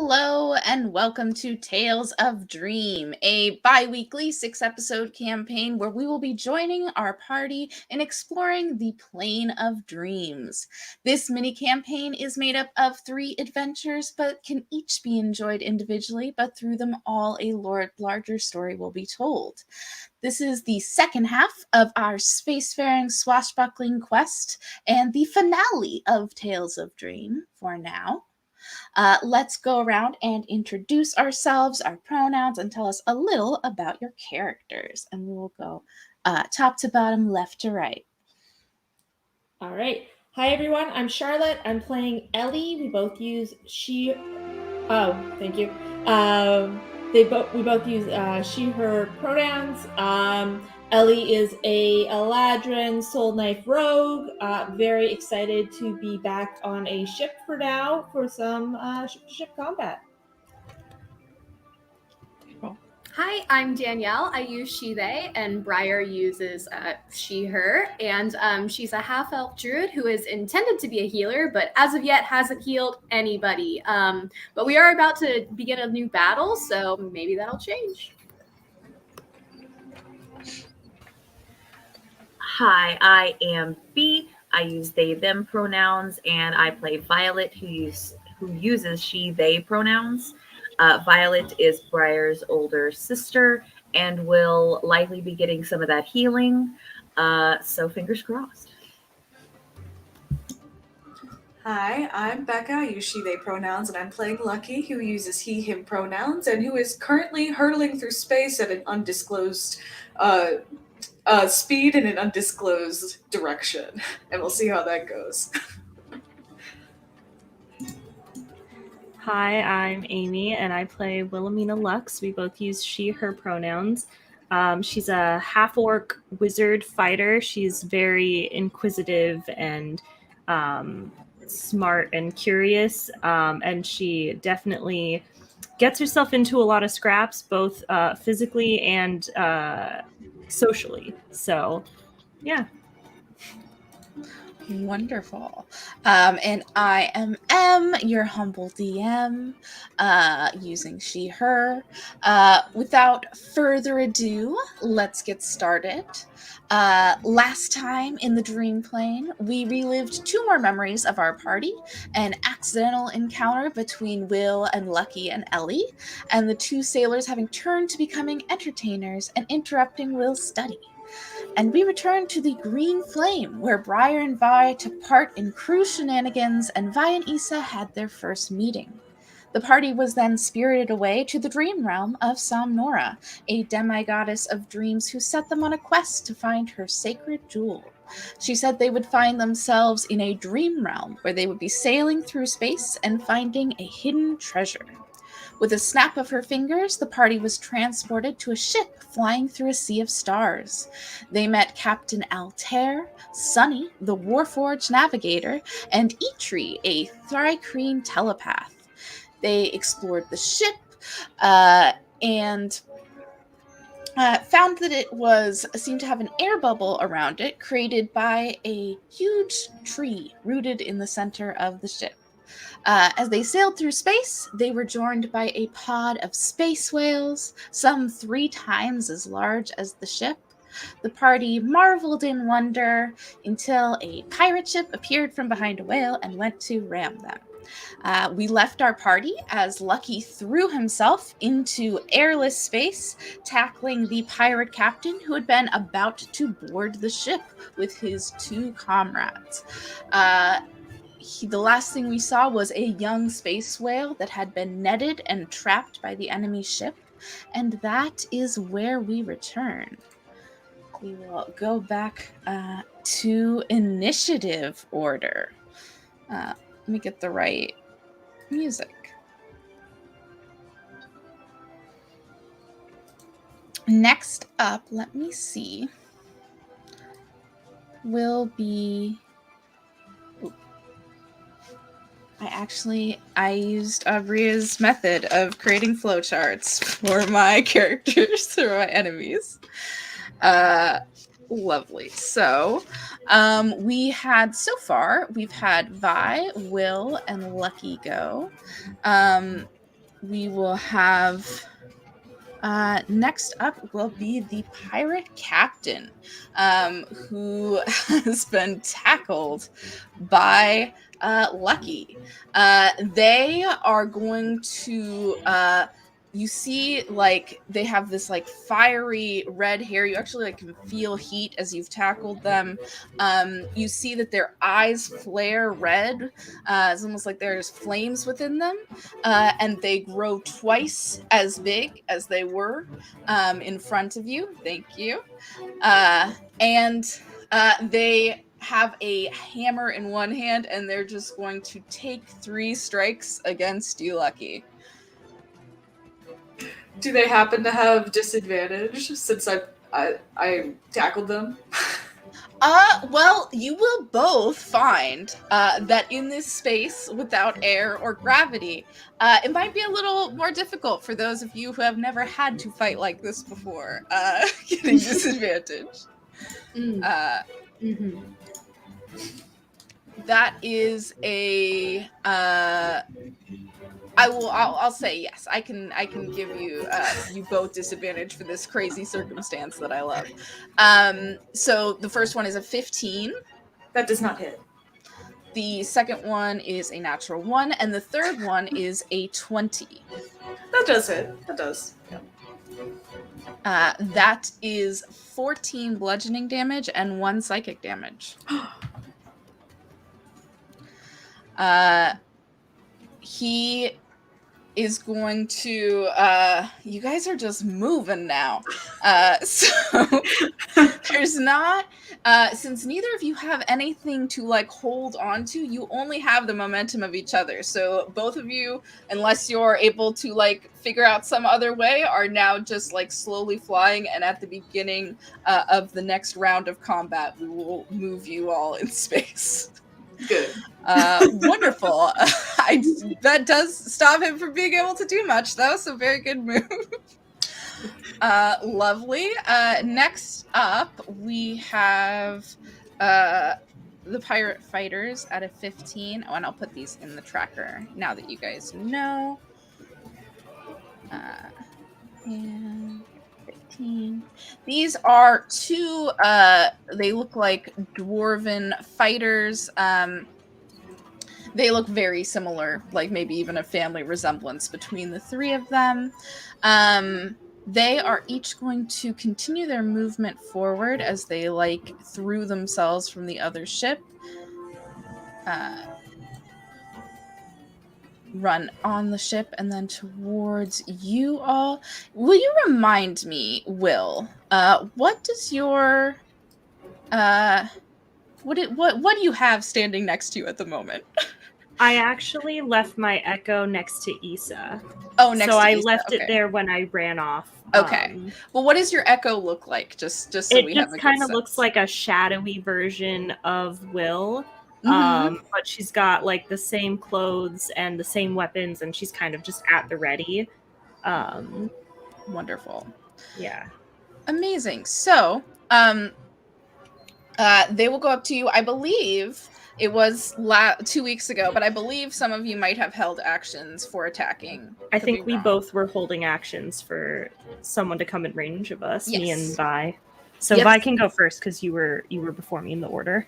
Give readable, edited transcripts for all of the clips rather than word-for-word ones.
Hello and welcome to Tales of Dream, a bi-weekly 6-episode campaign where we will be joining our party in exploring the plane of dreams. This mini-campaign is made up of 3 adventures, but can each be enjoyed individually, but through them all a larger story will be told. This is the second half of our Spacefaring Swashbuckling quest and the finale of Tales of Dream for now. Let's go around and introduce ourselves, our pronouns, and tell us a little about your characters. And we will go top to bottom, left to right. All right. Hi, everyone. I'm Charlotte. I'm playing Ellie. We both use she. Oh, thank you. We both use she/her pronouns. Ellie is a Eladrin soul knife rogue. Very excited to be back on a ship for now for some ship combat. Hi, I'm Danielle. I use she, they, and Briar uses she, her. And she's a half-elf druid who is intended to be a healer, but as of yet hasn't healed anybody. But we are about to begin a new battle, so maybe that'll change. Hi, I am Bee. I use they, them pronouns, and I play Violet, who uses she, they pronouns. Violet is Briar's older sister and will likely be getting some of that healing. So fingers crossed. Hi, I'm Becca. I use she, they pronouns, and I'm playing Lucky, who uses he, him pronouns, and who is currently hurtling through space at an undisclosed speed in an undisclosed direction. And we'll see how that goes. Hi, I'm Amy, and I play Wilhelmina Lux. We both use she, her pronouns. She's a half-orc wizard fighter. She's very inquisitive and smart and curious, and she definitely gets herself into a lot of scraps, both physically and socially. So, yeah. Wonderful. And I am M, your humble DM, using she, her. Without further ado, let's get started. Last time in the dream plane, we relived 2 more memories of our party, an accidental encounter between Will and Lucky and Ellie, and the 2 sailors having turned to becoming entertainers and interrupting Will's study. And we return to the Green Flame, where Briar and Vi took part in crew shenanigans and Vi and Issa had their first meeting. The party was then spirited away to the dream realm of Somnora, a demigoddess of dreams who set them on a quest to find her sacred jewel. She said they would find themselves in a dream realm where they would be sailing through space and finding a hidden treasure. With a snap of her fingers, the party was transported to a ship flying through a sea of stars. They met Captain Altair, Sunny, the Warforged navigator, and Eitri, a Thrycreen telepath. They explored the ship and found that it seemed to have an air bubble around it created by a huge tree rooted in the center of the ship. As they sailed through space, they were joined by a pod of space whales, some 3 times as large as the ship. The party marveled in wonder until a pirate ship appeared from behind a whale and went to ram them. We left our party as Lucky threw himself into airless space, tackling the pirate captain who had been about to board the ship with his 2 comrades. The last thing we saw was a young space whale that had been netted and trapped by the enemy ship, and that is where we return. We will go back to initiative order. Let me get the right music. Next up, let me see, will be... I used Abria's method of creating flowcharts for my characters or my enemies. Lovely. So, we've had Vi, Will, and Lucky go. we will have next up will be the pirate captain, who has been tackled by Lucky. They are going to. You see, like, they have this like fiery red hair. You actually like can feel heat as you've tackled them. You see that their eyes flare red. It's almost like there's flames within them, and they grow twice as big as they were in front of you. Thank you. And they have a hammer in one hand, and they're just going to take 3 strikes against you, Lucky. Do they happen to have disadvantage since I tackled them? Well, you will both find that in this space without air or gravity, it might be a little more difficult for those of you who have never had to fight like this before, getting disadvantage. Mm-hmm. That is a I'll say yes. I can give you you both disadvantage for this crazy circumstance that I love. So the first one is a 15. That does not hit. The second one is a natural 1, and the third one is a 20. That does hit. That does. Yeah. That is 14 bludgeoning damage and 1 psychic damage. He is going to you guys are just moving now. So there's not since neither of you have anything to like hold on to, you only have the momentum of each other. So both of you, unless you're able to like figure out some other way, are now just like slowly flying, and at the beginning of the next round of combat we will move you all in space. Good. Wonderful. That does stop him from being able to do much, though, so very good move. Lovely. Next up, we have the pirate fighters at a 15. Oh, and I'll put these in the tracker now that you guys know. And 15. These are 2 they look like dwarven fighters. They look very similar, like maybe even a family resemblance between the 3 of them. They are each going to continue their movement forward as they like threw themselves from the other ship. Run on the ship and then towards you all. Will you remind me, Will, what does your what do you have standing next to you at the moment? I actually left my Echo next to Issa. Oh, next so to I Issa. left Okay. it there when I ran off. Okay. Well, what does your Echo look like? Just so we have a good sense. It just kind of looks like a shadowy version of Will. Mm-hmm. But she's got like the same clothes and the same weapons, and she's kind of just at the ready. Wonderful. Yeah. Amazing. So, they will go up to you. I believe it was 2 weeks ago, but I believe some of you might have held actions for attacking. I think we both were holding actions for someone to come in range of us, Yes. me and Vi. So Yep. Vi can go first because you were before me in the order.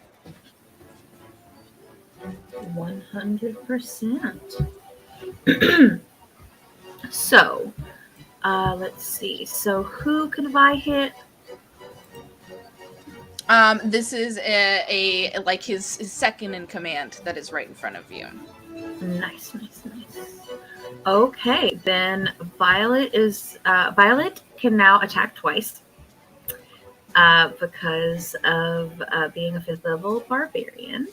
100%. So, let's see. So, who can Vi hit? This is a like his second in command that is right in front of you. Nice. Okay, then Violet can now attack twice because of being a 5th level barbarian.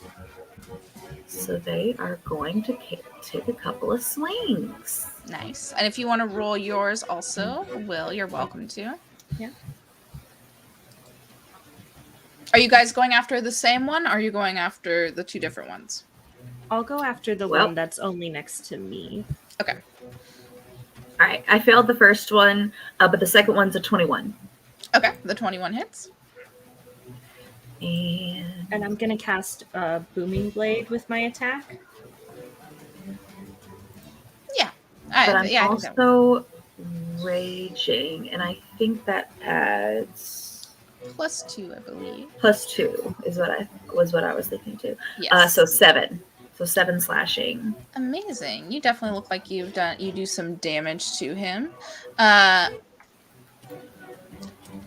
So they are going to take a couple of swings. Nice. And if you want to roll yours also, Will, you're welcome to. Yeah. Are you guys going after the same one, or are you going after the 2 different ones? I'll go after the one that's only next to me. Okay. All right. I failed the first one, but the second one's a 21. Okay. The 21 hits. And I'm going to cast Booming Blade with my attack. Yeah. But I'm I think that also raging, and I think that adds +2, I believe. +2 is what I was thinking too. Yes. So 7. So 7 slashing. Amazing. You definitely look like you do some damage to him. I Is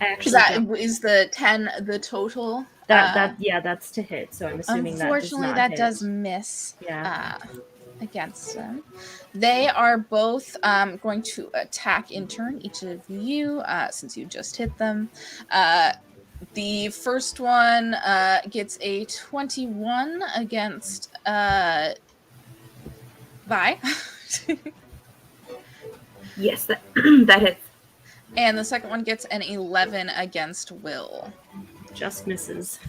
actually that don't. is the 10 the total? That's to hit. So I'm assuming that does Unfortunately, not that hit. does miss. Yeah. Against them. They are both going to attack in turn, each of you, since you just hit them. The first one gets a 21 against Vi. Yes, that that hits. And the second one gets an 11 against Will. Just misses.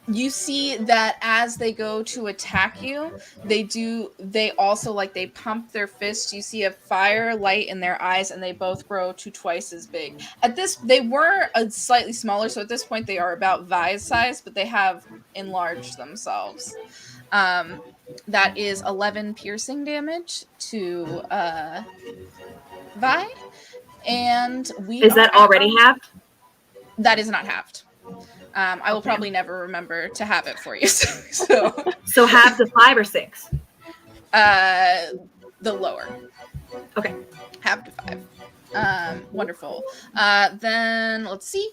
You see that as they go to attack you, they also they pump their fists. You see a fire light in their eyes, and they both grow to twice as big. They were slightly smaller, so at this point they are about Vi's size, but they have enlarged themselves. That is 11 piercing damage to Vi, and Is that already halved? That is not halved. I will probably never remember to have it for you. So half to 5 or 6? The lower. Okay. Half to 5. Wonderful. Then let's see.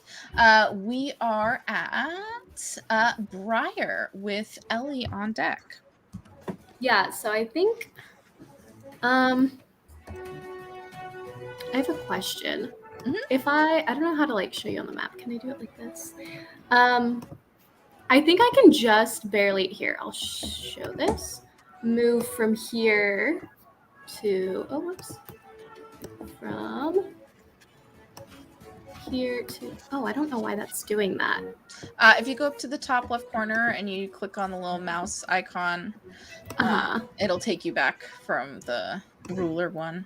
We are at Briar with Ellie on deck. Yeah, so I think I have a question. Mhm. If I don't know how to show you on the map. Can I do it like this? I think I can just barely I'll show this. Move from here to from here to I don't know why that's doing that. If you go up to the top left corner and you click on the little mouse icon, it'll take you back from the ruler one.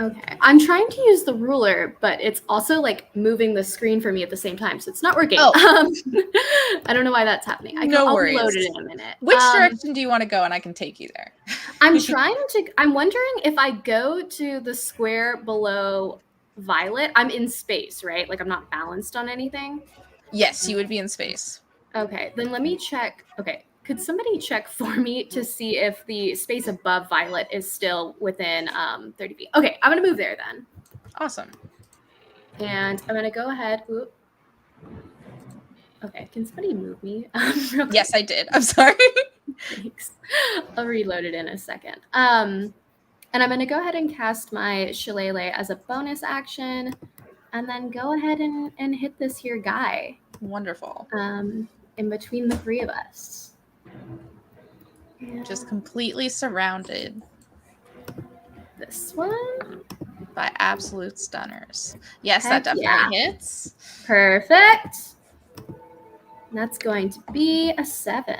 Okay, I'm trying to use the ruler, but it's also moving the screen for me at the same time, so it's not working. I don't know why that's happening. I'll reload it in a minute. Which direction do you want to go, and I can take you there? I'm wondering if I go to the square below Violet, I'm in space, right? I'm not balanced on anything? Yes, you would be in space. Okay, then let me check. Okay, could somebody check for me to see if the space above Violet is still within 30 feet? Okay, I'm going to move there then. Awesome. And I'm going to go ahead. Ooh. Okay, can somebody move me? Yes, I did. I'm sorry. Thanks. I'll reload it in a second. And I'm going to go ahead and cast my Shillelagh as a bonus action, and then go ahead and hit this here guy. Wonderful. In between the three of us. Just completely surrounded. This one? By absolute stunners. Yes, that definitely hits. Perfect. That's going to be a 7.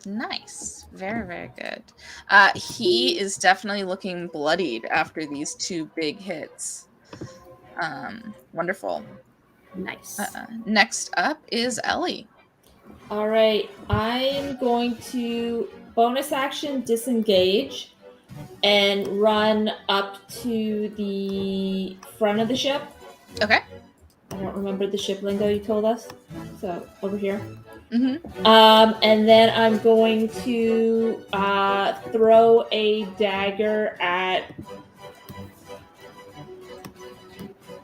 Nice. Very, very good. He is definitely looking bloodied after these 2 big hits. Wonderful. Nice. Next up is Ellie. All right. I'm going to bonus action disengage and run up to the front of the ship. Okay. I don't remember the ship lingo you told us. So over here. Mm-hmm. And then I'm going to throw a dagger at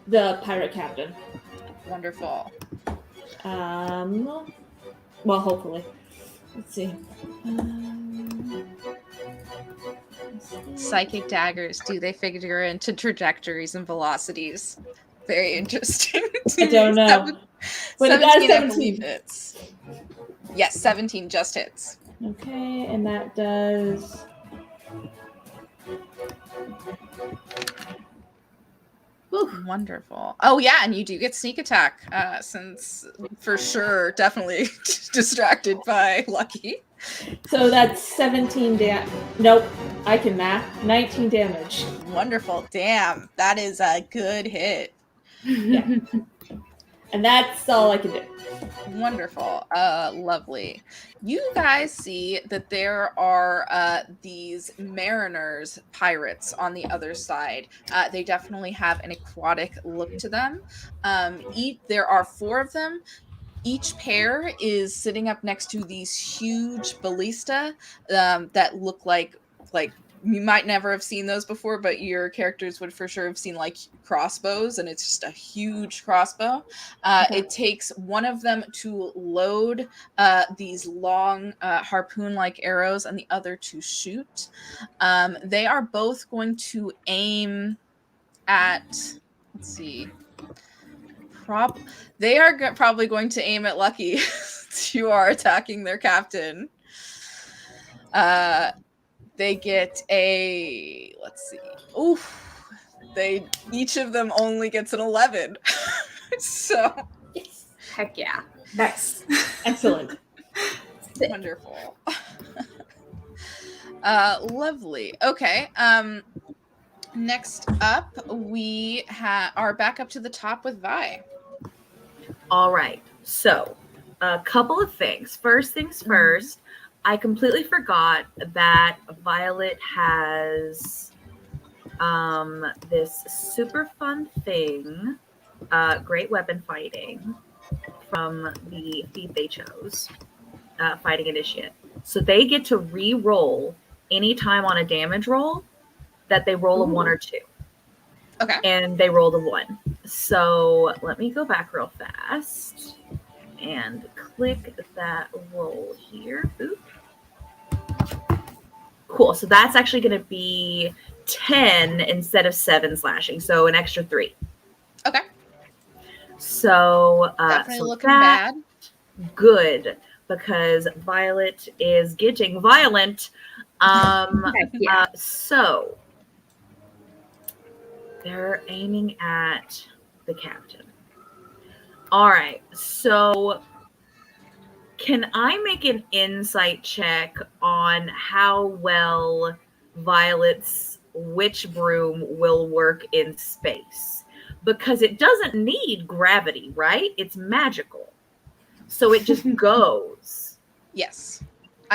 the pirate captain. Wonderful. Well, hopefully. Let's see. Psychic daggers, do they figure into trajectories and velocities? Very interesting. I don't know. 17, I believe hits. Yes, 17 just hits. Okay, and that does... Ooh, wonderful. Oh yeah, and you do get sneak attack, since for sure, definitely distracted by Lucky. So that's 17 damage. Nope, I can math. 19 damage. Wonderful. Damn, that is a good hit. Yeah. And that's all I can do. Wonderful. Lovely. You guys see that there are these mariners, pirates on the other side. They definitely have an aquatic look to them. There are 4 of them. Each pair is sitting up next to these huge ballista that look like you might never have seen those before, but your characters would for sure have seen like crossbows, and it's just a huge crossbow. Okay. It takes one of them to load these long harpoon-like arrows, and the other to shoot. They are both going to aim at. Let's see. They are probably going to aim at Lucky. You are attacking their captain. They get a, let's see. Oof. Each of them only gets an 11. So Yes. Heck yeah. Nice. Excellent. wonderful. Lovely. Okay. Next up, we are back up to the top with Vi. All right. So, a couple of things. First things first, I completely forgot that Violet has this super fun thing, great weapon fighting from the feat they chose, fighting initiate. So they get to re-roll anytime on a damage roll that they roll a 1 or 2. Okay. And they rolled a 1. So let me go back real fast and click that roll here. Oop. Cool. So that's actually going to be 10 instead of 7 slashing. So an extra 3. Okay. So Definitely so looking bad. Good, because Violet is getting violent. Yeah. So they're aiming at the captain. All right. So can I make an insight check on how well Violet's witch broom will work in space? Because it doesn't need gravity, right? It's magical. So it just goes. Yes.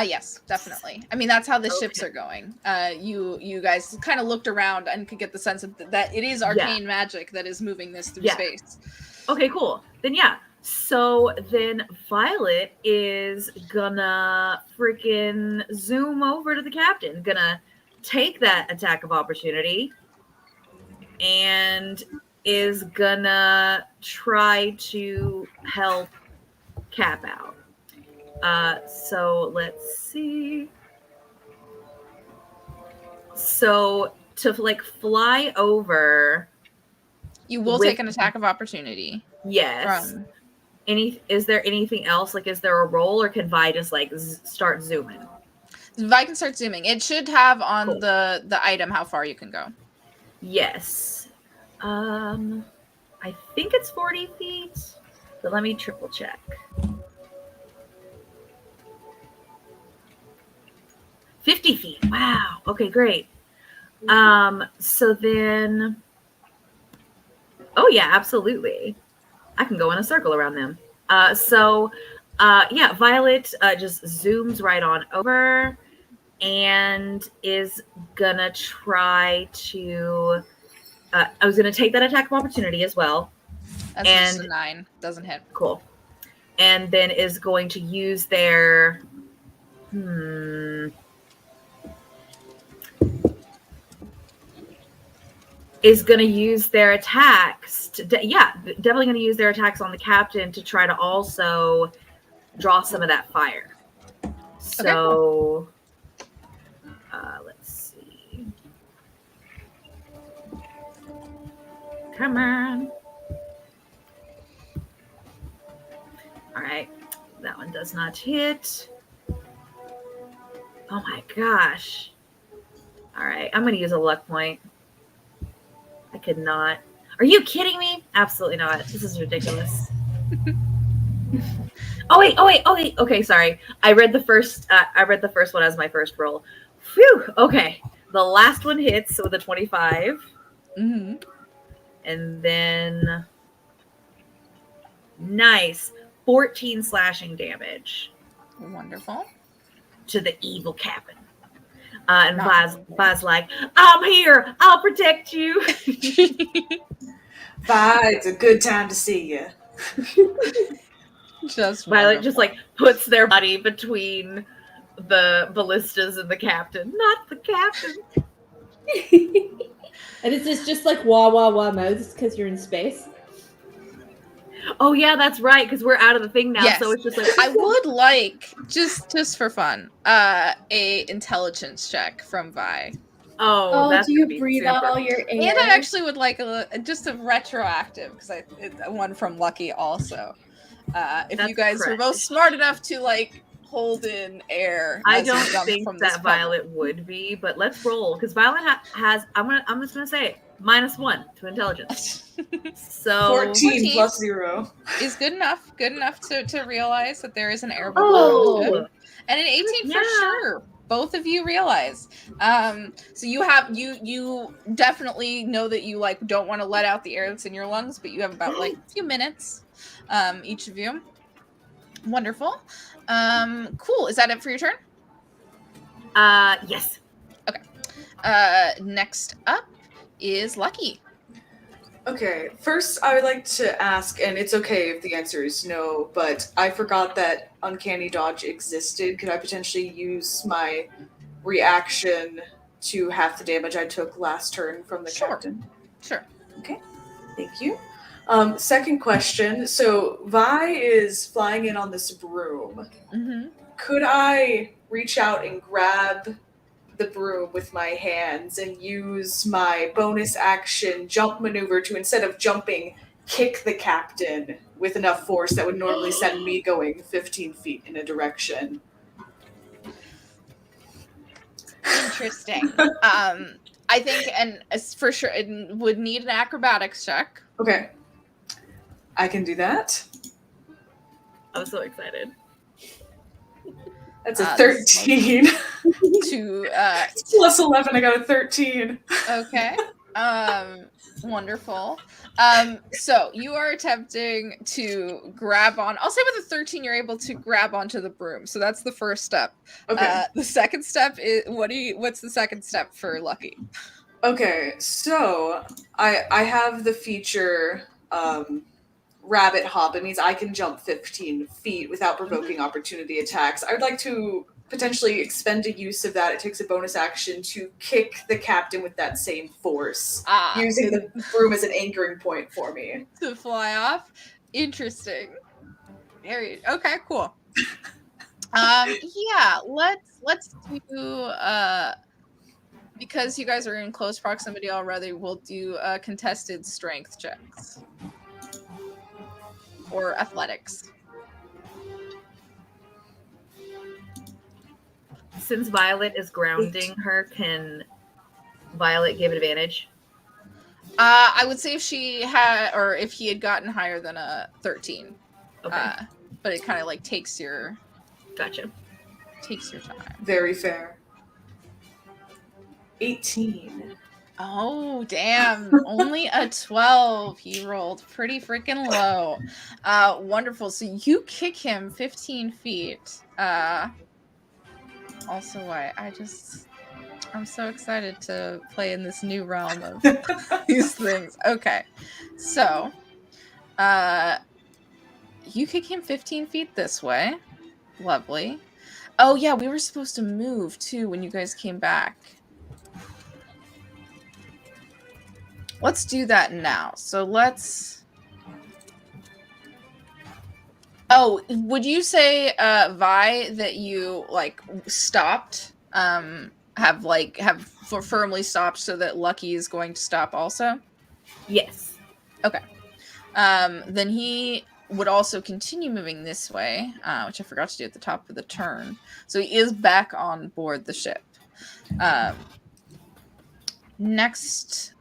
Yes, definitely. I mean, that's how the ships are going. You guys kind of looked around and could get the sense of that it is arcane magic that is moving this through space. Okay, cool. Then yeah. So then Violet is gonna freaking zoom over to the captain, gonna take that attack of opportunity, and is gonna try to help Cap out. So let's see. So to like fly over, You will take an attack of opportunity. Yes. Is there anything else? Like, is there a roll, or can Vi just like start zooming? Vi can start zooming. It should have on the item how far you can go. Yes. I think it's 40 feet, but let me triple check. 50 feet. Wow. Okay, great. So then, oh yeah, absolutely. I can go in a circle around them. Yeah, Violet just zooms right on over and is gonna try to. I was gonna take that attack of opportunity as well. That's just a 9. Doesn't hit. Cool. And then is going to use their. Is going to use their attacks. Definitely going to use their attacks on the captain to try to also draw some of that fire. So, let's see. Come on. All right. That one does not hit. Oh my gosh. All right. I'm going to use a luck point. I could not. Are you kidding me? Absolutely not. This is ridiculous. Oh wait. Okay, sorry. I read the first one as my first roll. Phew. Okay. The last one hits with a 25. Mm-hmm. And then Nice. 14 slashing damage Wonderful. to the evil captain. And Not Vi's like, I'm here. I'll protect you. Vi, it's a good time to see you. Just Violet wonderful. just like puts their body between the ballistas and the captain. Not the captain. And is this just like wah wah wah mouths because you're in space? Oh yeah, that's right, because we're out of the thing now, Yes. so it's just like I would like just for fun, a intelligence check from Vi. oh, that's do you gonna be breathe out super. all your air? And I actually would like just a retroactive because one from Lucky also. If That's you guys were both correct. smart enough to like hold in air, I as you don't jump think from this that bubble. Violet would be, but let's roll because Violet has. I'm just gonna say it, -1 to intelligence. So 14 plus 0. is good enough. Good enough to realize that there is an air Oh. bubble around it. And an 18 for Yeah. sure. Both of you realize. So you definitely know that you like don't want to let out the air that's in your lungs, but you have about like a few minutes, each of you. Wonderful. Cool. Is that it for your turn? Yes. Next up is Lucky. Okay, first I would like to ask, and it's okay if the answer is no, but I forgot that Uncanny Dodge existed. Could I potentially use my reaction to half the damage I took last turn from the Sure. captain? Sure. Okay, thank you. Second question. So Vi is flying in on this broom. Mm-hmm. Could I reach out and grab the broom with my hands and use my bonus action jump maneuver to, instead of jumping, kick the captain with enough force that would normally send me going 15 feet in a direction? Interesting. I think, and for sure, it would need an acrobatics check. Okay. I can do that. I'm so excited. That's a 13. To Plus 11, I got a 13. okay. Wonderful. So you are attempting to grab on. I'll say with a 13, you're able to grab onto the broom. So that's the first step. Okay. The second step is what's the second step for Lucky? Okay, so I have the feature rabbit hop. It means I can jump 15 feet without provoking opportunity attacks. I would like to potentially expend a use of that. It takes a bonus action to kick the captain with that same force, using the broom as an anchoring point for me. To fly off. Interesting. Very okay, cool. Yeah, let's do because you guys are in close proximity already, we'll do contested strength checks. Or athletics. Since Violet is grounding her, can Violet give advantage? I would say if she had, or if he had gotten higher than a 13. Okay. But it kind of like takes your Gotcha. time. Very fair. 18. Oh, damn. Only a 12. He rolled pretty freaking low. Wonderful. So you kick him 15 feet. Also, I'm so excited to play in this new realm of these things. Okay. So, you kick him 15 feet this way. Lovely. Oh, yeah, we were supposed to move, too, when you guys came back. Let's do that now. So let's... Oh, would you say, Vi, that you, like, stopped? Have firmly stopped so that Lucky is going to stop also? Yes. Okay. Then he would also continue moving this way, which I forgot to do at the top of the turn. So he is back on board the ship. Next,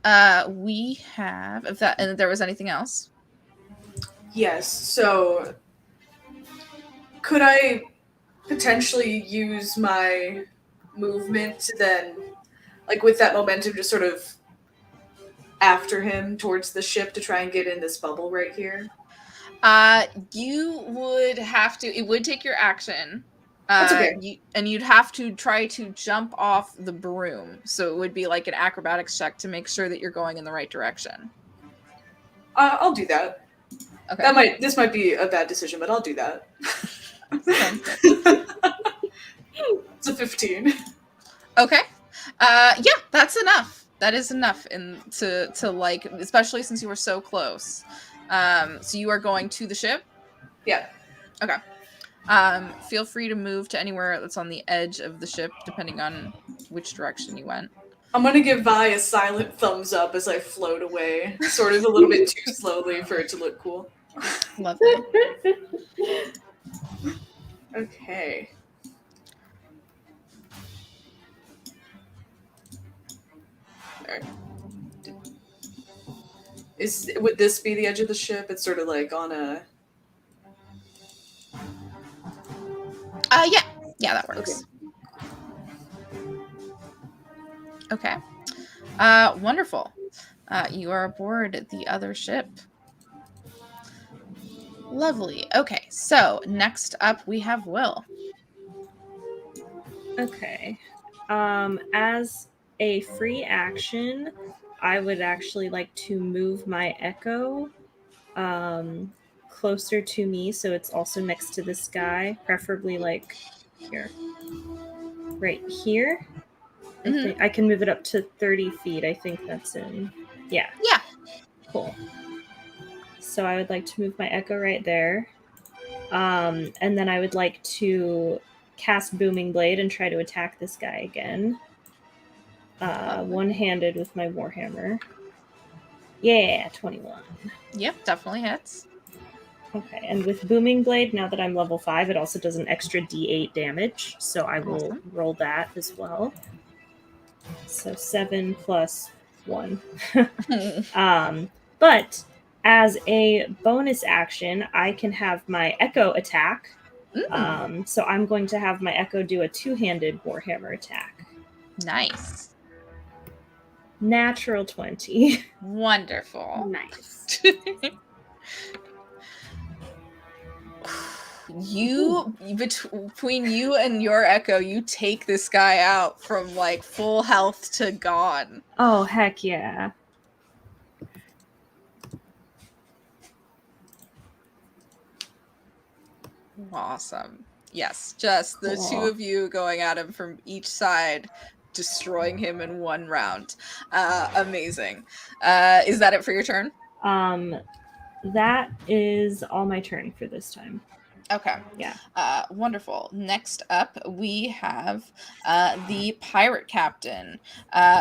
we have, if there was anything else? Yes, so could I potentially use my movement to then, like with that momentum, just sort of after him towards the ship to try and get in this bubble right here? You would have to. It would take your action. That's okay. You'd have to try to jump off the broom. So it would be like an acrobatics check to make sure that you're going in the right direction. I'll do that. Okay. This might be a bad decision, but I'll do that. Sounds good. It's a 15. Okay. Yeah, that's enough. That is enough to like, especially since you were so close. So you are going to the ship? Yeah. Okay. Feel free to move to anywhere that's on the edge of the ship, depending on which direction you went. I'm gonna give Vi a silent thumbs up as I float away, sort of a little bit too slowly for it to look cool. Lovely. Okay. Alright. Would this be the edge of the ship? It's sort of like on a... Yeah. Yeah, that works. Okay. Wonderful. You are aboard the other ship. Lovely. Okay, so next up we have Will. Okay. As a free action, I would actually like to move my echo closer to me, so it's also next to this guy, preferably like here. Right here. I think I can move it up to 30 feet. I think that's in. Yeah. Yeah. Cool. So I would like to move my echo right there. And then I would like to cast Booming Blade and try to attack this guy again. One-handed with my Warhammer. Yeah, 21. Yep, definitely hits. Okay, and with Booming Blade, now that I'm level 5, it also does an extra d8 damage, so I will roll that as well. So 7 plus 1. But as a bonus action, I can have my Echo attack. So I'm going to have my Echo do a two-handed Warhammer attack. Nice. Natural 20. Wonderful. Nice. Between you and your Echo, you take this guy out from like full health to gone. Oh, heck yeah. Awesome. Yes, just the two of you going at him from each side, destroying him in one round. Amazing. Is that it for your turn? That is all my turn for this time. Okay. Yeah. Wonderful. Next up, we have the pirate captain,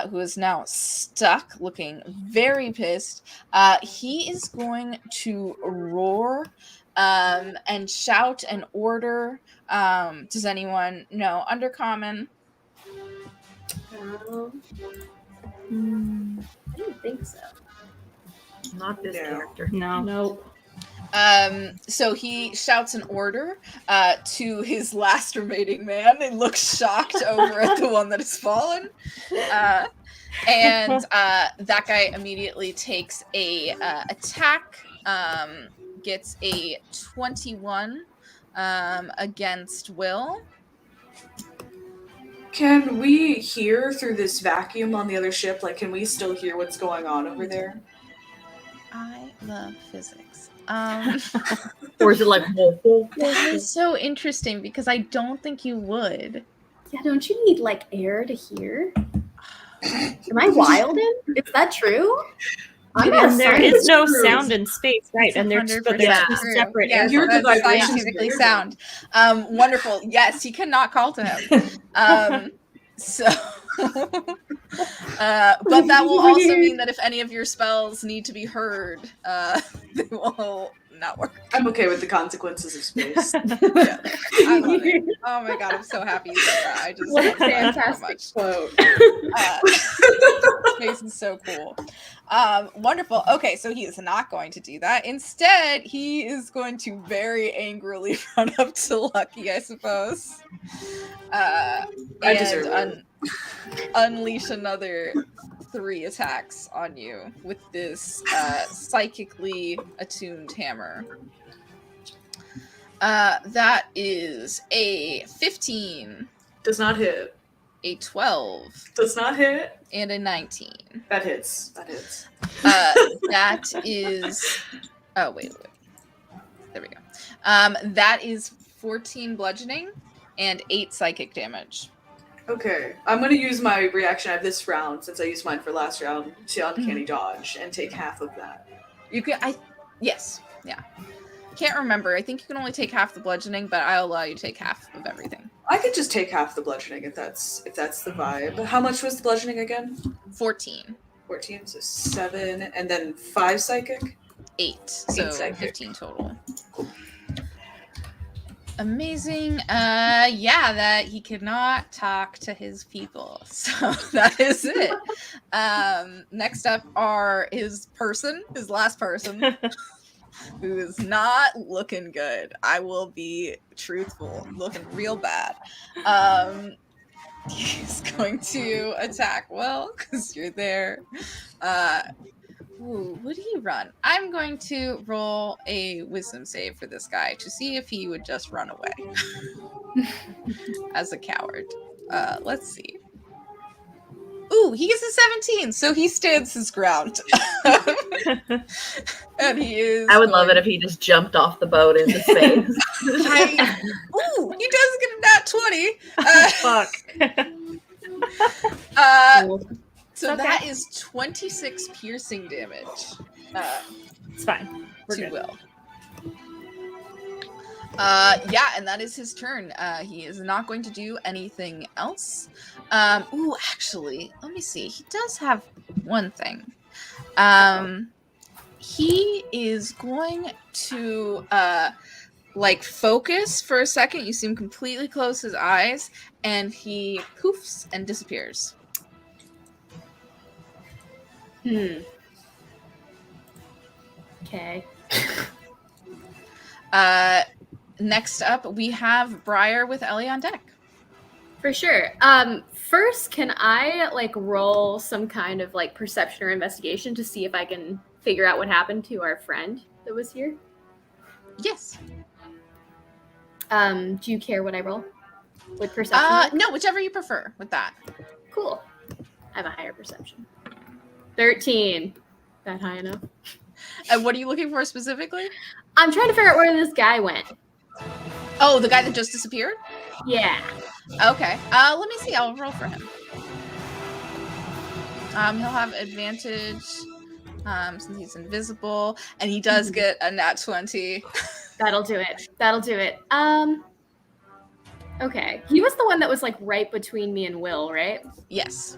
who is now stuck, looking very pissed. He is going to roar and shout an order. Does anyone know Undercommon? I don't think so. Not this character. No. Nope. So he shouts an order to his last remaining man and looks shocked over at the one that has fallen. And that guy immediately takes a attack, gets a 21 against Will. Can we hear through this vacuum on the other ship? Like, can we still hear what's going on over there? I love physics. Or is it like, whoa, whoa, That is so interesting because I don't think you would. Yeah, don't you need like air to hear? Am I wild? Is that true? And there is no sound in space, right? And they're two separate. Yes, You're the that's vibrations scientifically there. sound. Wonderful. Yes, he cannot call to him. So, but that will also mean that if any of your spells need to be heard, they will not work. I'm okay with the consequences of space. Yeah. I love it. Oh my god, I'm so happy you said that. I just What a love that fantastic so quote. Space is so cool. Wonderful. Okay, so he is not going to do that. Instead, he is going to very angrily run up to Lucky, I suppose. I deserve it. Unleash another 3 attacks on you with this psychically attuned hammer. That is a 15, Does not hit. a 12, Does not hit. and a 19. That hits. That hits. That is... Oh, wait. There we go. That is 14 bludgeoning and 8 psychic damage. Okay, I'm gonna use my reaction of this round, since I used mine for last round, to uncanny dodge and take half of that. You can... Yes. Yeah. Can't remember. I think you can only take half the bludgeoning, but I'll allow you to take half of everything. I could just take half the bludgeoning if that's the vibe. How much was the bludgeoning again? 14. 14, so 7, and then 5 psychic? 8. So psychic. 15 total. Amazing. Yeah, that he cannot talk to his people. So that is it. Next up are his last person, who is not looking good. I will be truthful. Looking real bad. He's going to attack Will, because you're there. Ooh, would he run? I'm going to roll a wisdom save for this guy to see if he would just run away as a coward. Let's see. Ooh, he gets a 17, so he stands his ground. And he is... I would love it if he just jumped off the boat into space. Ooh, he does get a nat 20. Fuck. So that is 26 piercing damage. It's fine. We're to good. Will. Yeah, and that is his turn. He is not going to do anything else. Ooh, actually, let me see. He does have one thing. He is going to focus for a second. You see him completely close his eyes, and he poofs and disappears. Okay. Next up, we have Briar with Ellie on deck. For sure. First, can I roll some kind of perception or investigation to see if I can figure out what happened to our friend that was here? Yes. Do you care what I roll with perception? No, whichever you prefer with that. Cool. I have a higher perception. 13. That high enough? And what are you looking for specifically? I'm trying to figure out where this guy went. Oh, the guy that just disappeared? Yeah. Okay. Let me see. I'll roll for him. He'll have advantage since he's invisible, and he does get a nat 20. That'll do it. Okay. He was the one that was right between me and Will, right? Yes.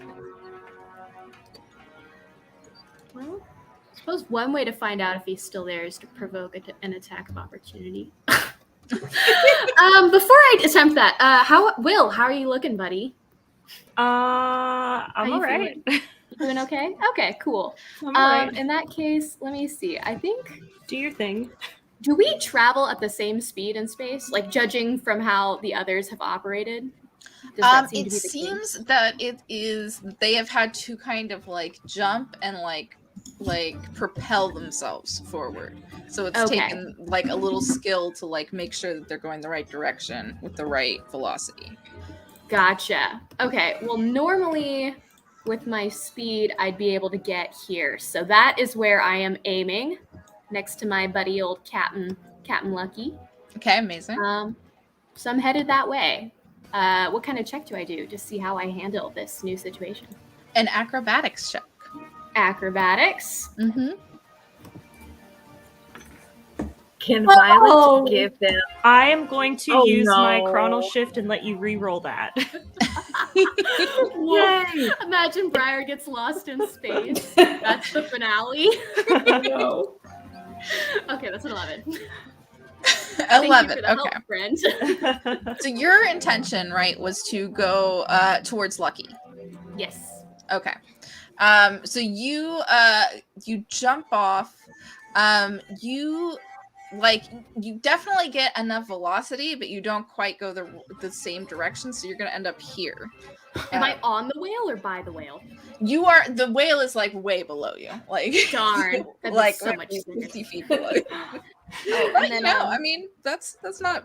Well, I suppose one way to find out if he's still there is to provoke an attack of opportunity. Before I attempt that, how are you looking, buddy? I'm alright. You doing okay? Okay, cool. I'm alright. In that case, let me see. I think, Do your thing. do we travel at the same speed in space? Judging from how the others have operated? Does that seem to It be the seems case? that it is. They have had to kind of jump and propel themselves forward. So it's Okay. taken a little skill to make sure that they're going the right direction with the right velocity. Gotcha. Okay, well, normally with my speed, I'd be able to get here. So that is where I am aiming, next to my buddy old Captain Lucky. Okay, amazing. So I'm headed that way. What kind of check do I do to see how I handle this new situation? An acrobatics check. Acrobatics. Mm-hmm. Can Violet give them? I am going to use my no. chronal shift and let you re-roll that. Yay! Imagine Briar gets lost in space. That's the finale. No. Okay, that's an 11. 11. Thank you for the Okay. help, friend. So your intention, right, was to go towards Lucky. Yes. Okay. So you jump off. You like you definitely get enough velocity, but you don't quite go the same direction, so you're gonna end up here. Am I on the whale or by the whale? You are. The whale is like way below you, like Darn, that'd like be so much 50 feet below you. Oh, But and then I mean, that's not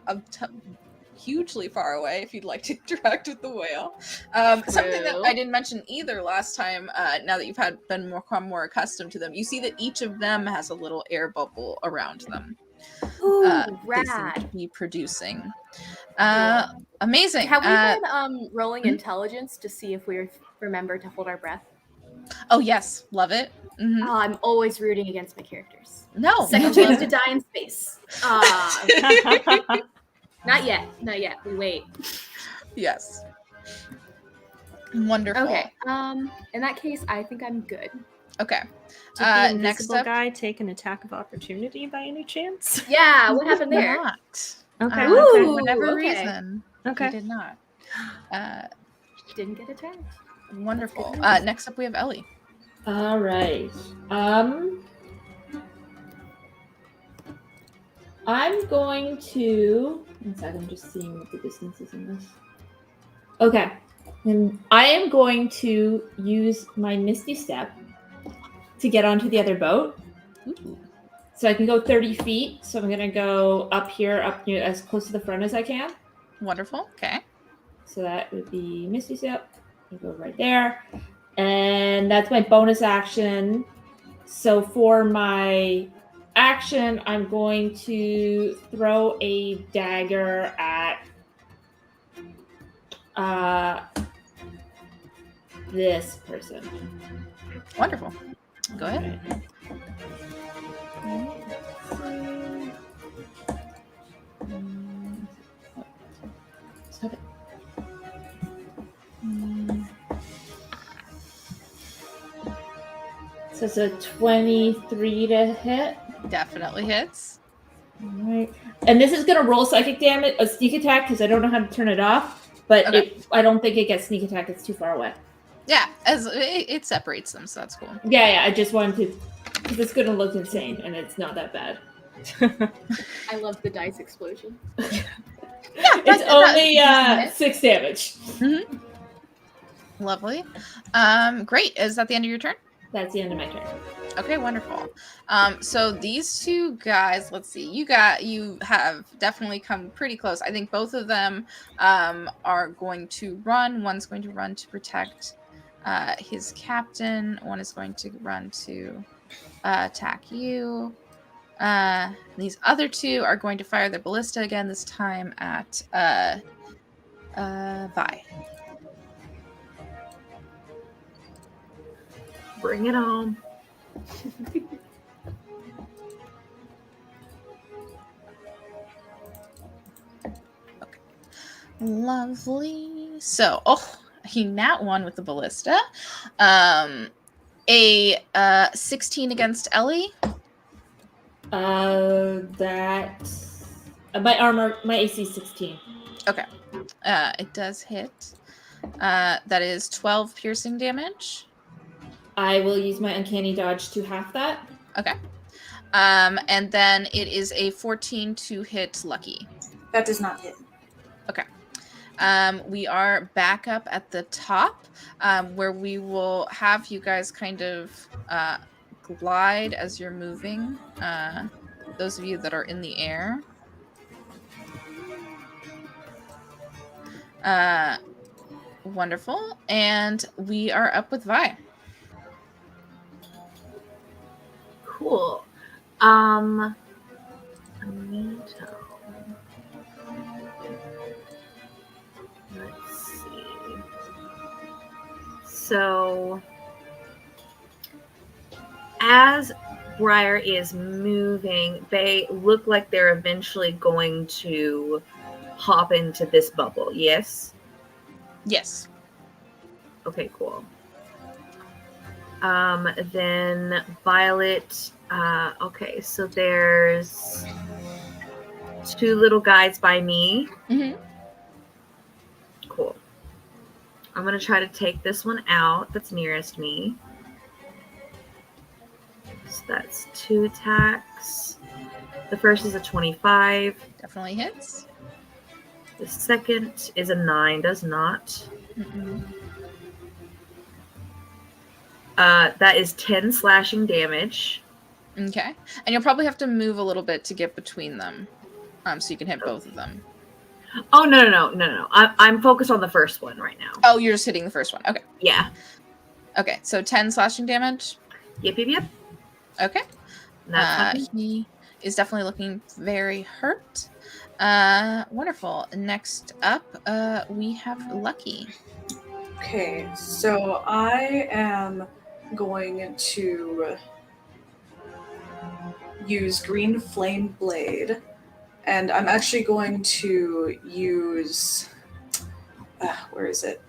hugely far away if you'd like to interact with the whale. Something that True. I didn't mention either last time, now that you've become more accustomed to them, you see that each of them has a little air bubble around them. Ooh, They seem to rad. be producing. Cool. Amazing. Have we been rolling intelligence to see if we remember to hold our breath? Oh yes, love it. Mhm. Oh, I'm always rooting against my characters. No. Second chance to die in space. Not yet. Not yet. We wait. Yes. Wonderful. Okay. In that case, I think I'm good. Okay. Did the Next invisible up, guy take an attack of opportunity by any chance? Yeah, what happened did there? not. Okay. Ooh, For whatever okay. reason, he Okay. did not. Didn't get attacked. Wonderful. That's good. Next up, we have Ellie. All right. I'm going to. One second, I'm just seeing what the distance is in this. Okay. And I am going to use my Misty Step to get onto the other boat. Ooh. So I can go 30 feet. So I'm going to go up here, up near as close to the front as I can. Wonderful. Okay. So that would be Misty Step. I go right there. And that's my bonus action. So for my action, I'm going to throw a dagger at this person. Wonderful. Go ahead. Stop it. So it's a 23 to hit. Definitely hits. All right. And this is going to roll psychic damage, a sneak attack, because I don't know how to turn it off. But Okay. I don't think it gets sneak attack. It's too far away. Yeah, as it separates them, so that's cool. Yeah. I just wanted to, because it's going to look insane, and it's not that bad. I love the dice explosion. Yeah, It's only 6 damage. Mm-hmm. Lovely. Great. Is that the end of your turn? That's the end of my turn. Okay, wonderful. So these two guys, let's see, you have definitely come pretty close. I think both of them are going to run. One's going to run to protect his captain. One is going to run to attack you. These other two are going to fire their ballista again, this time at Vi. Bring it on. Okay. Lovely. So, he nat one with the ballista. A 16 against Ellie. That my AC is 16. Okay. It does hit. That is 12 piercing damage. I will use my uncanny dodge to half that. Okay. And then it is a 14 to hit Lucky. That does not hit. Okay. We are back up at the top, where we will have you guys kind of glide as you're moving. Those of you that are in the air. Wonderful. And we are up with Vi. Cool. Let's see. So, as Briar is moving, they look like they're eventually going to hop into this bubble. Yes? Yes. Okay, cool. Then Violet, okay, so there's 2 little guys by me. Mm-hmm. Cool. I'm going to try to take this one out that's nearest me. So that's 2 attacks. The first is a 25. Definitely hits. The second is a 9. Does not. Mm-mm. That is 10 slashing damage. Okay. And you'll probably have to move a little bit to get between them, so you can hit both of them. Oh, no. I'm focused on the first one right now. Oh, you're just hitting the first one. Okay. Yeah. Okay, so 10 slashing damage. Yep. Okay. That's He is definitely looking very hurt. Wonderful. Next up, we have Lucky. Okay, so I am going to use Green Flame Blade, and I'm actually going to use. Where is it?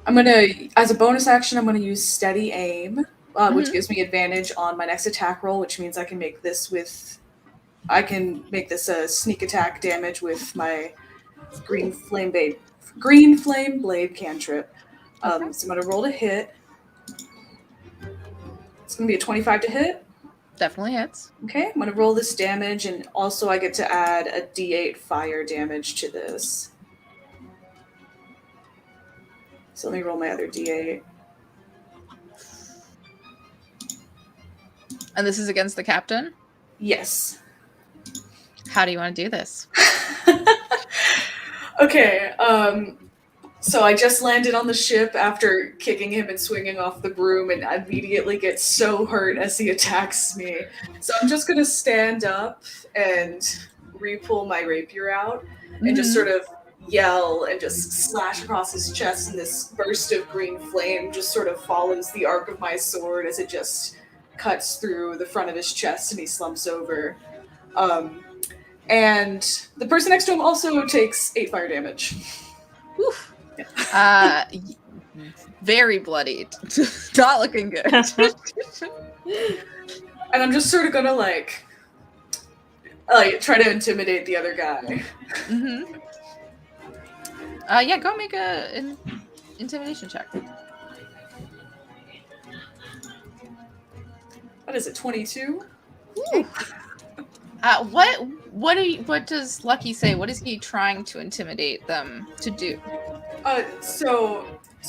I'm gonna, as a bonus action, I'm gonna use Steady Aim, which gives me advantage on my next attack roll, which means I can make this a sneak attack damage with my Green Flame Blade cantrip. Okay. So I'm gonna roll to hit. It's gonna be a 25 to hit. Definitely hits. Okay, I'm gonna roll this damage, and also I get to add a D8 fire damage to this. So let me roll my other D8. And this is against the captain? Yes. How do you want to do this? Okay, so I just landed on the ship after kicking him and swinging off the broom, and I immediately get so hurt as he attacks me. So I'm just gonna stand up and re-pull my rapier out and just sort of yell and just slash across his chest, and this burst of green flame just sort of follows the arc of my sword as it just cuts through the front of his chest and he slumps over. And the person next to him also takes 8 fire damage. Oof. Very bloodied. Not looking good. And I'm just sort of gonna like try to intimidate the other guy. Yeah, go make an intimidation check. What is it, 22? What does Lucky say? What is he trying to intimidate them to do? So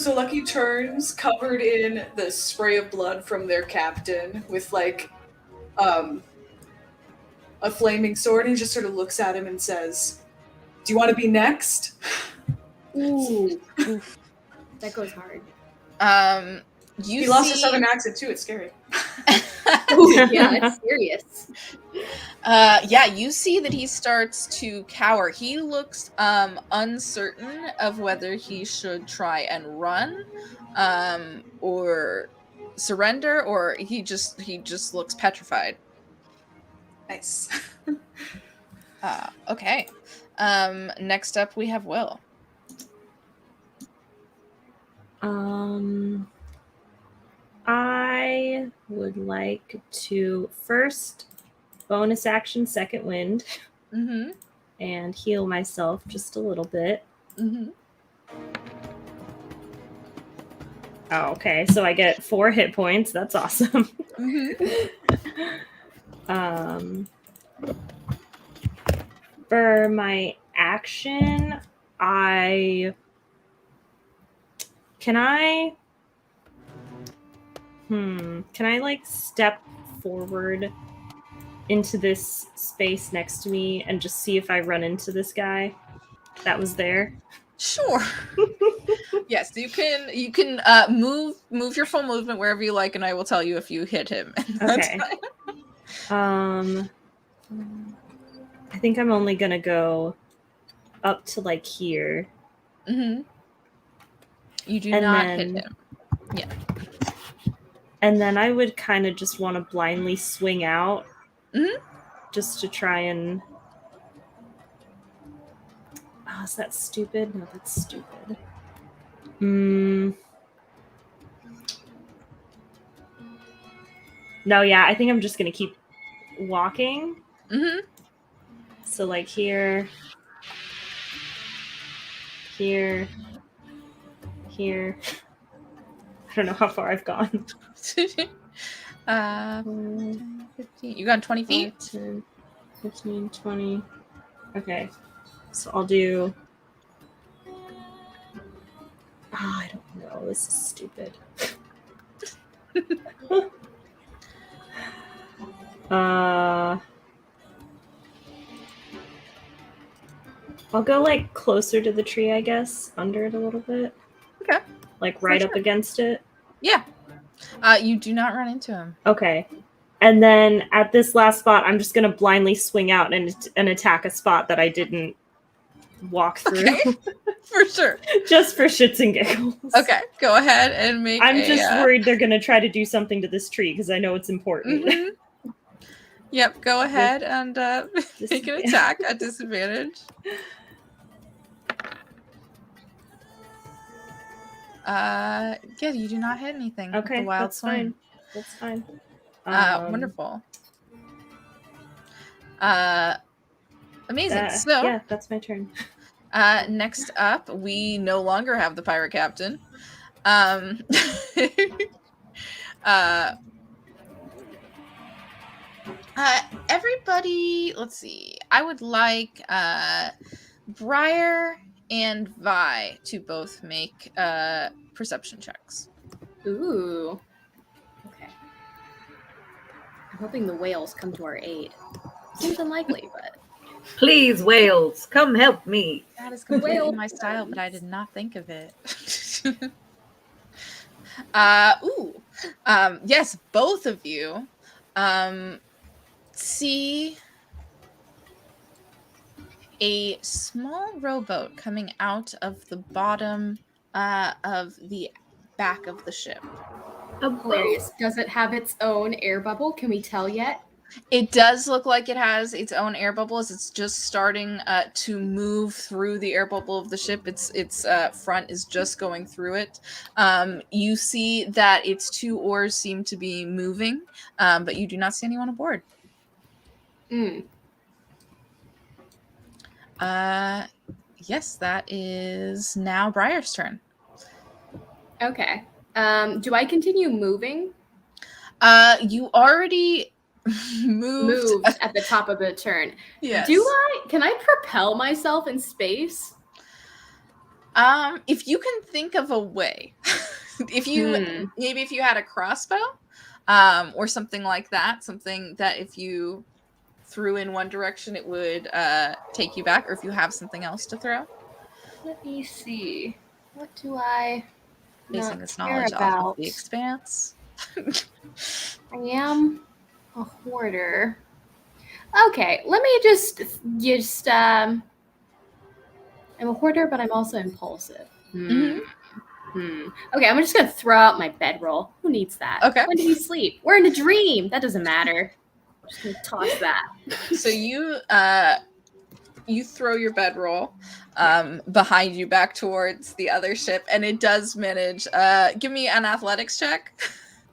Lucky turns, covered in the spray of blood from their captain, with like a flaming sword, and he just sort of looks at him and says, "Do you want to be next?" Ooh. That goes hard. He lost his southern accent too. It's scary. Ooh, yeah, it's serious. Yeah, you see that he starts to cower. He looks uncertain of whether he should try and run, or surrender, or he just looks petrified. Nice. Okay. Next up we have Will. I would like to first bonus action second wind and heal myself just a little bit. Oh, okay. So I get 4 hit points. That's awesome. For my action, can I like step forward into this space next to me and just see if I run into this guy that was there? Sure. Yes, you can move your full movement wherever you like, and I will tell you if you hit him. Okay. I think I'm only gonna go up to like here. You do not hit him. Yeah. And then I would kind of just want to blindly swing out, just to try and. Oh, is that stupid? No, that's stupid. No, yeah, I think I'm just gonna keep walking. So like here, here. I don't know how far I've gone. 10, 15. You got 20 feet? 5, 10, 15, 20. Okay. So I'll do... I don't know. This is stupid. I'll go like closer to the tree, I guess, under it a little bit. Okay. Like right up against it. Yeah. You do not run into him. Okay. And then at this last spot, I'm just gonna blindly swing out and attack a spot that I didn't walk through. Okay. For sure. Just for shits and giggles. Okay, go ahead and make I'm just worried they're gonna try to do something to this tree because I know it's important. Mm-hmm. Yep, go ahead and make an attack at disadvantage. Yeah, you do not hit anything. With Okay, the wild that's swing. fine. That's fine. Wonderful. Amazing. So yeah, that's my turn. Next up, we no longer have the pirate captain. Everybody, let's see. I would like Briar and Vi to both make perception checks. Ooh. Okay. I'm hoping the whales come to our aid. Seems unlikely, but... Please, whales, come help me. That is completely my style, but I did not think of it. Yes, both of you see a small rowboat coming out of the bottom of the back of the ship. Hilarious. Does it have its own air bubble? Can we tell yet? It does look like it has its own air bubble as it's just starting to move through the air bubble of the ship. Its front is just going through it. You see that its two oars seem to be moving, but you do not see anyone aboard. Yes, that is now Briar's turn. Okay. Do I continue moving? You already moved at the top of the turn. Yes. Can I propel myself in space? If you can think of a way. If you maybe if you had a crossbow, or something like that, something that if you threw in one direction it would take you back, or if you have something else to throw. Let me see. What do I Basing this knowledge off of the expanse. I am a hoarder. Okay, let me just I'm a hoarder, but I'm also impulsive. Okay, I'm just gonna throw out my bedroll. Who needs that? Okay. When do you sleep? We're in a dream. That doesn't matter. I'm just gonna toss that. So you throw your bedroll behind you back towards the other ship, and it does manage. Give me an athletics check.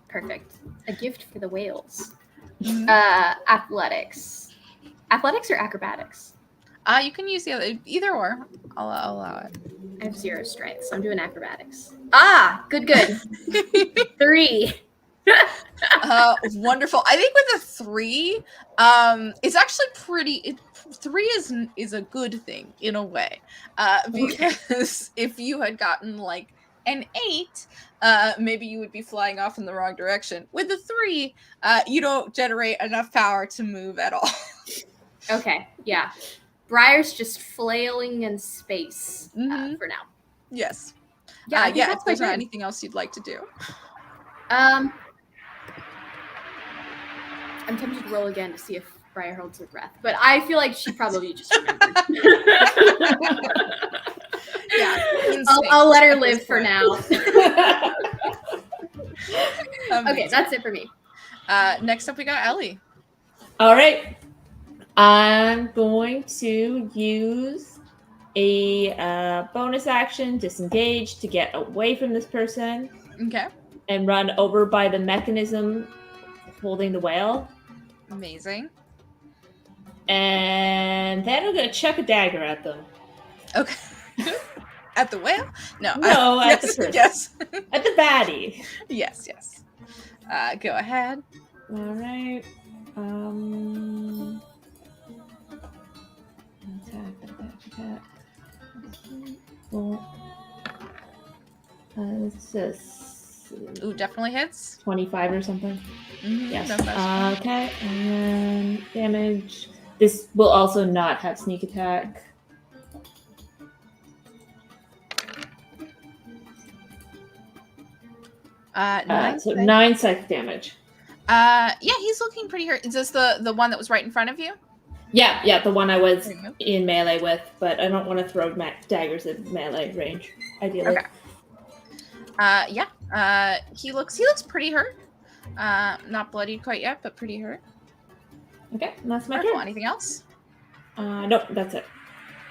Perfect. A gift for the whales. Athletics. Athletics or acrobatics? You can use the other, either or. I'll allow it. I have 0 strength, so I'm doing acrobatics. Good. 3. Wonderful. I think with a 3, it's actually pretty. 3 is a good thing in a way, because if you had gotten like an 8, maybe you would be flying off in the wrong direction. With a 3, you don't generate enough power to move at all. Okay, yeah. Briar's just flailing in space for now. Yes. Yeah, if there's not anything else you'd like to do. I'm tempted to roll again to see if Briar holds her breath, but I feel like she probably just remembered. Yeah, I'll let her live for now. Okay, that's it for me. Next up, we got Ellie. All right. I'm going to use a bonus action, disengage, to get away from this person. Okay. And run over by the mechanism holding the whale. Amazing. And then I'm going to chuck a dagger at them. Okay. At the whale? No, at the person. Yes. At the baddie. Yes. Go ahead. All right. Attack. Well, this is Ooh, definitely hits. 25 or something. Yes. No question. Okay, and then damage. This will also not have sneak attack. So 9 psychic damage. Yeah, he's looking pretty hurt. Is this the one that was right in front of you? Yeah, the one I was in melee with, but I don't want to throw daggers in melee range, ideally. Okay. Yeah. He looks pretty hurt. Not bloodied quite yet, but pretty hurt. Okay, that's my Wonderful. turn. Anything else? Nope, that's it.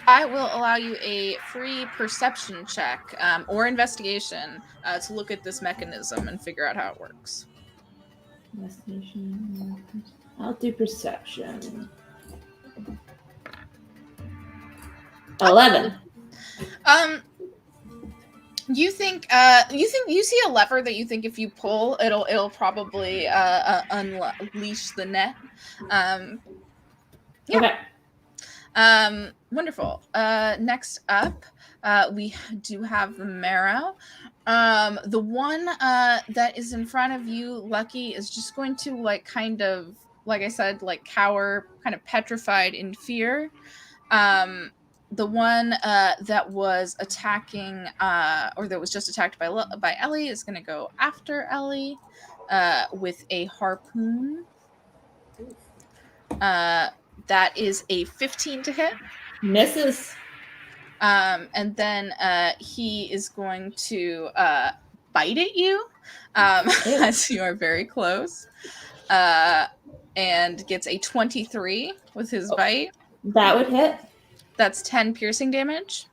I will allow you a free perception check or investigation to look at this mechanism and figure out how it works. Investigation. I'll do perception. 11. You think you see a lever that you think if you pull it'll probably unleash the net. Yeah. Okay. Wonderful. Next up, we do have the marrow. The one that is in front of you, Lucky, is just going to like kind of, like I said, like cower, kind of petrified in fear. The one that was attacking, or that was just attacked by Ellie, is going to go after Ellie with a harpoon. That is a 15 to hit. Misses. And then he is going to bite at you as you are very close. And gets a 23 with his bite. That would hit. That's 10 piercing damage.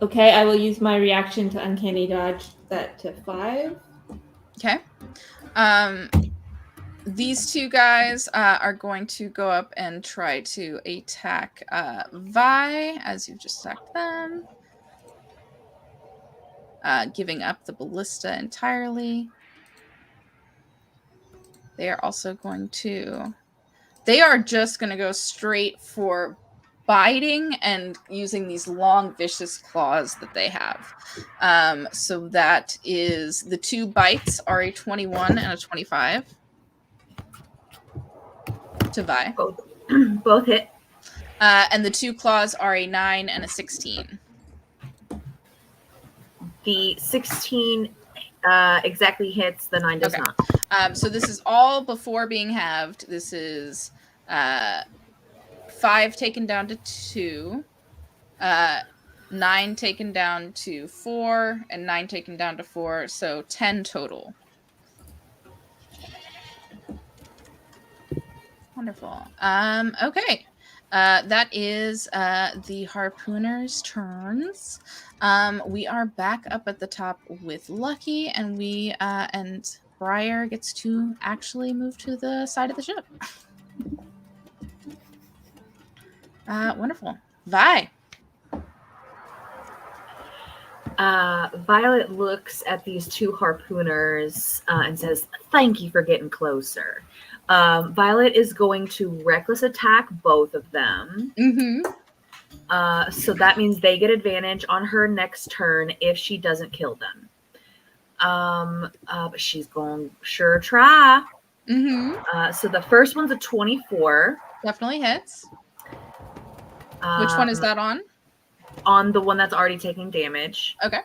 Okay, I will use my reaction to uncanny dodge that to 5. Okay. These two guys are going to go up and try to attack Vi as you've just attacked them. Giving up the ballista entirely. They are also going to... They are just going to go straight for biting and using these long, vicious claws that they have. So that is... The 2 bites are a 21 and a 25. To Vi. Both hit. And the 2 claws are a 9 and a 16. The 16 exactly hits, the 9 does not. So this is all before being halved. This is 5 taken down to 2, 9 taken down to 4, and 9 taken down to 4, so 10 total. Wonderful. Okay. That is the harpooner's turns. We are back up at the top with Lucky, and we and Briar gets to actually move to the side of the ship. Wonderful. Vi. Violet looks at these 2 harpooners and says, "Thank you for getting closer." Violet is going to reckless attack both of them. So that means they get advantage on her next turn if she doesn't kill them. But she's going sure try. So the first one's a 24. Definitely hits. Which one is that on? On the one that's already taking damage. Okay.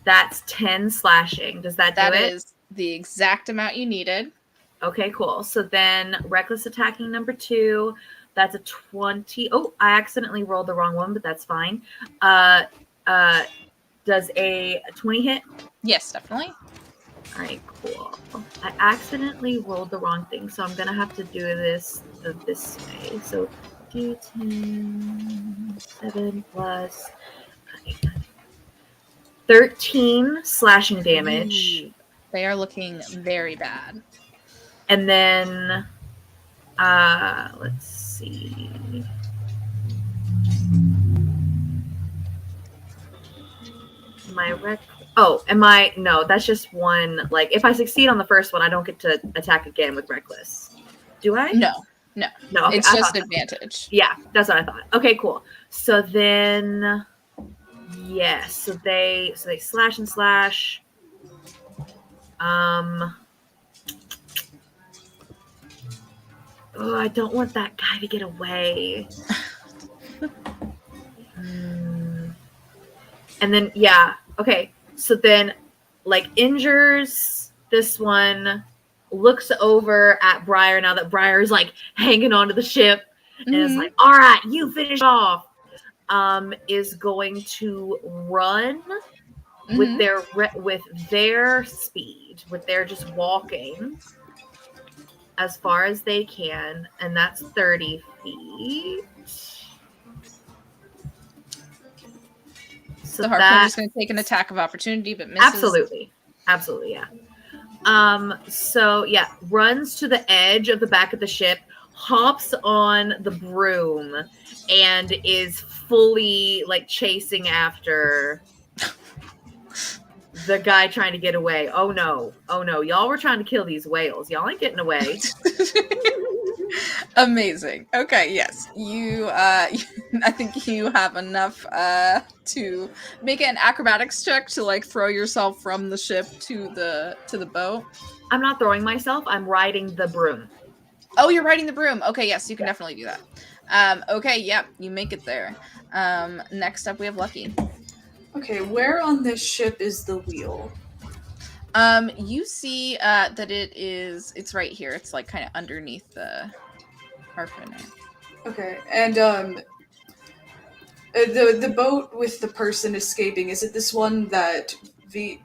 That's 10 slashing. Does that do it? That is the exact amount you needed. Okay, cool. So then reckless attacking number 2, that's a 20. Oh, I accidentally rolled the wrong one, but that's fine. Does a 20 hit? Yes, definitely. All right, cool. I accidentally rolled the wrong thing, so I'm going to have to do this way. So D10, 7 plus 13 slashing damage. They are looking very bad. And then, let's see. Am I Oh, am I? No, that's just one. Like, if I succeed on the first one, I don't get to attack again with reckless. Do I? No. No. Okay, It's just advantage. Yeah, that's what I thought. Okay, cool. So then, yes. So they slash and slash. Oh, I don't want that guy to get away. And then, yeah. Okay. So then, like, injures this one, looks over at Briar now that Briar's, like, hanging onto the ship, and is like, all right, you finish off. Is going to run with their speed, with their just walking as far as they can, and that's 30 feet. So the Harpoon is going to take an attack of opportunity, but misses. Absolutely, yeah. So yeah, runs to the edge of the back of the ship, hops on the broom, and is fully like chasing after the guy trying to get away. Oh no, y'all were trying to kill these whales. Y'all ain't getting away. Amazing. Okay, yes. You I think you have enough to make an acrobatics check to like throw yourself from the ship to the boat. I'm not throwing myself, I'm riding the broom. Oh, you're riding the broom. Okay, yes, you can definitely do that. Okay, yeah, you make it there. Next up we have Lucky. Okay, where on this ship is the wheel? You see that it's right here. It's like kind of underneath the harpoon. Okay, and the boat with the person escaping, is it this one that Vi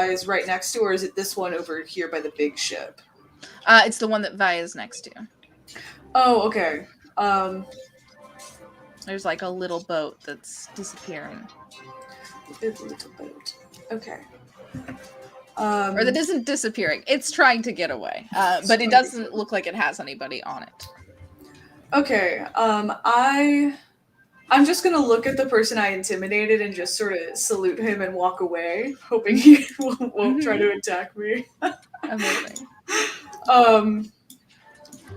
is right next to, or is it this one over here by the big ship? It's the one that Vi is next to. Oh, okay. There's like a little boat that's disappearing. A little boat. Okay. Or that isn't disappearing. It's trying to get away. But it doesn't look like it has anybody on it. Okay. I'm just gonna look at the person I intimidated and just sort of salute him and walk away, hoping he won't try to attack me. Amazing. I'm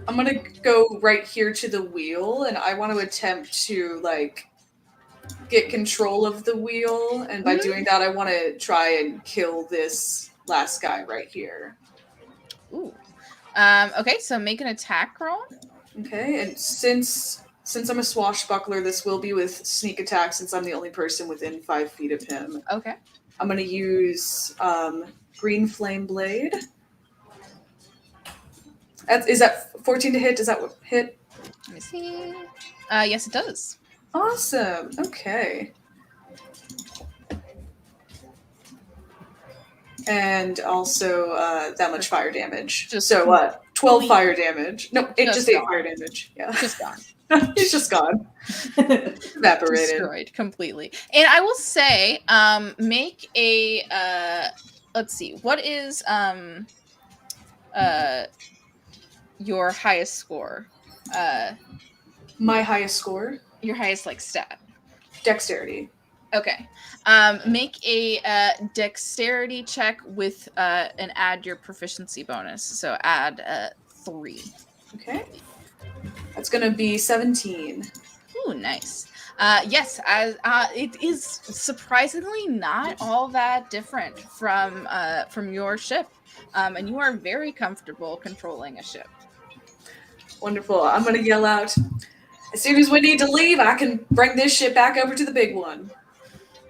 gonna go right here to the wheel, and I want to attempt to like get control of the wheel, and by doing that, I want to try and kill this last guy right here. Ooh. Okay, so make an attack roll. Okay, and since I'm a swashbuckler, this will be with sneak attack since I'm the only person within 5 feet of him. Okay. I'm going to use Green Flame Blade. Is that 14 to hit? Does that hit? Let me see. Yes, it does. Awesome. Okay. And also that much fire damage. So what? 12 fire damage. No, it just 8 fire damage. Yeah. Just gone. He's just gone. Evaporated. Destroyed completely. And I will say, make a let's see, what is your highest score? My highest score? Your highest like stat. Dexterity. Okay. Make a dexterity check with and add your proficiency bonus. So add 3. Okay. That's gonna be 17. Ooh, nice. Yes, it is surprisingly not all that different from your ship, and you are very comfortable controlling a ship. Wonderful. I'm gonna yell out, as soon as we need to leave, I can bring this ship back over to the big one,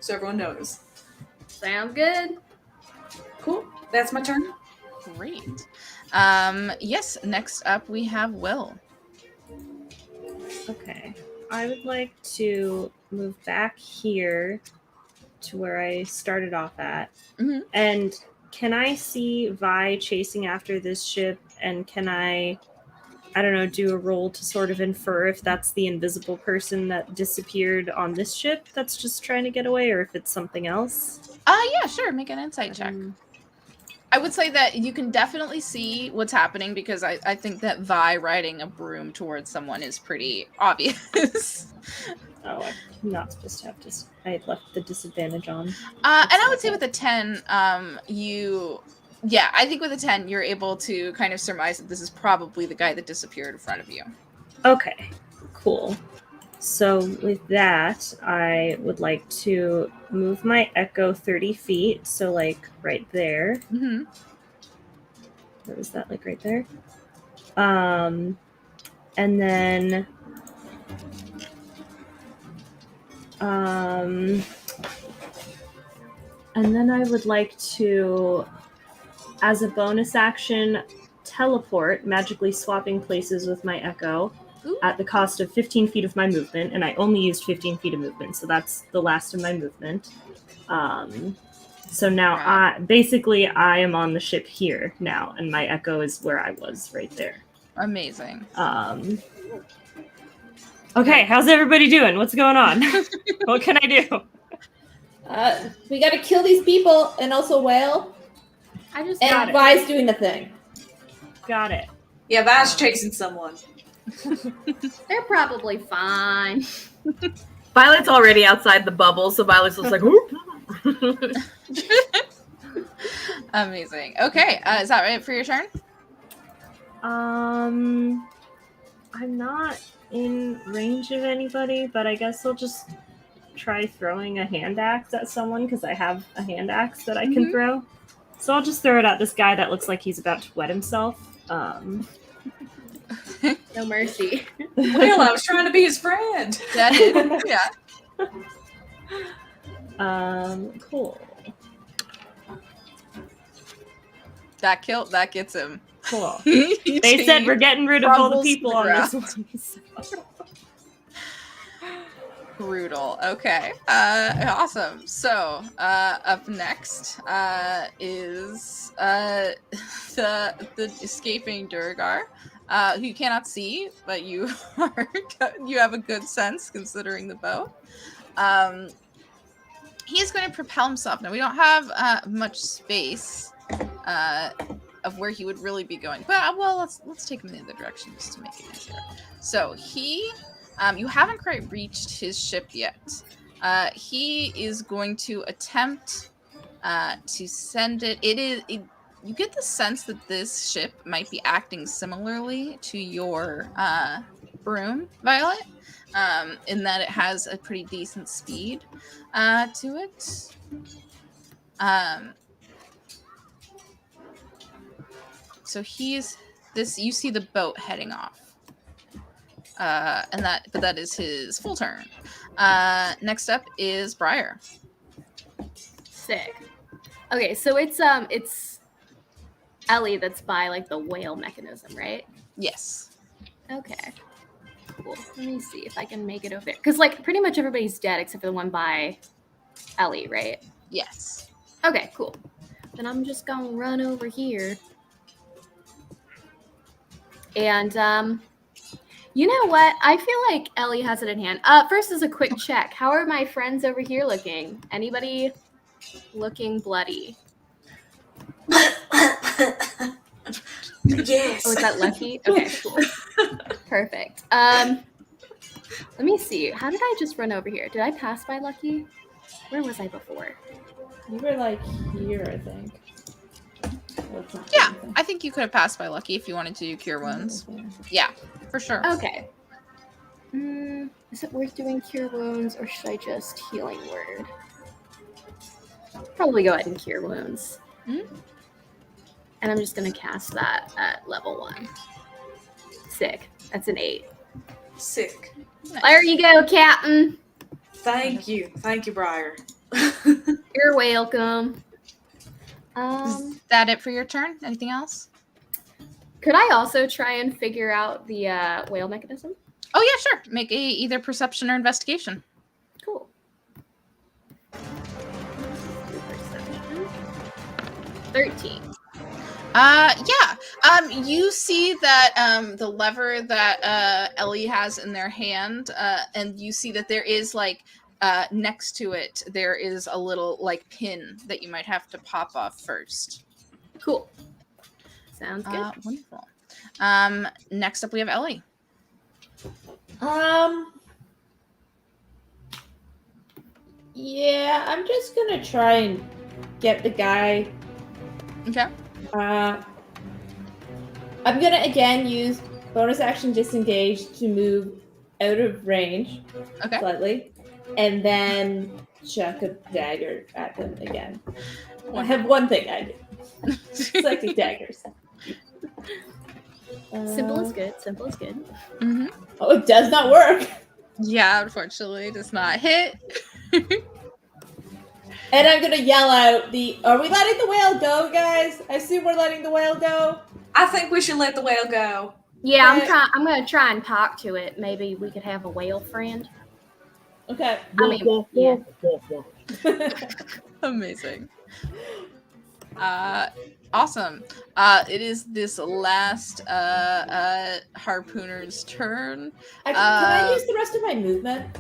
so everyone knows. Sounds good. Cool. That's my turn. Great. Yes. Next up, we have Will. Okay. I would like to move back here to where I started off at. Mm-hmm. And can I see Vi chasing after this ship? And can I don't know, do a roll to sort of infer if that's the invisible person that disappeared on this ship that's just trying to get away, or if it's something else? Yeah, sure. Make an insight check. I would say that you can definitely see what's happening because I think that Vi riding a broom towards someone is pretty obvious. Oh, I'm not supposed to have I left the disadvantage on. And I would say with a 10, I think with a 10, you're able to kind of surmise that this is probably the guy that disappeared in front of you. Okay, cool. So with that, I would like to move my echo 30 feet. So like right there. Mm-hmm. Where was that? Like right there? And then I would like to, as a bonus action, teleport, magically swapping places with my echo. Ooh. At the cost of 15 feet of my movement, and I only used 15 feet of movement, so that's the last of my movement. So now Right. I am on the ship here now, and my echo is where I was right there. Amazing. Okay, how's everybody doing? What's going on? What can I do? We gotta kill these people and also whale. I just And Vi's doing the thing. Got it. Yeah, Va's chasing someone. They're probably fine. Violet's already outside the bubble, so Violet's just like, whoop. Amazing. Okay, is that right for your turn? I'm not in range of anybody, but I guess I'll just try throwing a hand axe at someone because I have a hand axe that I can throw. So I'll just throw it at this guy that looks like he's about to wet himself. No mercy. Well, I was trying to be his friend. Yeah. Cool. That gets him. Cool. They said we're getting rid of all the people on this one. So. Brutal. Okay. Awesome. So, up next is the escaping Durgar, who you cannot see, but you have a good sense considering the bow. He is going to propel himself. Now we don't have much space of where he would really be going, but let's take him in the other direction just to make it easier. So he. You haven't quite reached his ship yet. He is going to attempt to send it. You get the sense that this ship might be acting similarly to your broom, Violet, in that it has a pretty decent speed to it. So he's this. You see the boat heading off. But that is his full turn. Next up is Briar. Sick. Okay, so it's Ellie that's by like the whale mechanism, right? Yes. Okay. Cool. Let me see if I can make it over there. Because like pretty much everybody's dead except for the one by Ellie, right? Yes. Okay, cool. Then I'm just gonna run over here. And you know what? I feel like Ellie has it in hand. First is a quick check. How are my friends over here looking? Anybody looking bloody? Yes. Oh, is that Lucky? Okay, cool. Perfect. Let me see. How did I just run over here? Did I pass by Lucky? Where was I before? You were like here, I think. Yeah, I think you could have passed by Lucky if you wanted to do Cure Wounds. Yeah, for sure. Okay. Is it worth doing Cure Wounds or should I just Healing Word? Probably go ahead and Cure Wounds. Mm-hmm. And I'm just going to cast that at level 1. Sick. That's an 8. Sick. Nice. There you go, Captain. Thank you, Briar. You're welcome. Is that it for your turn? Anything else? Could I also try and figure out the whale mechanism? Oh yeah, sure. Make either perception or investigation. Cool. Perception. 13. You see that the lever that Ellie has in their hand, and you see that there is like next to it there is a little like pin that you might have to pop off first. Cool. Sounds good. Wonderful. Next up we have Ellie. Yeah, I'm just gonna try and get the guy. Okay. I'm gonna again use bonus action disengage to move out of range Okay. slightly, and then chuck a dagger at them again. I Wonderful. have one thing I do. Psychic daggers. Simple is good. Simple is good. Mhm. Oh, it does not work. Yeah, unfortunately, it does not hit. And I'm gonna yell out the. Are we letting the whale go, guys? I assume we're letting the whale go. I think we should let the whale go. Yeah, Okay. I'm gonna try and talk to it. Maybe we could have a whale friend. Okay. I mean, yeah. Amazing. Awesome. It is this last harpooner's turn. Can I use the rest of my movement?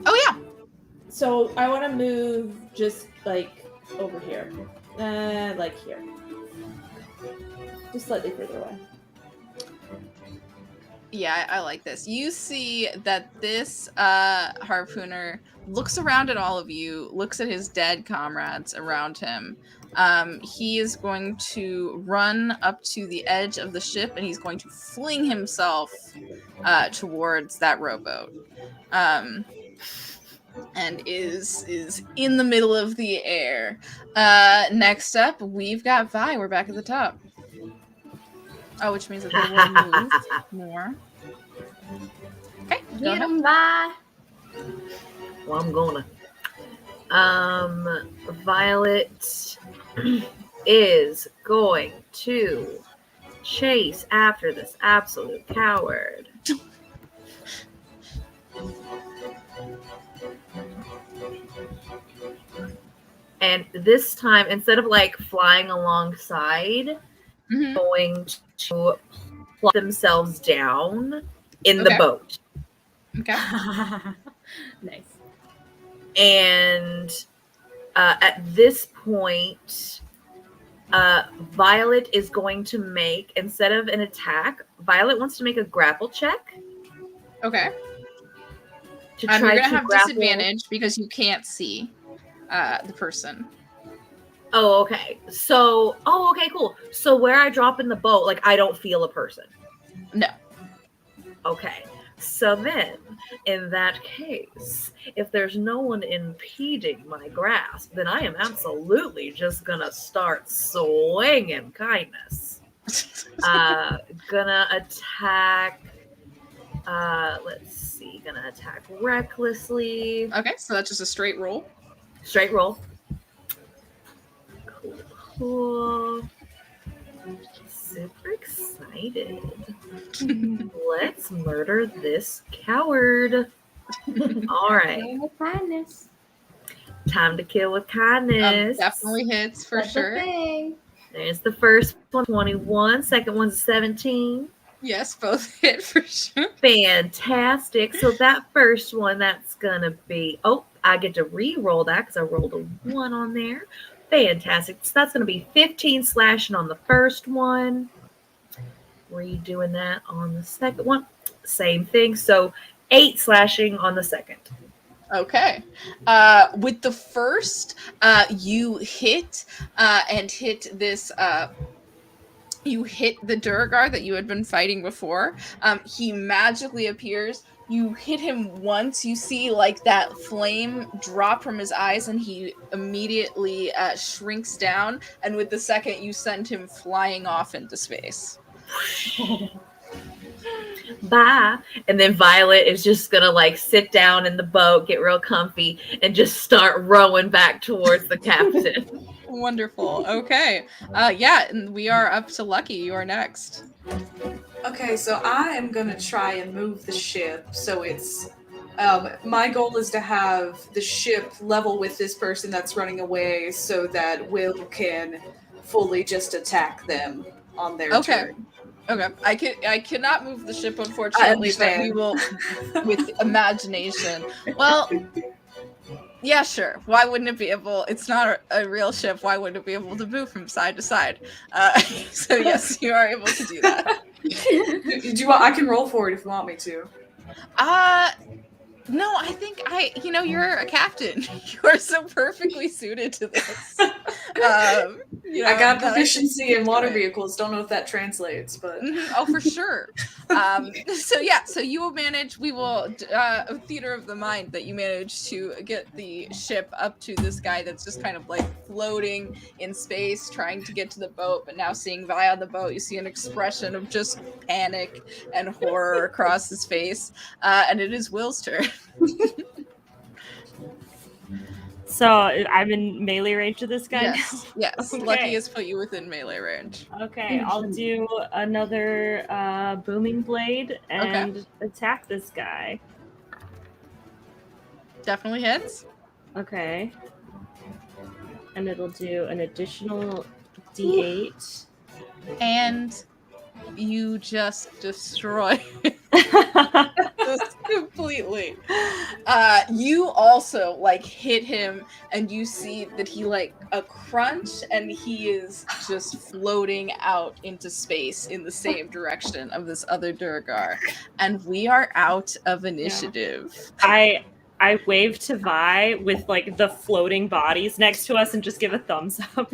Oh yeah. So I want to move just like over here, like here, just slightly further away. Yeah, I like this. You see that this harpooner looks around at all of you, looks at his dead comrades around him. He is going to run up to the edge of the ship and he's going to fling himself towards that rowboat. And is in the middle of the air. Next up, we've got Vi. We're back at the top. Oh, which means that they will move more. Okay, go Get ahead. them by. Well, I'm gonna. Violet is going to chase after this absolute coward. And this time, instead of like flying alongside, Mhm. going to plop themselves down in Okay. the boat. Okay. Nice. And at this point, Violet is going to make, instead of an attack, Violet wants to make a grapple check. Okay. To You're try gonna to have grapple. disadvantage because you can't see the person. Oh, okay. So, okay, cool. So where I drop in the boat, like I don't feel a person. No. Okay. So then, in that case, if there's no one impeding my grasp, then I am absolutely just gonna start swinging kindness. Gonna attack. Let's see. Gonna attack recklessly. Okay, so that's just a straight roll. Straight roll. Cool. Super excited. Let's murder this coward. All right. With kindness. Time to kill with kindness. Definitely hits for That's sure. the thing. There's the first one, 21. Second one's 17. Yes, both hit for sure. Fantastic. So that first one, that's gonna be. Oh, I get to re-roll that because I rolled a 1 on there. Fantastic. So that's gonna be 15 slashing on the first one. Redoing that on the second one. Same thing. So 8 slashing on the second. Okay. With the first, you hit and hit this. You hit the Durgar that you had been fighting before. He magically appears. You hit him once. You see like that flame drop from his eyes, and he immediately shrinks down. And with the second, you send him flying off into space. Bye. And then Violet is just gonna like sit down in the boat, get real comfy, and just start rowing back towards the captain. Wonderful. Okay. Yeah, and we are up to Lucky. You are next. Okay, so I am gonna try and move the ship so it's. My goal is to have the ship level with this person that's running away, so that Will can fully just attack them on their turn. Okay. I cannot move the ship, unfortunately, but we will with imagination. Well, yeah, sure. Why wouldn't it be able? It's not a real ship. Why wouldn't it be able to move from side to side? So yes, you are able to do that. Do you want? I can roll for it if you want me to. No, I think you're a captain. You are so perfectly suited to this. I got that proficiency think in water do it. vehicles. Don't know if that translates, but Oh, for sure. So you will manage. We will theater of the mind that you manage to get the ship up to this guy that's just kind of like floating in space, trying to get to the boat. But now seeing Vi on the boat, you see an expression of just panic and horror across his face, and it is Will's turn. So I'm in melee range of this guy Yes. Okay. Lucky has put you within melee range. now? Okay, I'll do another booming blade and attack this guy. Definitely hits. Okay. And it'll do an additional D8. And you just destroy this completely. You also like hit him, and you see that he like a crunch, and he is just floating out into space in the same direction of this other Durgar. And we are out of initiative. I wave to Vi with like the floating bodies next to us and just give a thumbs up.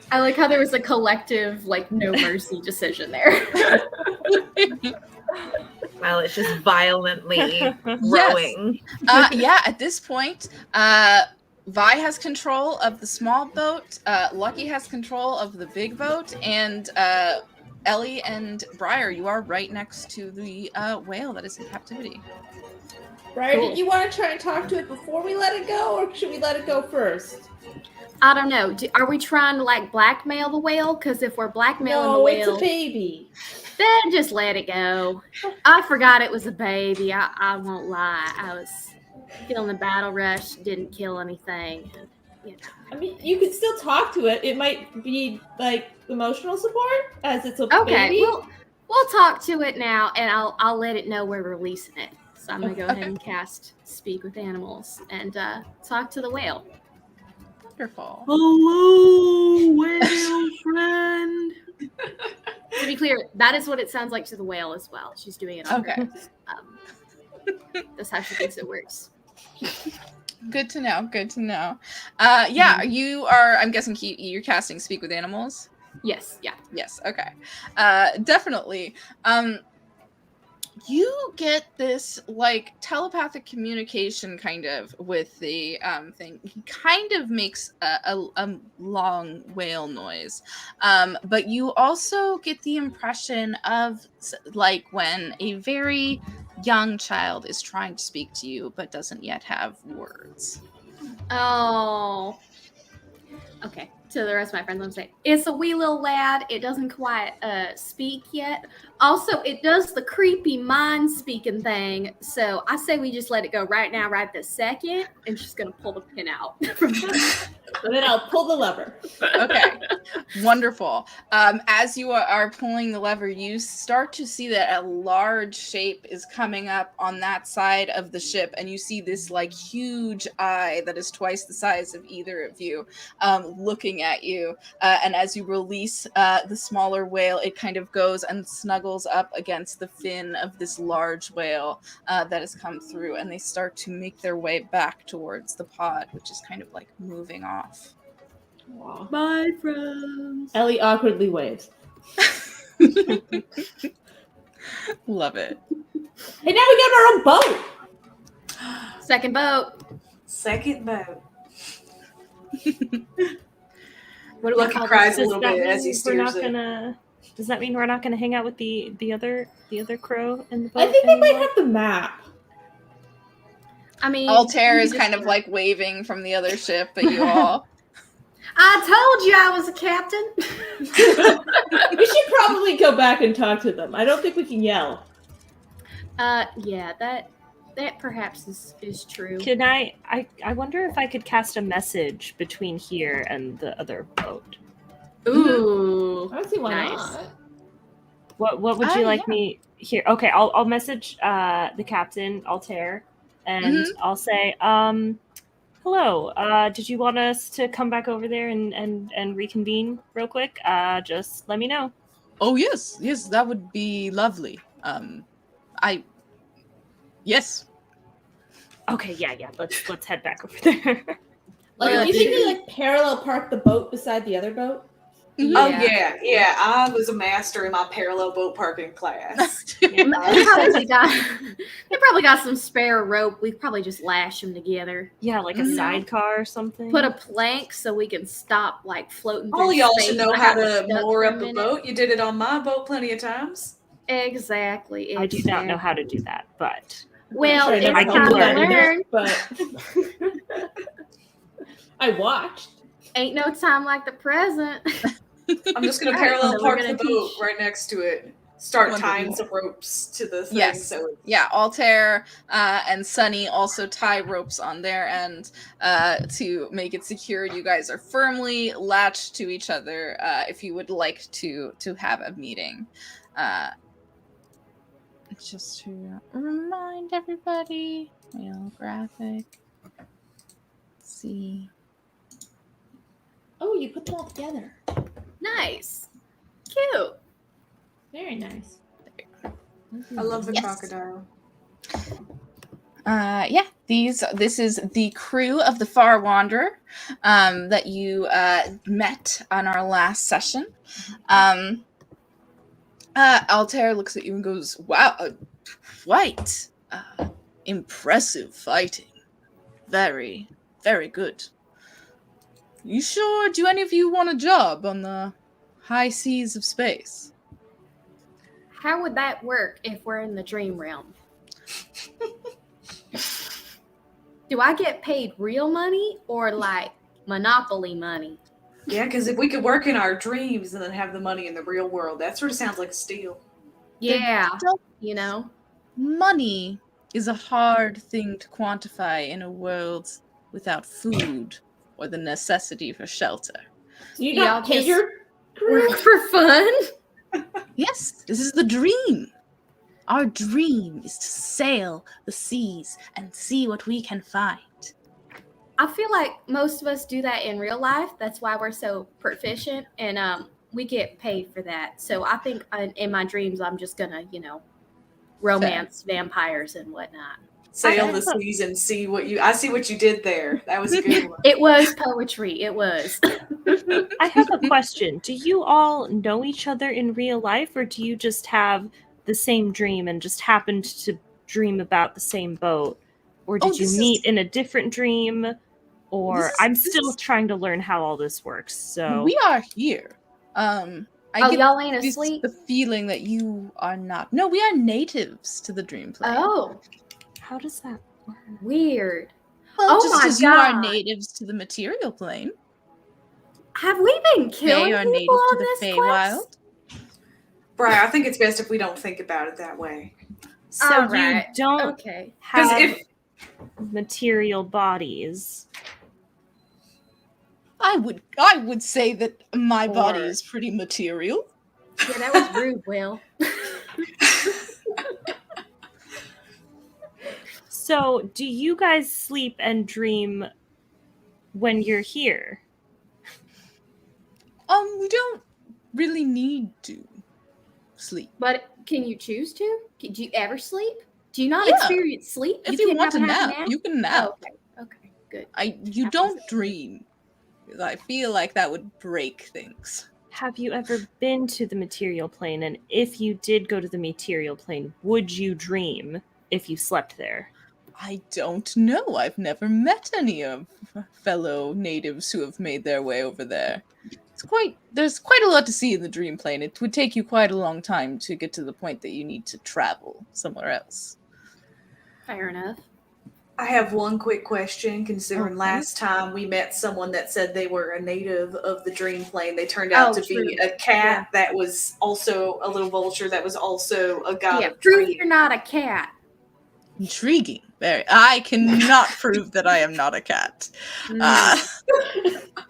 I like how there was a collective, like, no mercy decision there. Well, it's just violently growing. At this point, Vi has control of the small boat, Lucky has control of the big boat, and Ellie and Briar, you are right next to the whale that is in captivity. Briar, did you want to try and talk to it before we let it go, or should we let it go first? I don't know. Are we trying to like blackmail the whale? Because if we're blackmailing the whale, it's a baby. Then just let it go. I forgot it was a baby. I won't lie. I was feeling the battle rush. Didn't kill anything. I mean, you could still talk to it. It might be like emotional support, as it's a Okay, baby. we'll talk to it now, and I'll let it know we're releasing it. So I'm gonna go ahead and cast Speak with Animals and talk to the whale. Wonderful. Hello, whale friend. To be clear, that is what it sounds like to the whale as well. She's doing it on purpose. That's how she thinks it works. Good to know. You are, I'm guessing you're casting Speak with Animals? Yes, yeah. Yes, okay. Definitely. You get this like telepathic communication kind of with the thing. He kind of makes a long whale noise, but you also get the impression of like when a very young child is trying to speak to you but doesn't yet have words. Oh. Okay. To the rest of my friends, I'm saying it's a wee little lad. It doesn't quite speak yet. Also, it does the creepy mind speaking thing. So I say we just let it go right now, right this second, and she's gonna pull the pin out. And then I'll pull the lever. Okay, wonderful. As you are pulling the lever, you start to see that a large shape is coming up on that side of the ship, and you see this like huge eye that is twice the size of either of you, looking at you. And as you release the smaller whale, it kind of goes and snuggles up against the fin of this large whale that has come through, and they start to make their way back towards the pod, which is kind of like moving off. Wow. Bye, friends. Ellie awkwardly waves. Love it. Hey, now we got our own boat. Second boat. What do we Lucky call cries this? a little bit as he steers it. Does that mean we're not gonna hang out with the other crow in the boat? I think they might anymore? have the map. I mean, Altair is kind of like waving from the other ship at you all. I told you I was a captain. We should probably go back and talk to them. I don't think we can yell. Yeah, that perhaps is true. Can I wonder if I could cast a message between here and the other boat. Ooh, I don't see why nice. not. What would you like me here? Okay, I'll message the captain, Altair, and I'll say, hello. Did you want us to come back over there and reconvene real quick? Just let me know. Oh yes, that would be lovely. Yes. Okay, yeah. Let's head back over there. Like, Yeah. do you think we like parallel park the boat beside the other boat? Oh yeah. I was a master in my parallel boat parking class. They probably got some spare rope. We probably just lash them together. Yeah, like a sidecar or something. Put a plank so we can stop like floating. All through y'all space should know like how I was to stuck moor for up a minute. boat. You did it on my boat plenty of times. Exactly. I do not know how to do that, but Well, I'm it's sure I never time helped to you out learn. either, but I watched. Ain't no time like the present. I'm just gonna All right, parallel so we're park gonna the boat teach- right next to it. Start Wonderful. tying some ropes to the thing. Yes. So Yeah, Altair and Sunny also tie ropes on their end to make it secure. You guys are firmly latched to each other if you would like to have a meeting. Just to remind everybody, graphic. Let's see. Oh, you put them all together. Nice. Cute. Very nice. I love the Yes. crocodile. This is the crew of the Far Wanderer that you met on our last session. Altair looks at you and goes, "Wow, quite impressive fighting. Very, very good. You sure? Do any of you want a job on the high seas of space?" How would that work if we're in the dream realm? Do I get paid real money or like Monopoly money? Yeah, because if we could work in our dreams and then have the money in the real world, that sort of sounds like a steal. Yeah, Don't- you know. Money is a hard thing to quantify in a world without food or the necessity for shelter. Do you Y'all not pay just your crew? Work for fun. Yes, this is the dream. Our dream is to sail the seas and see what we can find. I feel like most of us do that in real life. That's why we're so proficient, and we get paid for that. So I think in my dreams, I'm just gonna, romance vampires and whatnot. Sail Okay. the seas and see what you. I see what you did there. That was a good one. It was poetry. It was. I have a question. Do you all know each other in real life, or do you just have the same dream and just happened to dream about the same boat? Or did you this meet is- in a different dream? Or This is- I'm this still is- trying to learn how all this works. So We are here. I Oh, get y'all ain't the asleep? feeling that you are not. No, we are natives to the dream plane. Oh, how does that work? weird. Well, oh just my as you are God. natives to the material plane. Have we been killing They are people native on to the this quest? Feywild. Brian, I think it's best if we don't think about it that way. So All you right. don't Okay. Because have if material bodies. I would say that my body Or- is pretty material. Yeah, that was rude, Will. So do you guys sleep and dream when you're here? We don't really need to sleep. But can you choose to? Do you ever sleep? Do you not Yeah. experience sleep? If you can't want to have a nap, you can nap. Oh, okay. Okay, good. You Nap don't is- dream. I feel like that would break things. Have you ever been to the material plane? And if you did go to the material plane, would you dream if you slept there? I don't know. I've never met any of fellow natives who have made their way over there. There's quite a lot to see in the dream plane. It would take you quite a long time to get to the point that you need to travel somewhere else. Fair enough. I have one quick question, considering Okay. last time we met someone that said they were a native of the dream plane. They turned out to true. be a cat that was also a little vulture that was also a god Yeah, of prove dreams. you're not a cat. Intriguing. Very. I cannot prove that I am not a cat.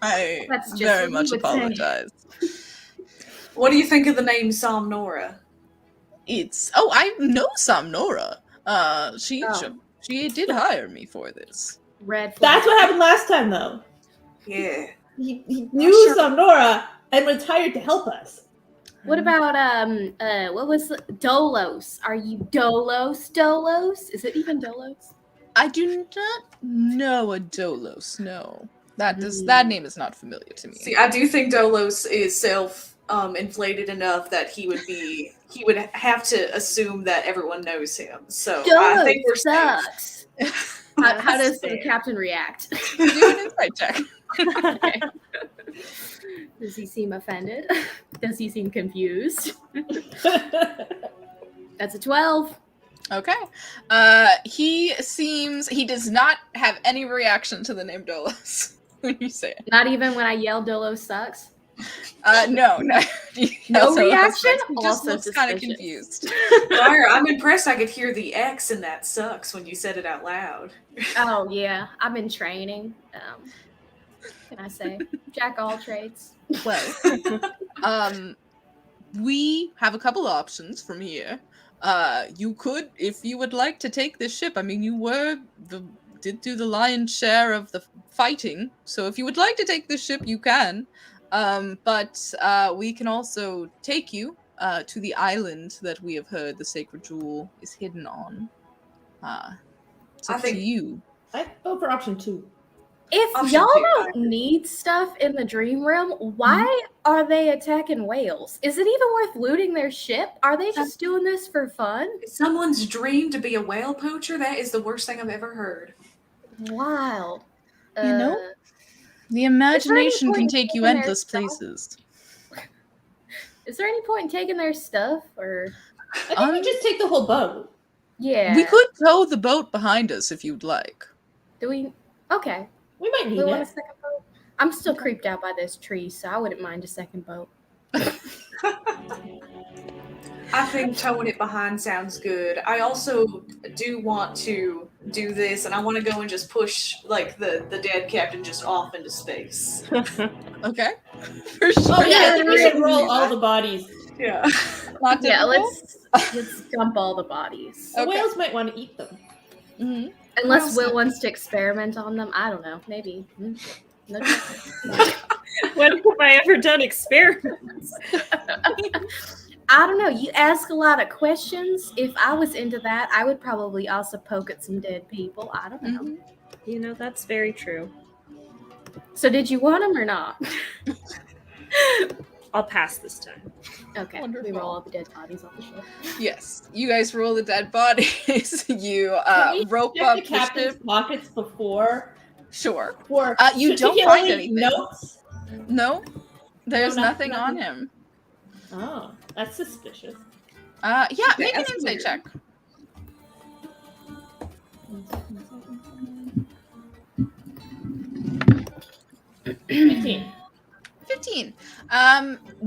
I That's just very what much you would say. apologize. What do you think of the name Somnora? I know Samnora. She Oh. did hire me for this. Red flag. That's what happened last time, though. Yeah. He knew Sure. Samnora and was hired to help us. What about what was Dolos? Are you Dolos? Dolos? Is it even Dolos? I do not know a Dolos. No, that name is not familiar to me. See, I do think Dolos is inflated enough that he would have to assume that everyone knows him. So I think we're safe. Sucks. How does the captain react? Do an insight check. Okay. Does he seem offended? Does he seem confused? That's a 12. Okay. He does not have any reaction to the name Dolos when you say it. Not even when I yell Dolos sucks? No. No reaction? He just Also looks kind of suspicious. confused. Lyra, I'm impressed I could hear the X in that sucks when you said it out loud. Oh yeah, I've been training. Can I say jack all trades? Well, we have a couple options from here. You could, if you would like to take this ship. I mean, you did do the lion's share of the fighting, so if you would like to take this ship, you can. But we can also take you to the island that we have heard the sacred jewel is hidden on. It's up to you. I vote for option 2. If Option y'all 2, don't need stuff in the dream realm, why are they attacking whales? Is it even worth looting their ship? Are they just doing this for fun? Someone's dream to be a whale poacher? That is the worst thing I've ever heard. Wild. You know, the imagination can point take you in their endless stuff? places. Is there any point in taking their stuff? Or I think we just take the whole boat. yeah, We could tow the boat behind us if you'd like. do we? Okay, We might need we want a it. second boat. I'm still creeped out by this tree, so I wouldn't mind a second boat. I think towing it behind sounds good. I also do want to do this, and I want to go and just push like the dead captain just off into space. Okay. For sure. Oh yeah, I think we should Great. roll all the bodies. Yeah. Not Yeah, difficult? let's dump all the bodies. The Okay. whales might want to eat them. Mhm. Unless Will wants to experiment on them. I don't know. Maybe. No When have I ever done experiments? I don't know. You ask a lot of questions. If I was into that, I would probably also poke at some dead people. I don't know. Mhm. You know, that's very true. So did you want them or not? I'll pass this time. Okay. Wonderful. We roll all the dead bodies off the ship. Yes, you guys roll the dead bodies. You Can we rope check up the the captain's ship. pockets before. Sure. For You don't find particularly anything. Notes. No, there's No, nothing nothing. on him. Oh, that's suspicious. Yeah, make an That's insight weird. check. $15. 15.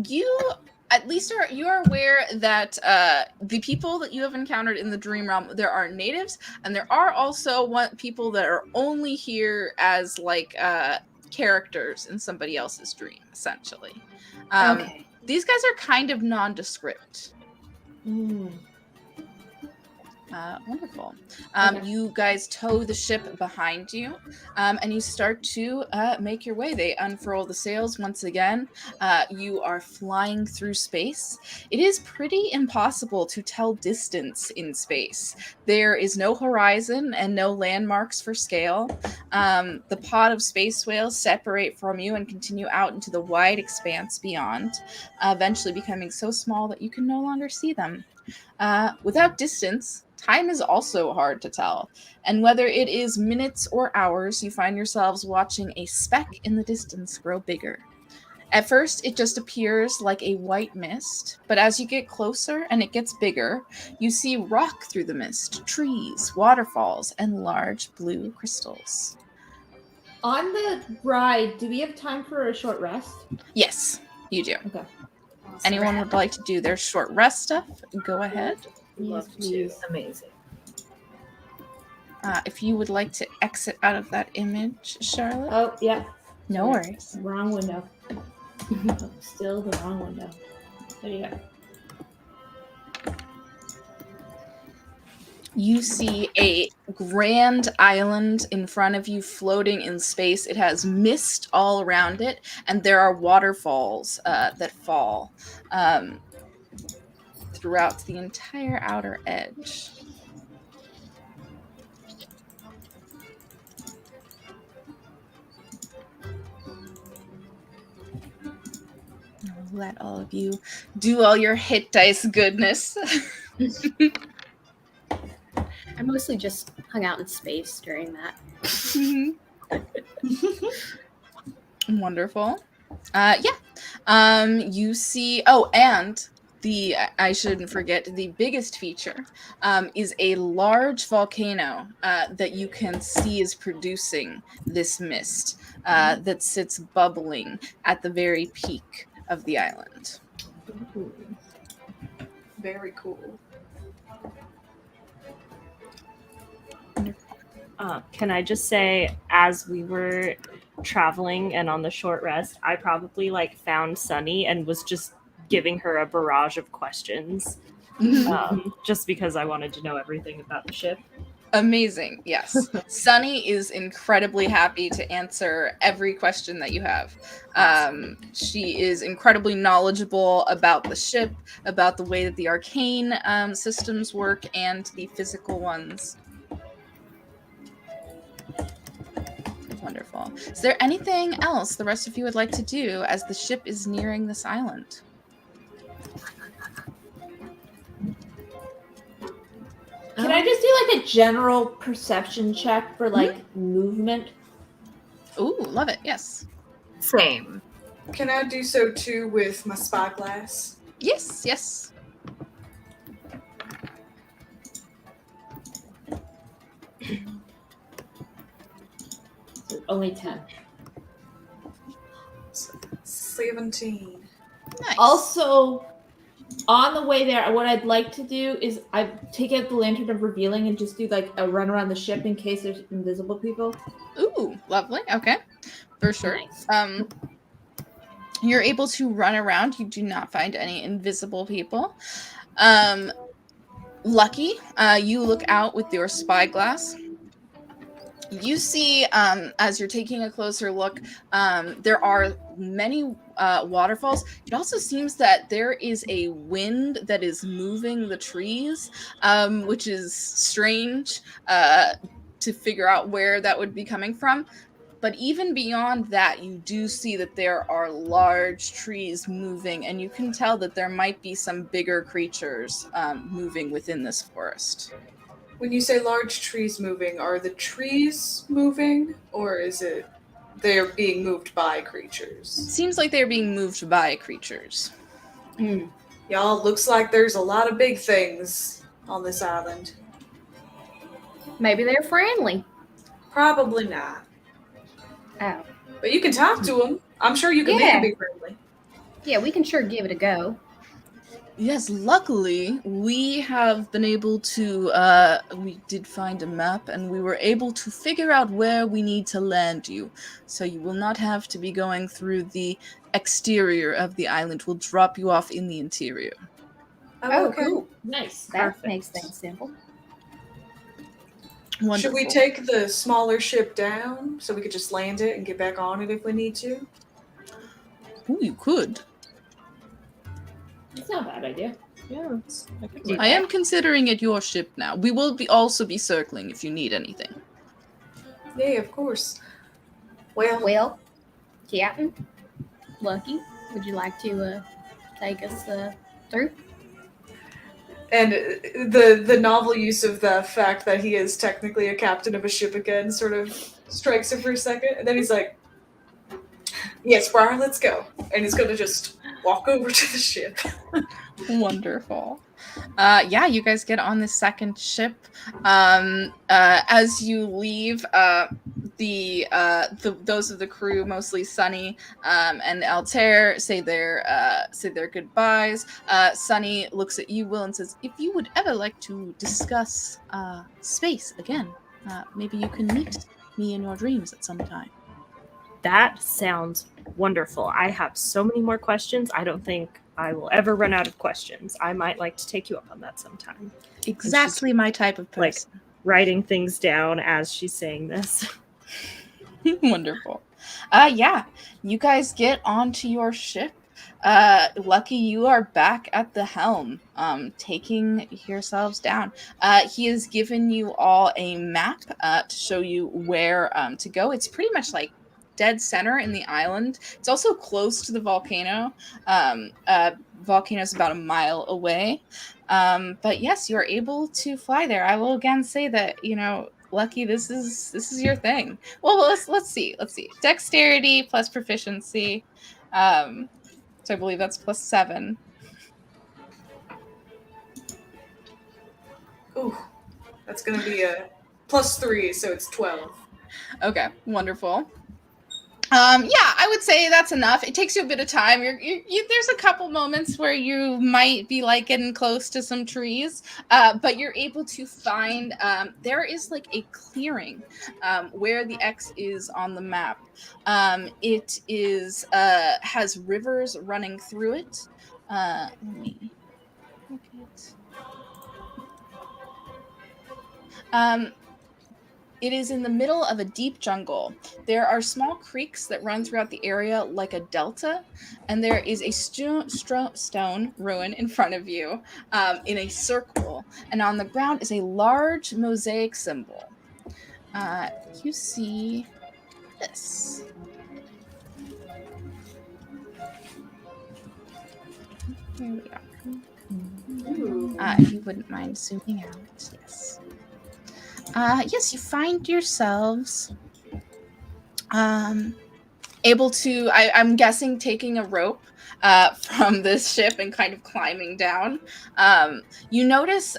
You at least you are aware that the people that you have encountered in the dream realm, there are natives, and there are also people that are only here as like characters in somebody else's dream, essentially. Okay. These guys are kind of nondescript. Wonderful. Okay. You guys tow the ship behind you, and you start to make your way. They unfurl the sails once again. You are flying through space. It is pretty impossible to tell distance in space. There is no horizon and no landmarks for scale. The pod of space whales separate from you and continue out into the wide expanse beyond, eventually becoming so small that you can no longer see them. Without distance, time is also hard to tell, and whether it is minutes or hours, you find yourselves watching a speck in the distance grow bigger. At first, it just appears like a white mist, but as you get closer and it gets bigger, you see rock through the mist, trees, waterfalls, and large blue crystals. On the ride, do we have time for a short rest? Yes, you do. Okay. Anyone would like to do their short rest stuff? Go ahead. Yes, to. please. Amazing. If you would like to exit out of that image, Charlotte. Oh, yeah. No worries. Wrong window. Still the wrong window. There you go. You see a grand island in front of you floating in space. It has mist all around it, and there are waterfalls that fall. throughout the entire outer edge. I'll let all of you do all your hit dice goodness. I mostly just hung out in space during that. Wonderful. You see. Oh, and I shouldn't forget the biggest feature is a large volcano that you can see is producing this mist that sits bubbling at the very peak of the island. Very cool. Can I just say, as we were traveling and on the short rest, I probably found Sunny and was just giving her a barrage of questions, just because I wanted to know everything about the ship. Amazing. Yes. Sunny is incredibly happy to answer every question that you have. She is incredibly knowledgeable about the ship, about the way that the arcane systems work, and the physical ones. Wonderful. Is there anything else the rest of you would like to do as the ship is nearing this island? Can I just do a general perception check for movement? Ooh, love it. Yes. Same. Can I do so too with my spyglass? Yes, yes. Only 10. 17. Nice. Also, on the way there, what I'd like to do is I take out the lantern of revealing and just do a run around the ship in case there's invisible people. Ooh, lovely. Okay. For sure. Nice. You're able to run around. You do not find any invisible people. Lucky, you look out with your spyglass. You see, as you're taking a closer look, there are many waterfalls. It also seems that there is a wind that is moving the trees, which is strange to figure out where that would be coming from. But even beyond that, you do see that there are large trees moving, and you can tell that there might be some bigger creatures moving within this forest. When you say large trees moving, are the trees moving, or is it they're being moved by creatures? Seems like they're being moved by creatures. Y'all, looks like there's a lot of big things on this island. Maybe they're friendly. Probably not. Oh. But you can talk to them. I'm sure you can make them be friendly. Yeah, we can sure give it a go. Yes, luckily, we have been able to, we did find a map, and we were able to figure out where we need to land you. So you will not have to be going through the exterior of the island. We'll drop you off in the interior. Oh, okay. Cool. Nice. That Perfect. makes things simple. Wonderful. Should we take the smaller ship down so we could just land it and get back on it if we need to? Ooh, you could. It's not a bad idea. Yeah, I could do I am considering it your ship now. We will also be circling if you need anything. Yeah, of course. Well, Captain, Lucky, would you like to take us through? and the novel use of the fact that he is technically a captain of a ship again sort of strikes him for a second, and then he's like, "Yes, Briar, let's go." And he's gonna just walk over to the ship. Wonderful. Yeah, you guys get on the second ship. As you leave, those of the crew, mostly Sunny and Altair, say their goodbyes. Sunny looks at you, Will, and says, "If you would ever like to discuss space again, maybe you can meet me in your dreams at some time." That sounds wonderful. I have so many more questions. I don't think I will ever run out of questions. I might like to take you up on that sometime. Exactly my type of person. Writing things down as she's saying this. Wonderful. Yeah, you guys get onto your ship. Lucky, you are back at the helm, taking yourselves down. He has given you all a map to show you where to go. It's pretty much like dead center in the island. It's also close to the volcano. Volcano is about a mile away. But yes, you are able to fly there. I will again say that, Lucky, this is your thing. Well, let's see. Dexterity plus proficiency. So I believe that's +7. Ooh, that's gonna be a +3, so it's 12. Okay, wonderful. Yeah, I would say that's enough. It takes you a bit of time. There's a couple moments where you might be like getting close to some trees, but you're able to find. There is like a clearing where the X is on the map. It is has rivers running through it. Let me look at. It is in the middle of a deep jungle. There are small creeks that run throughout the area like a delta, and there is a stone ruin in front of you in a circle, and on the ground is a large mosaic symbol. You see this. Here we are. If you wouldn't mind zooming out, yes. Yes, you find yourselves able to, I'm guessing, taking a rope from this ship and kind of climbing down. You notice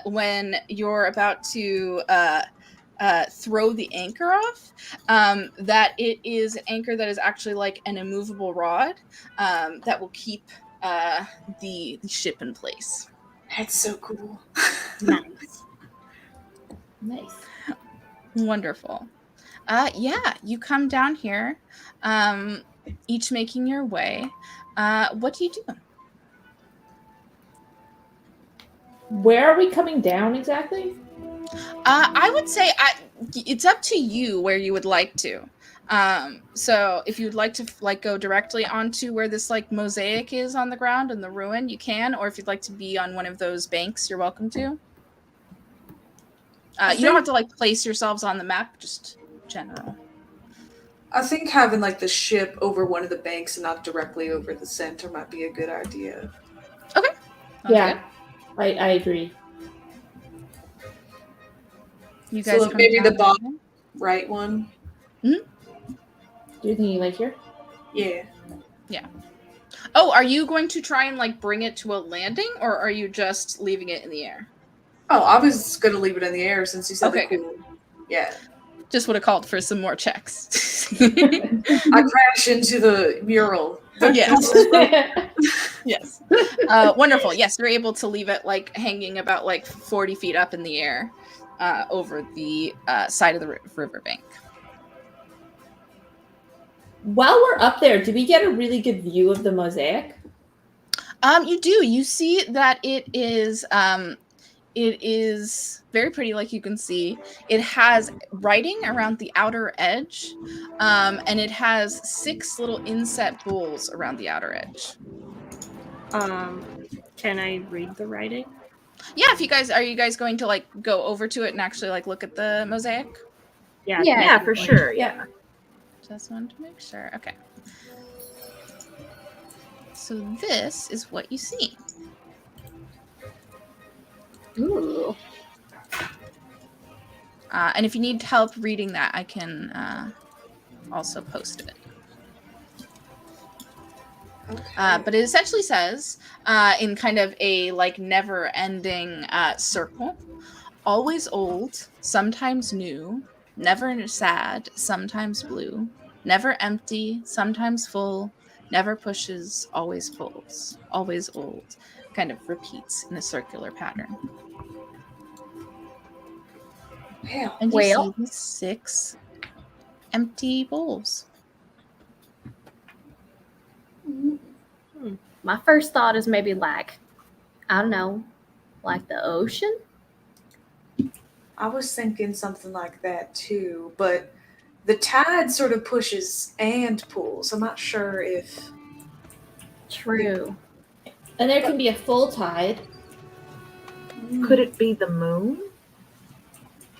when you're about to throw the anchor off that it is an anchor that is actually like an immovable rod that will keep the ship in place. That's so cool. Nice. Wonderful. Yeah, you come down here, each making your way. What do you do? Where are we coming down exactly? I would say it's up to you where you would like to. So if you'd like to like go directly onto where this like mosaic is on the ground and the ruin, you can. Or if you'd like to be on one of those banks, you're welcome to. You don't have to like place yourselves on the map, just general. I think having like the ship over one of the banks and not directly over the center might be a good idea. Okay. Yeah, I agree. You guys So come maybe down the bottom right one. Do you think you like here? Yeah. Oh, are you going to try and like bring it to a landing, or are you just leaving it in the air? Oh, I was gonna leave it in the air since you said Okay, the cool. Yeah. Just would have called for some more checks. I crash into the mural. Yes. Yes. Wonderful. Yes, you're able to leave it like hanging about like 40 feet up in the air over the side of the riverbank. While we're up there, do we get a really good view of the mosaic? You do. You see that it is very pretty, like you can see. It has writing around the outer edge, and it has 6 little inset bowls around the outer edge. Can I read the writing? Yeah, are you guys going to like go over to it and actually like look at the mosaic? Yeah. Yeah, for sure. Yeah. Just wanted to make sure. Okay. So this is what you see. Ooh. And if you need help reading that, I can also post it. Okay. But it essentially says, in kind of a like never-ending circle, always old, sometimes new, never sad, sometimes blue, never empty, sometimes full, never pushes, always pulls, always old, kind of repeats in a circular pattern. Well, And you see these 6 empty bowls. My first thought is maybe like, I don't know, like the ocean? I was thinking something like that too, but the tide sort of pushes and pulls. I'm not sure if True. And there can be a full tide. Could it be the moon?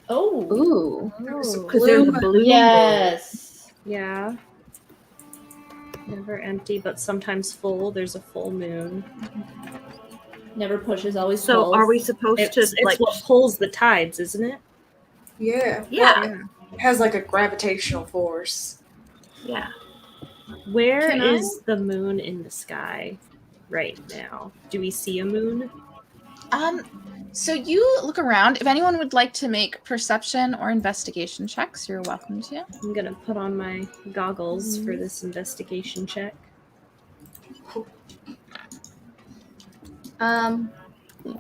Oh. Ooh. Because there's a blue moon. Yes. Yeah. Never empty, but sometimes full. There's a full moon. Never pushes, always So pulls. are we supposed to It's like? what pulls the tides, isn't it? Yeah. Yeah. Well, it has like a gravitational force. Yeah. Where Can I- is the moon in the sky right now? Do we see a moon? So you look around. If anyone would like to make perception or investigation checks, you're welcome to. I'm gonna put on my goggles for this investigation check.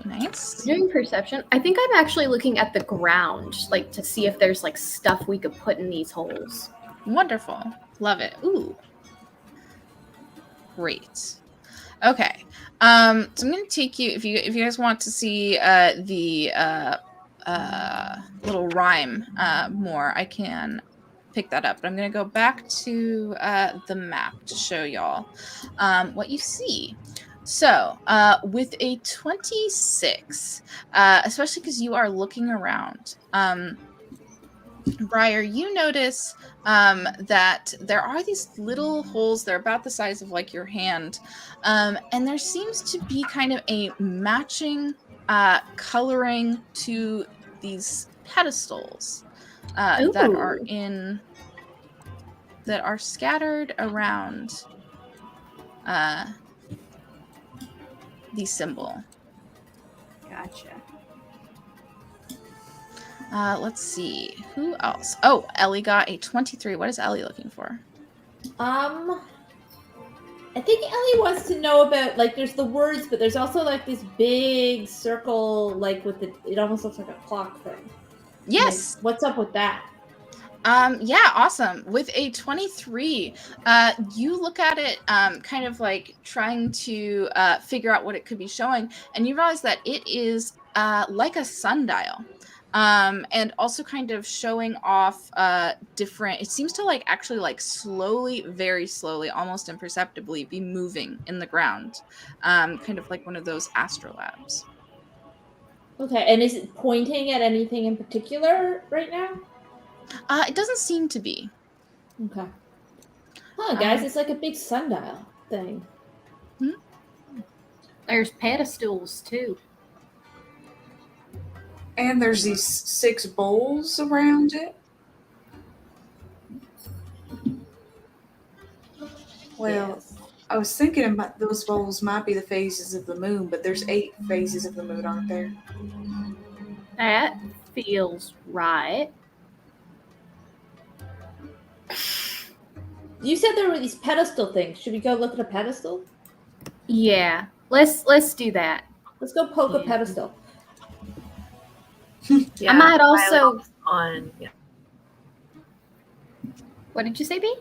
Nice. Doing perception. I think I'm actually looking at the ground, like to see if there's like stuff we could put in these holes. Wonderful. Love it. Ooh. Great. Okay. So I'm gonna take you if you guys want to see the little rhyme more, I can pick that up. But I'm gonna go back to the map to show y'all what you see. So with a 26, especially because you are looking around, Briar, you notice that there are these little holes. They're about the size of like your hand. And there seems to be kind of a matching coloring to these pedestals that are scattered around the symbol. Gotcha. Let's see. Who else? Oh, Ellie got a 23. What is Ellie looking for? I think Ellie wants to know about, like, there's the words, but there's also like this big circle, like with it almost looks like a clock thing. Yes. Like, what's up with that? Yeah, awesome. With a 23, you look at it kind of like trying to figure out what it could be showing, and you realize that it is like a sundial. And also kind of showing off different, it seems to like actually like slowly, very slowly, almost imperceptibly be moving in the ground. Kind of like one of those astrolabes. Okay, and is it pointing at anything in particular right now? It doesn't seem to be. Okay. Huh, guys, it's like a big sundial thing. There's pedestals too. And there's these 6 bowls around it. Well, Yes. I was thinking about those bowls might be the phases of the moon, but there's 8 phases of the moon, aren't there? That feels right. You said there were these pedestal things. Should we go look at a pedestal? Yeah. Let's do that. Let's go poke a pedestal. Yeah. I might also. Violet on. Yeah. What did you say, B?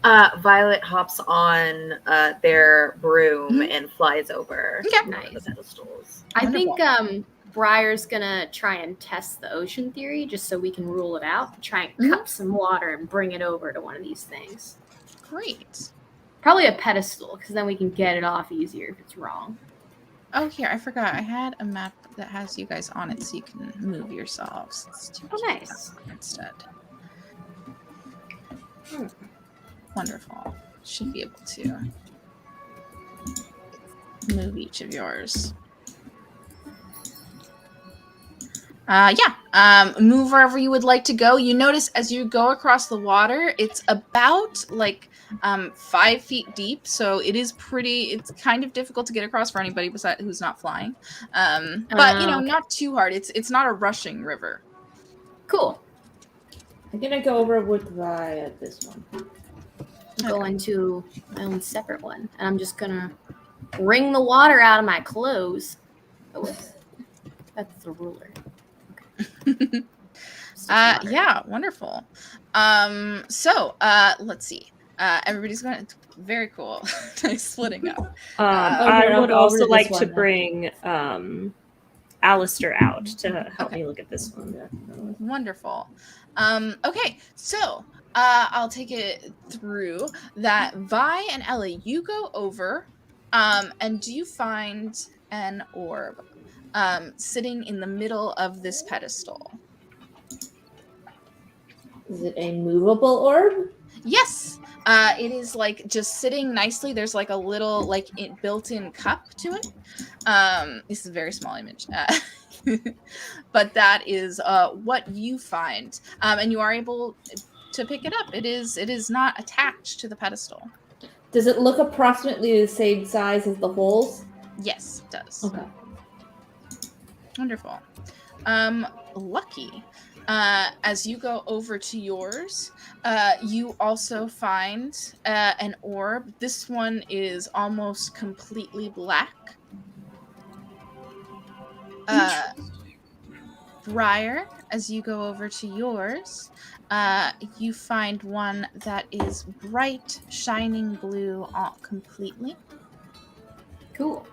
Violet hops on their broom and flies over Okay. Nice. the pedestals. I think Wonderful. Briar's gonna try and test the ocean theory just so we can rule it out. Try and cup some water and bring it over to one of these things. Great. Probably a pedestal, because then we can get it off easier if it's wrong. Oh, here, I forgot. I had a map that has you guys on it so you can move yourselves. Let's do Oh, nice. that instead. Wonderful. Should be able to move each of yours. Move wherever you would like to go. You notice as you go across the water, it's about like 5 feet deep, so it's kind of difficult to get across for anybody besides who's not flying. But okay. not too hard. It's not a rushing river. Cool. I'm gonna go over with this one. I'm going to my own separate one, and I'm just gonna wring the water out of my clothes. Oh, whoops. That's the ruler. Okay. Yeah, wonderful. So let's see. Everybody's going to very cool. Nice splitting up. I would I'll also read this like one to then. bring Alistair out to help me look at this one. Wonderful. Okay, so I'll take it through that. Vi and Ellie, you go over, and do you find an orb sitting in the middle of this pedestal? Is it a movable orb? Yes. It is like just sitting nicely. There's like a little like built-in cup to it. This is a very small image. But that is what you find. And you are able to pick it up. It is not attached to the pedestal. Does it look approximately the same size as the holes? Yes, it does. Okay. Wonderful. Lucky. As you go over to yours, you also find an orb. This one is almost completely black. Briar, as you go over to yours, you find one that is bright, shining blue completely. Cool.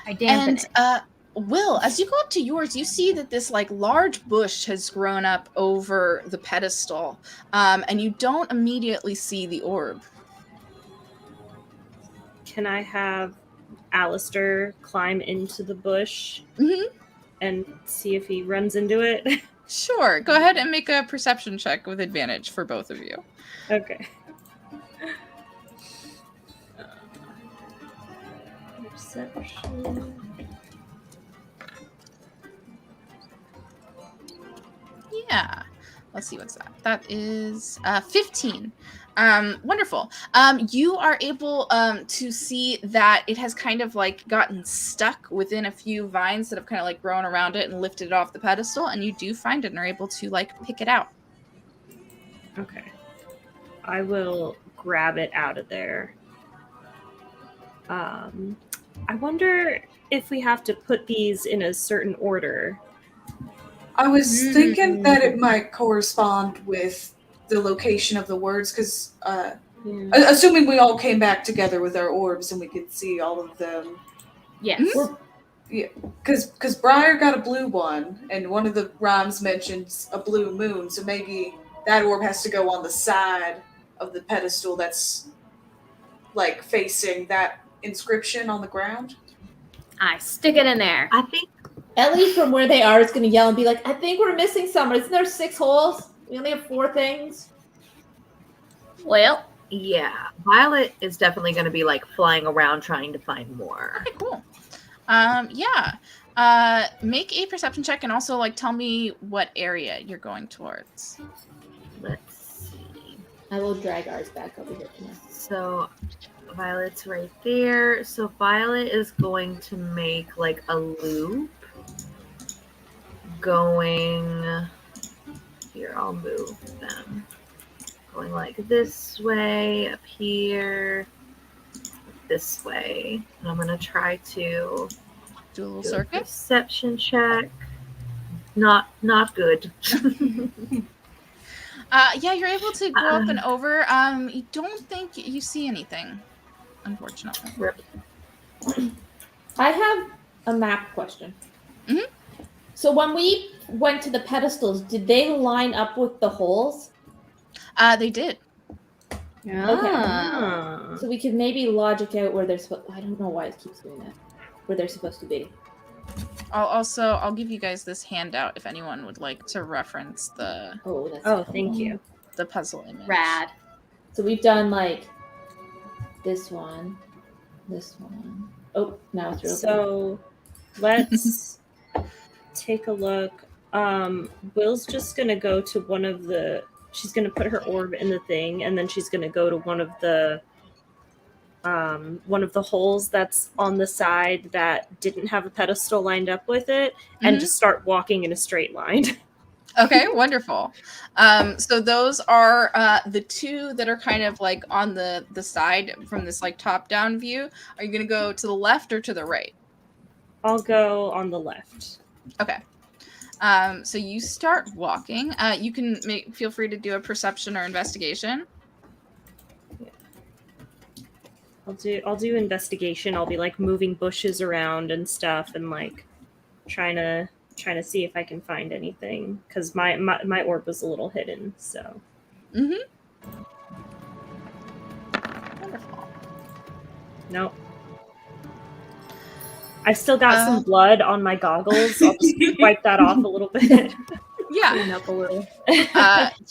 I dampen And it. Will, as you go up to yours, you see that this like large bush has grown up over the pedestal, and you don't immediately see the orb. Can I have Alistair climb into the bush and see if he runs into it? Sure. Go ahead and make a perception check with advantage for both of you. Okay. Perception. Yeah. Let's see, what's that? That is 15. Wonderful. You are able to see that it has kind of like gotten stuck within a few vines that have kind of like grown around it and lifted it off the pedestal, and you do find it and are able to like pick it out. Okay. I will grab it out of there. I wonder if we have to put these in a certain order. I was thinking that it might correspond with the location of the words, because assuming we all came back together with our orbs and we could see all of them. Yes. Yeah, because Briar got a blue one, and one of the rhymes mentions a blue moon, so maybe that orb has to go on the side of the pedestal that's like facing that inscription on the ground. I stick it in there. I think Ellie, from where they are, is going to yell and be like, I think we're missing some. Isn't there 6 holes? We only have 4 things. Well, yeah, Violet is definitely going to be like flying around trying to find more. Okay, cool. Yeah. Make a perception check and also like tell me what area you're going towards. Let's see. I will drag ours back over here. So Violet's right there. So Violet is going to make like a loop going here. I'll move them going like this way, up here, this way, and I'm gonna try to Do a little do a circuit. perception check. Not good. Yeah, you're able to go up and over. You don't think you see anything, unfortunately. Rip. I have a map question. Mhm. So when we went to the pedestals, did they line up with the holes? They did. Okay. So we could maybe logic out where they're supposed. I don't know why it keeps doing that. Where they're supposed to be. I'll give you guys this handout if anyone would like to reference the Thank you. the puzzle image. rad. So we've done like this one. Oh, now it's real. So let's take a look. Will's just gonna go to one of the. She's gonna put her orb in the thing, and then she's gonna go to one of the holes that's on the side that didn't have a pedestal lined up with it, and just start walking in a straight line. Okay, wonderful. So those are the two that are kind of like on the side from this like top-down view. Are you gonna go to the left or to the right? I'll go on the left. Okay. So you start walking. You can feel free to do a perception or investigation. I'll do investigation. I'll be like moving bushes around and stuff, and like trying to see if I can find anything, because my orb was a little hidden. So Nope. I've still got some blood on my goggles. I'll just wipe that off a little bit. Yeah. Clean up a little.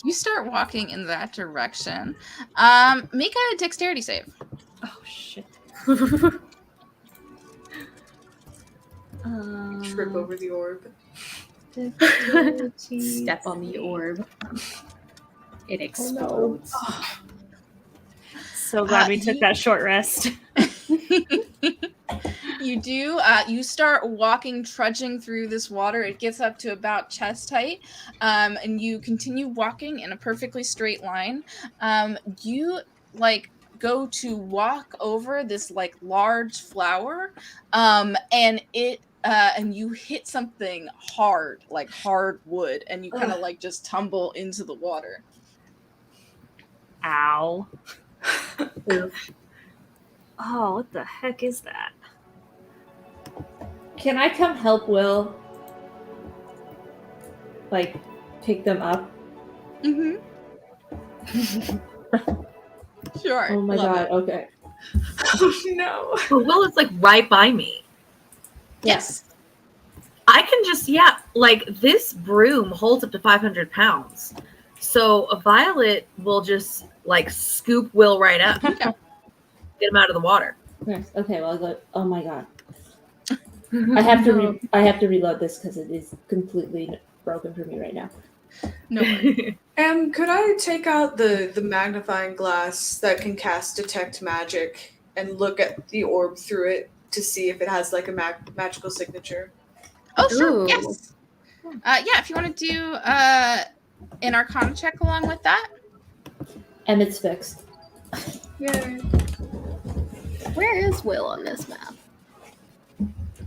You start walking in that direction. Make a dexterity save. Oh, shit. Trip over the orb. Step on the orb. It explodes. Oh, So glad we took that short rest. You do. You start walking, trudging through this water. It gets up to about chest height, and you continue walking in a perfectly straight line. You go to walk over this large flower, and you hit something hard, like hard wood, and you kind of just tumble into the water. Ow. Oh, what the heck is that? Can I come help Will? Pick them up? Mm-hmm. Sure. Oh my god, okay. oh no. But Will is right by me. Yes. I can just, this broom holds up to 500 pounds. So a Violet will just scoop Will right up. Get him out of the water. Yes. Okay, well, oh my god. I have to reload this because it is completely broken for me right now. No worries. Could I take out the magnifying glass that can cast detect magic and look at the orb through it to see if it has a magical signature? Oh, sure. Ooh. Yes. If you want to do an Arcana check along with that. And it's fixed. Yay. Where is Will on this map?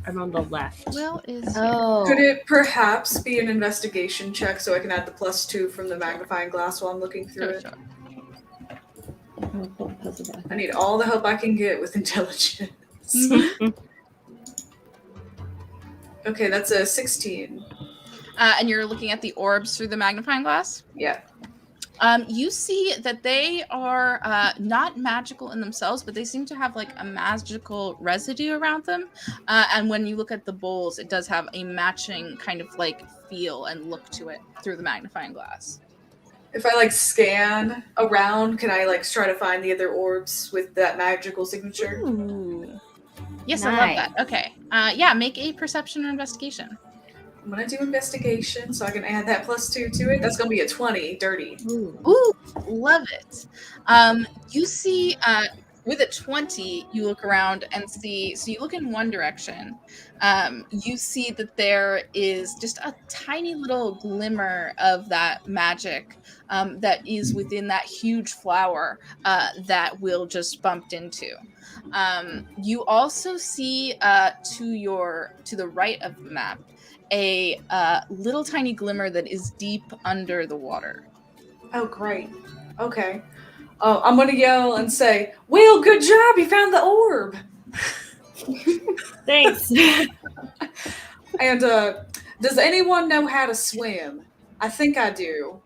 I'm on the left. Will is Oh. Could it perhaps be an investigation check so I can add the +2 from the magnifying glass while I'm looking through it? Sure. I need all the help I can get with intelligence. Okay, that's a 16. And you're looking at the orbs through the magnifying glass? Yeah. You see that they are not magical in themselves, but they seem to have a magical residue around them. And when you look at the bowls, it does have a matching kind of feel and look to it through the magnifying glass. If I scan around, can I try to find the other orbs with that magical signature? Ooh. Yes, Nice. I love that. Okay. Make a perception or investigation. I'm gonna do investigation so I can add that +2 to it. That's gonna be a 20, dirty. Ooh, love it. You see, with a 20, you look around and see, so you look in one direction. You see that there is just a tiny little glimmer of that magic that is within that huge flower that Will just bumped into. You also see to the right of the map a little tiny glimmer that is deep under the water. Oh, great. Okay. I'm gonna yell and say, Will, good job, you found the orb! Thanks. And does anyone know how to swim? I think I do,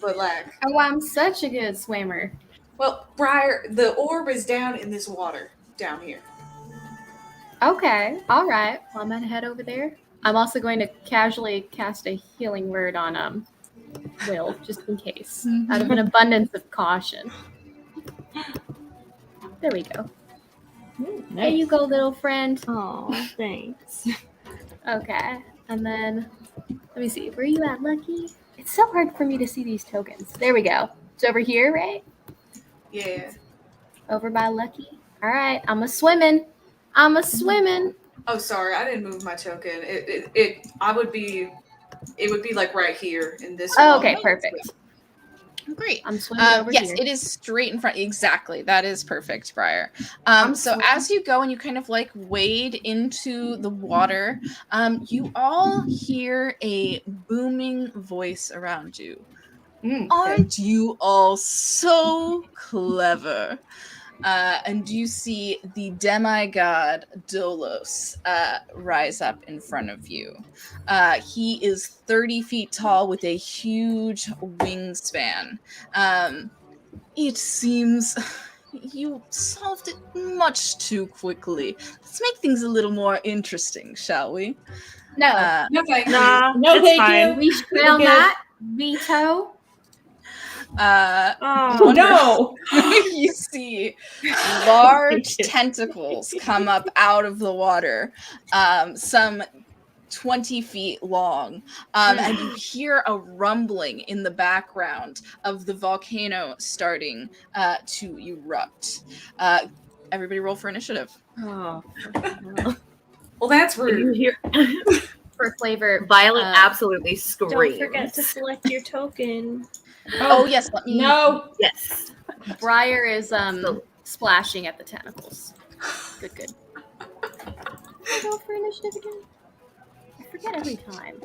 but Oh, I'm such a good swimmer. well, Briar, the orb is down in this water down here. Okay, all right. Well, I'm gonna head over there. I'm also going to casually cast a healing word on Will, just in case, out of an abundance of caution. There we go. Nice. There you go, little friend. Oh, thanks. Okay, and then let me see. Where are you at, Lucky? It's so hard for me to see these tokens. There we go. It's over here, right? Yeah. Over by Lucky. All right, I'm a swimming. Oh, sorry, I didn't move my token. It would be right here in this Oh, one. okay, perfect. Great. I'm swimming over yes, here. it is straight in front. Exactly. That is perfect, Briar. I'm So swimming. as you go and you kind of wade into the water, you all hear a booming voice around you. Aren't you all so clever? And you see the demigod Dolos rise up in front of you. He is 30 feet tall with a huge wingspan. It seems You solved it much too quickly. Let's make things a little more interesting, shall we? No, No, thank you. Nah, No, it's thank fine. you. we shall Good. not veto. Oh, No. You see large Thank you. tentacles come up out of the water, some 20 feet long, and you hear a rumbling in the background of the volcano starting to erupt. Everybody roll for initiative. Oh, fucking hell. Well, that's You rude. hear For flavor, Violet absolutely Don't screams. forget to select your token. Oh, yes, let me... No. Yes. Briar is So- splashing at the tentacles. Good. Can I go for initiative again? I forget every time.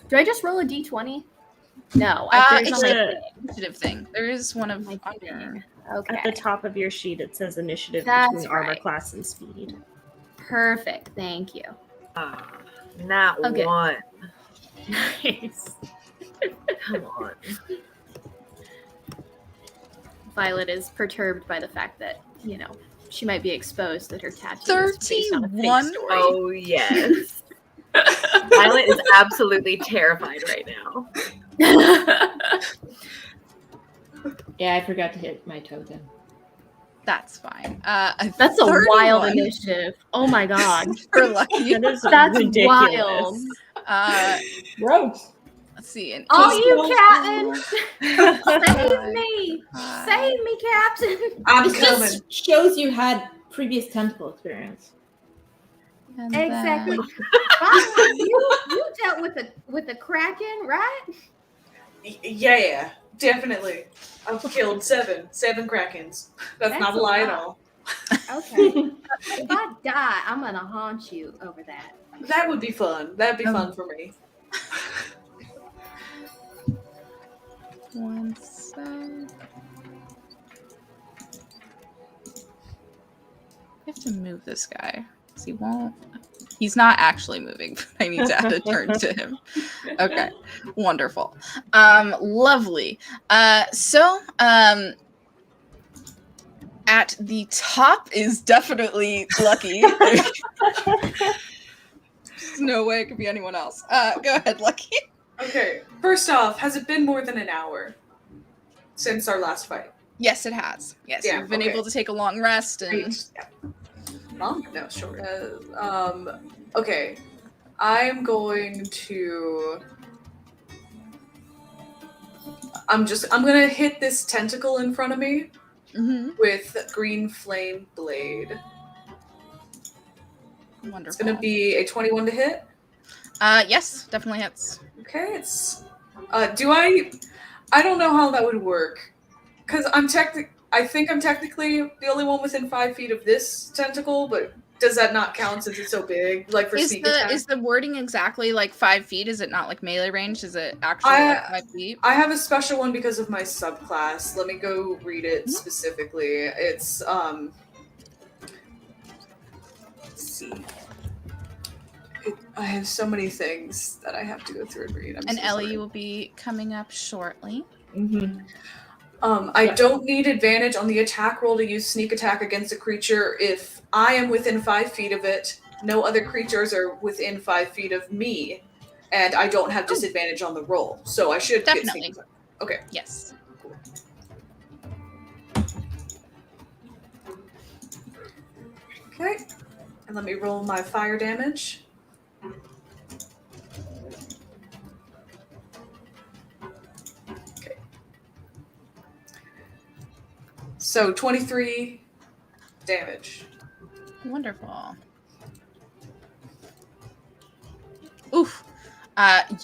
Do I just roll a d20? No, there's it's no a- way. initiative thing. There is one of Am I on your... thinking? Okay. At the top of your sheet, it says initiative That's between armor right. class and speed. Perfect. Thank you. Not Okay. one. Nice. Come on. Violet is perturbed by the fact that, she might be exposed that her tattoo is based on a fake 31? story. Oh, yes. Violet is absolutely terrified right now. Yeah, I forgot to hit my token. That's fine. That's a 31 wild initiative. Oh my god. for Lucky. That is That's ridiculous. wild. Rogues. Let's see. An Oh, eight- you captain! Save Five. me! Save me, captain! I'm This coming. just shows you had previous tentacle experience. and Exactly. then- Violet, you dealt with the Kraken, right? Yeah, definitely. I've killed seven Krakens. That's not That's a a lie at lot. all. Okay. If I die, I'm gonna haunt you over that. That would be fun. That'd be fun for me. One sec. I have to move this guy because he won't. He's not actually moving, but I need to add a turn to him. Okay, wonderful. Lovely. So, at the top is definitely Lucky. There's no way it could be anyone else. Go ahead, Lucky. Okay, first off, has it been more than an hour since our last fight? Yes, it has. Yes, Yeah, you've been okay. able to take a long rest and. Great. Yeah. Long? No, short. Okay. I'm going to. I'm gonna hit this tentacle in front of me Mhm. with green flame blade. Wonderful. It's gonna be a 21 to hit. Yes, definitely hits. Okay, it's. Do I don't know how that would work, because I think I'm technically the only one within 5 feet of this tentacle, but does that not count since it's so big? Like for sneak attack? Is the wording exactly like 5 feet? Is it not like melee range? Is it actually like 5 feet? I have a special one because of my subclass. Let me go read it specifically. It's let's see. I have so many things that I have to go through and read. I'm And so Ellie sorry. will be coming up shortly. Mm-hmm. I don't need advantage on the attack roll to use sneak attack against a creature if I am within 5 feet of it, no other creatures are within 5 feet of me, and I don't have disadvantage on the roll. So I should get Definitely. sneak attack. Okay. Yes. Okay. And let me roll my fire damage. Okay. So 23 damage. Wonderful. Oof.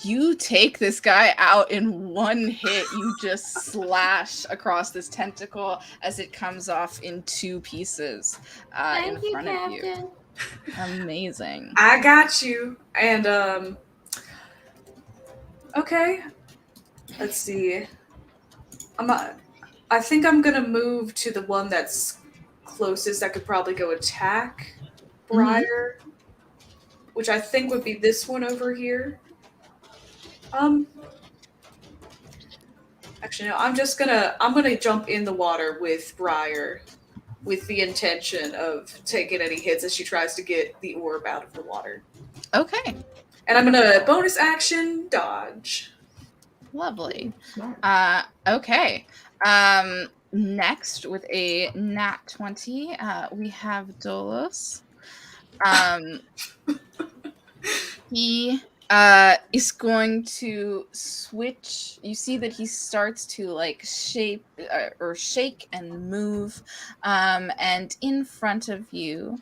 You take this guy out in one hit. You just slash across this tentacle as it comes off in 2 pieces in Thank you, front of Captain. you. Amazing. I got you. And okay. Let's see. I think I'm gonna move to the one that's closest that could probably go attack Briar, which I think would be this one over here. Actually, no. I'm gonna jump in the water with Briar, with the intention of taking any hits as she tries to get the orb out of the water. Okay, And I'm gonna bonus action dodge. lovely. Smart. Okay. Next with a nat 20, we have Dolos. He is going to switch. You see that he starts to like shape or shake and move, and in front of you,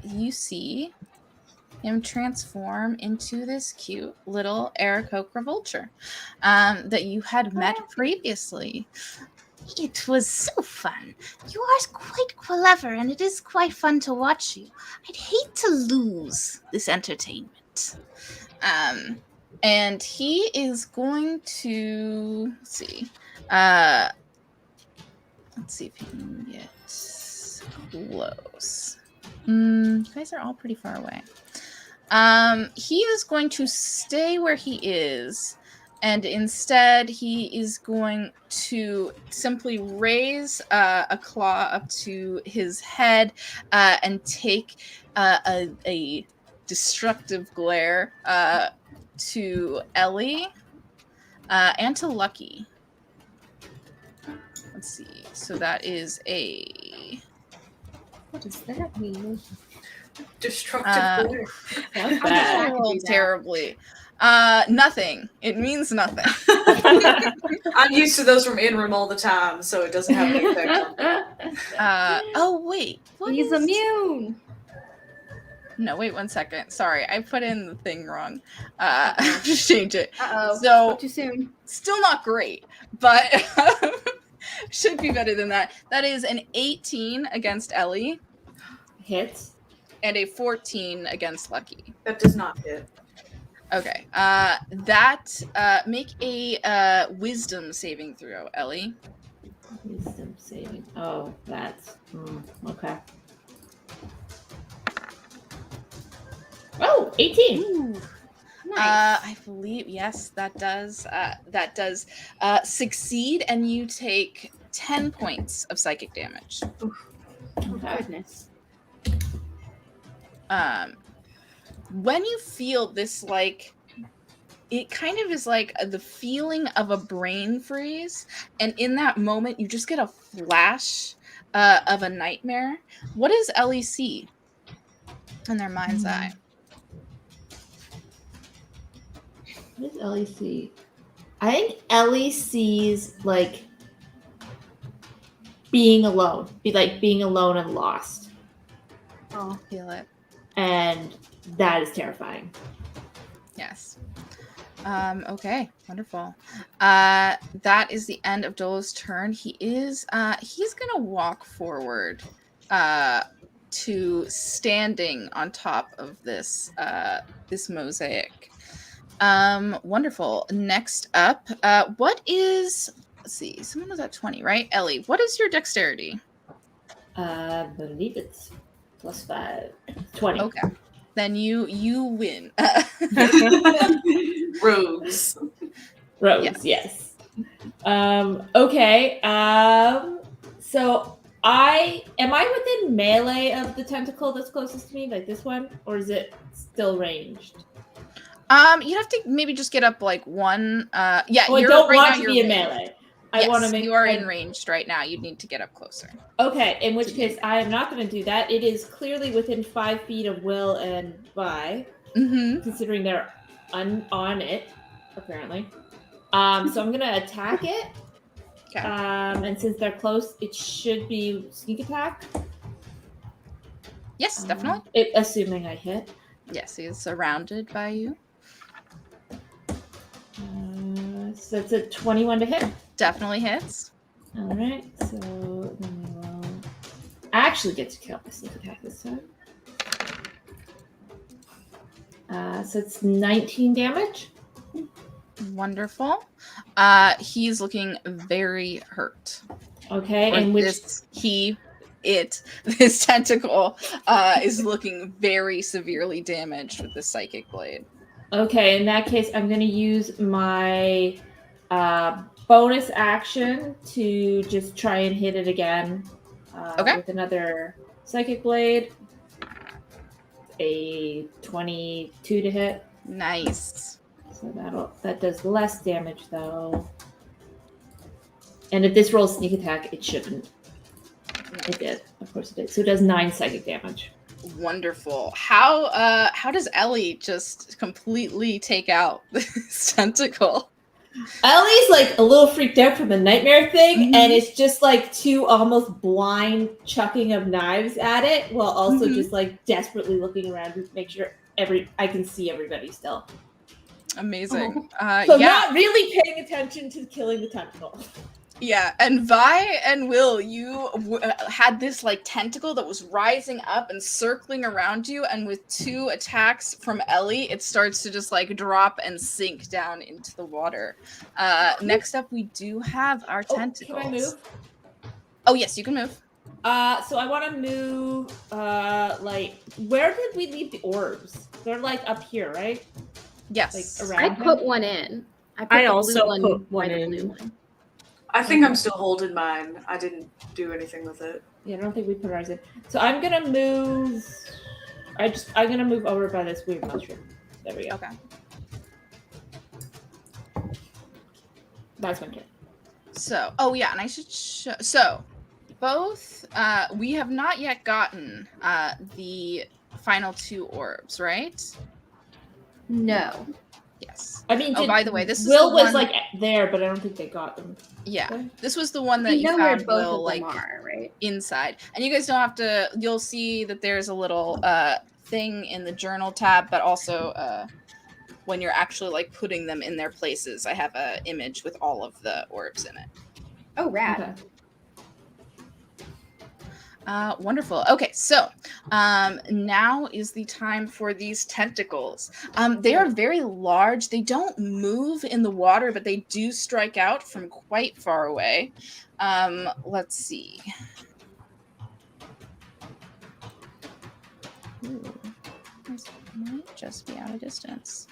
you see him transform into this cute little Aarakocra vulture that you had met previously. It was so fun. You are quite clever, and it is quite fun to watch you. I'd hate to lose this entertainment. And he is going to let's see if he can get close. You guys are all pretty far away. He is going to stay where he is, and instead he is going to simply raise a claw up to his head and take a destructive glare to Ellie and to Lucky. Let's see. So that is a... What does that mean? Destructive glare. That's I bad. rolled terribly. Nothing. It means nothing. I'm used to those from in-room all the time, so it doesn't have any effect on me. Oh, wait. What He's is- immune. No, wait 1 second. Sorry, I put in the thing wrong. Just change it. Uh-oh. So, Too soon. still not great, but should be better than that. That is an 18 against Ellie Hits. and a 14 against Lucky. That does not hit. Okay. Make a wisdom saving throw, Ellie. Wisdom saving. Oh, that's okay. Oh, 18. Ooh. Nice. I believe yes, that does succeed, and you take 10 points of psychic damage. Oh, Okay. goodness. When you feel this, like, it kind of is like the feeling of a brain freeze, and in that moment, you just get a flash of a nightmare. What does Ellie see in their mind's eye? What does Ellie see? I think Ellie sees like being alone, being alone and lost, Oh, feel it. and that is terrifying. Yes. Okay, wonderful. That is the end of Dolo's turn. He's gonna walk forward to standing on top of this mosaic. Wonderful. Next up, what is, let's see, someone was at 20, right? Ellie, what is your dexterity? I believe it's +5. 20. Okay. Then you win. Rogues. Rogues, yes. Okay. So am I within melee of the tentacle that's closest to me, like this one, or is it still ranged? You have to maybe just get up like one. Yeah, Oh, I you're don't right want now, to you're be in ranged. melee. Yes, I want to make. you are in ranged right now. You'd need to get up closer. Okay, in which case I am not going to do that. It is clearly within 5 feet of Will and Vi, Mm-hmm. considering they're on it, apparently. So I'm going to attack it. Okay. And since they're close, it should be sneak attack. Yes, definitely. Assuming I hit. Yes, he is surrounded by you. So it's a 21 to hit. Definitely hits. All right. So then we will. I actually get to kill my sneak attack this time. So it's 19 damage. Wonderful. He's looking very hurt. Okay, Or and which this tentacle is looking very severely damaged with the psychic blade. okay, in that case, I'm going to use my bonus action to just try and hit it again with another Psychic Blade. A 22 to hit. Nice. So that does less damage though. And if this rolls sneak attack, it shouldn't. It did. Of course it did. So it does 9 psychic damage. Wonderful. How does Ellie just completely take out this tentacle? Ellie's like a little freaked out from the nightmare thing, and it's just like 2 almost blind chucking of knives at it, while also just like desperately looking around to make sure I can see everybody still. Amazing. So not really paying attention to killing the tentacle. Yeah, and Vi and Will, you had this like tentacle that was rising up and circling around you, and with 2 attacks from Ellie, it starts to just like drop and sink down into the water. Next up, we do have our tentacles. Can I move? Oh yes, you can move. So I want to move. Like, where did we leave the orbs? They're like up here, right? Yes. Like around. I put one in. I also put one in. Blue one. I think I'm still holding mine. I didn't do anything with it. Yeah, I don't think we put ours in. So I'm gonna move. I'm gonna move over by this weird mushroom. There we go. Okay. That's my turn. So, oh yeah, and I should so both we have not yet gotten the final 2 orbs, right? No. Yes. I mean, by the way, this is Will the was one... like there, but I don't think they got them. Yeah, this was the one that You you know where found both Will of them like are, right? inside, and you guys don't have to. You'll see that there's a little thing in the journal tab, but also when you're actually like putting them in their places, I have an image with all of the orbs in it. Oh, rad. Okay. Wonderful. Okay, so now is the time for these tentacles. They are very large. They don't move in the water, but they do strike out from quite far away. Let's see. Ooh, this might just be out of distance.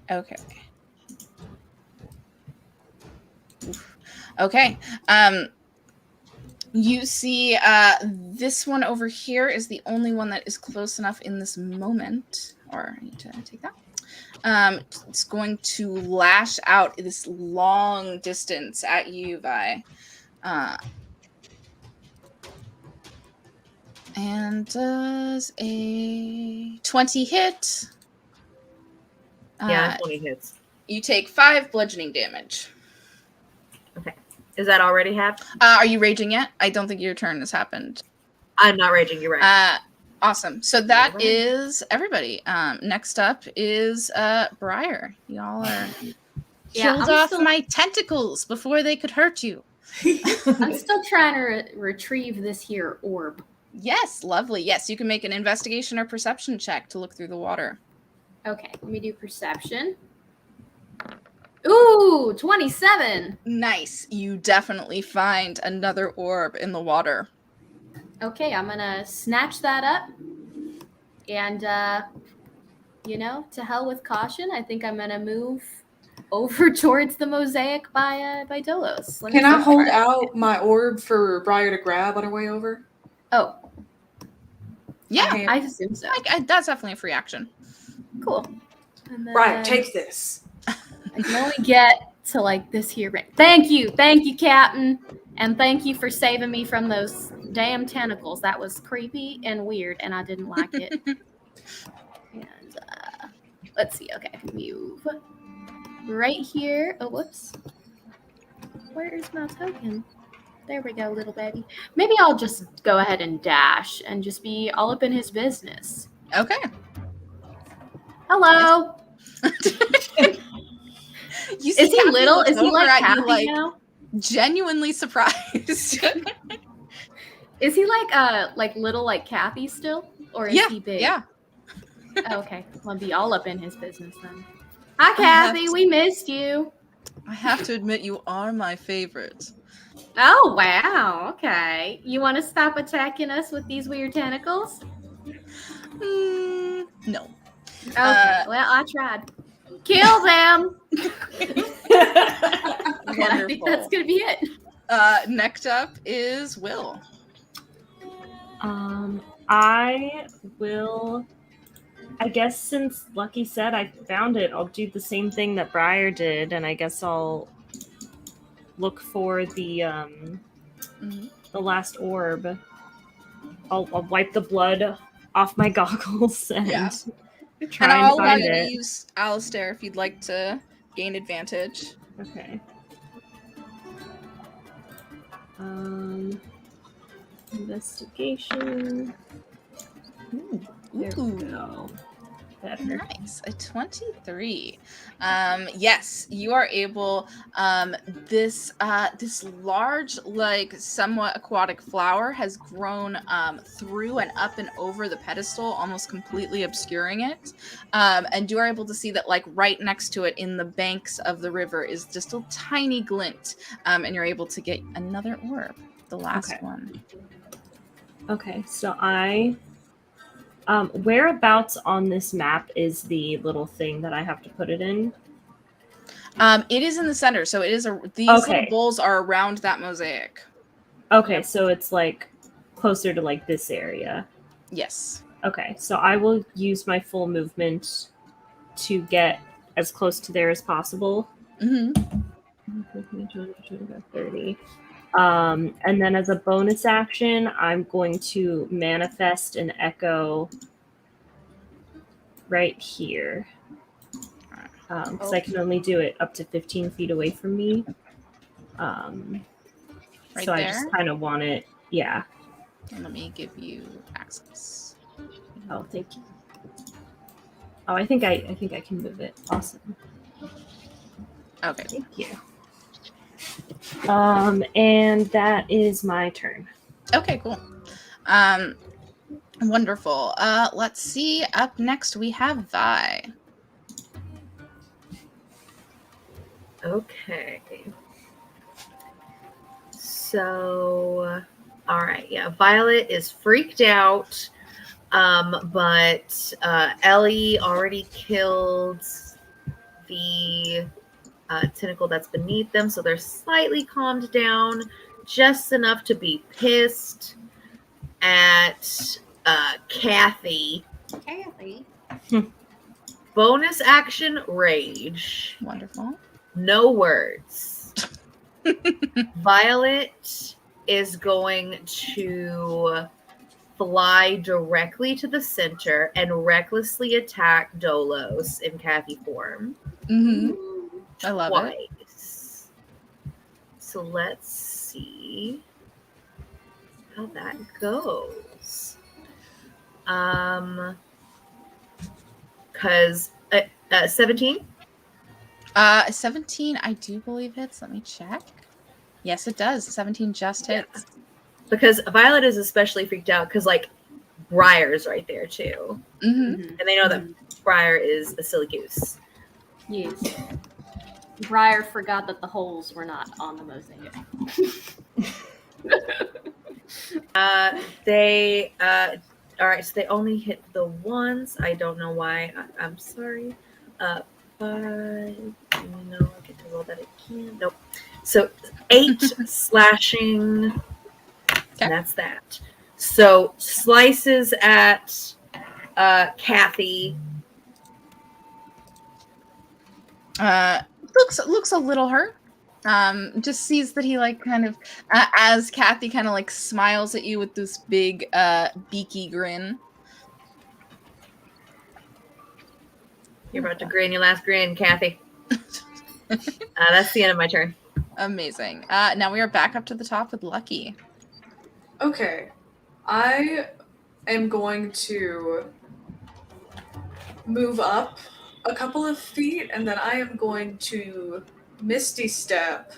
Okay. Oof. Okay. You see this one over here is the only one that is close enough in this moment. Or I need to take that. It's going to lash out this long distance at you, Vi. And does a 20 hit. Yeah, 20 hits. You take 5 bludgeoning damage. Okay. Is that already happened? Are you raging yet? I don't think your turn has happened. I'm not raging, you're right. Awesome. So that is everybody. Next up is Briar. Y'all are killed off my tentacles before they could hurt you. I'm still trying to retrieve this here orb. Yes, lovely. Yes, you can make an investigation or perception check to look through the water. Okay, let me do perception. Ooh, 27. Nice. You definitely find another orb in the water. Okay, I'm gonna snatch that up, and to hell with caution. I think I'm gonna move over towards the mosaic by Dolos. Can I hold out my orb for Briar to grab on her way over? Oh, yeah, I assume so. That's definitely a free action. Cool. And then, Briar, take this. I can only get to like this here. Thank you, Captain, and thank you for saving me from those damn tentacles. That was creepy and weird, and I didn't like it. And let's see. Okay, I can move right here. Oh, whoops. Where is my token? There we go, little baby. Maybe I'll just go ahead and dash and just be all up in his business. Okay. Hello. Is he little? Is he like happy now? Genuinely surprised. Is he like little like Kathy still, or is he big? Yeah. Oh, okay, I'll be all up in his business then. Hi, Kathy. We missed you. I have to admit, you are my favorite. Oh wow. Okay. You want to stop attacking us with these weird tentacles? No. Okay. Well, I tried. Kill them. And I think Wonderful. that's gonna be it. Next up is Will. I will. I guess since Lucky said I found it, I'll do the same thing that Briar did, and I guess I'll look for the last orb. I'll wipe the blood off my goggles and Yeah. try And and I'll allow find you to it. use Alistair if you'd like to gain advantage. Okay. Investigation. There we go. Better. Nice, a 23. Yes, you are able. This large, like somewhat aquatic flower has grown through and up and over the pedestal, almost completely obscuring it. And you are able to see that, like right next to it, in the banks of the river, is just a tiny glint. And you're able to get another orb, the last one. Okay, so whereabouts on this map is the little thing that I have to put it in? It is in the center, so it is these little bowls are around that mosaic. Okay, so it's like closer to like this area. Yes. Okay, so I will use my full movement to get as close to there as possible. 30. And then as a bonus action, I'm going to manifest an echo right here. Because I can only do it up to 15 feet away from me. So I just kind of want it, yeah. And let me give you access. Oh, thank you. Oh, I think I can move it. Awesome. Okay. Thank you. And that is my turn. Okay, cool. Wonderful. Let's see. Up next we have Vi. Okay. So, all right. Yeah, Violet is freaked out. But Ellie already killed the tentacle that's beneath them, so they're slightly calmed down, just enough to be pissed at Kathy. Bonus action, rage. Wonderful. No words. Violet is going to fly directly to the center and recklessly attack Dolos in Kathy form. I love it. So let's see how that goes. Because 17? 17, I do believe hits. Let me check. Yes, it does. 17 just hits. Because Violet is especially freaked out because, like, Briar's right there, too. And they know that Briar is a silly goose. Yes. Briar forgot that the holes were not on the mosaic. All right, so they only hit the ones. I don't know why. I'm sorry. 5. No, I get to roll that again. Nope. So 8 slashing. And that's that. So slices at Kathy. Looks a little hurt. Just sees that he like kind of as Kathy kind of like smiles at you with this big beaky grin. You're about to grin your last grin, Kathy. That's the end of my turn. Amazing. Now we are back up to the top with Lucky. Okay. I am going to move up a couple of feet, and then I am going to Misty Step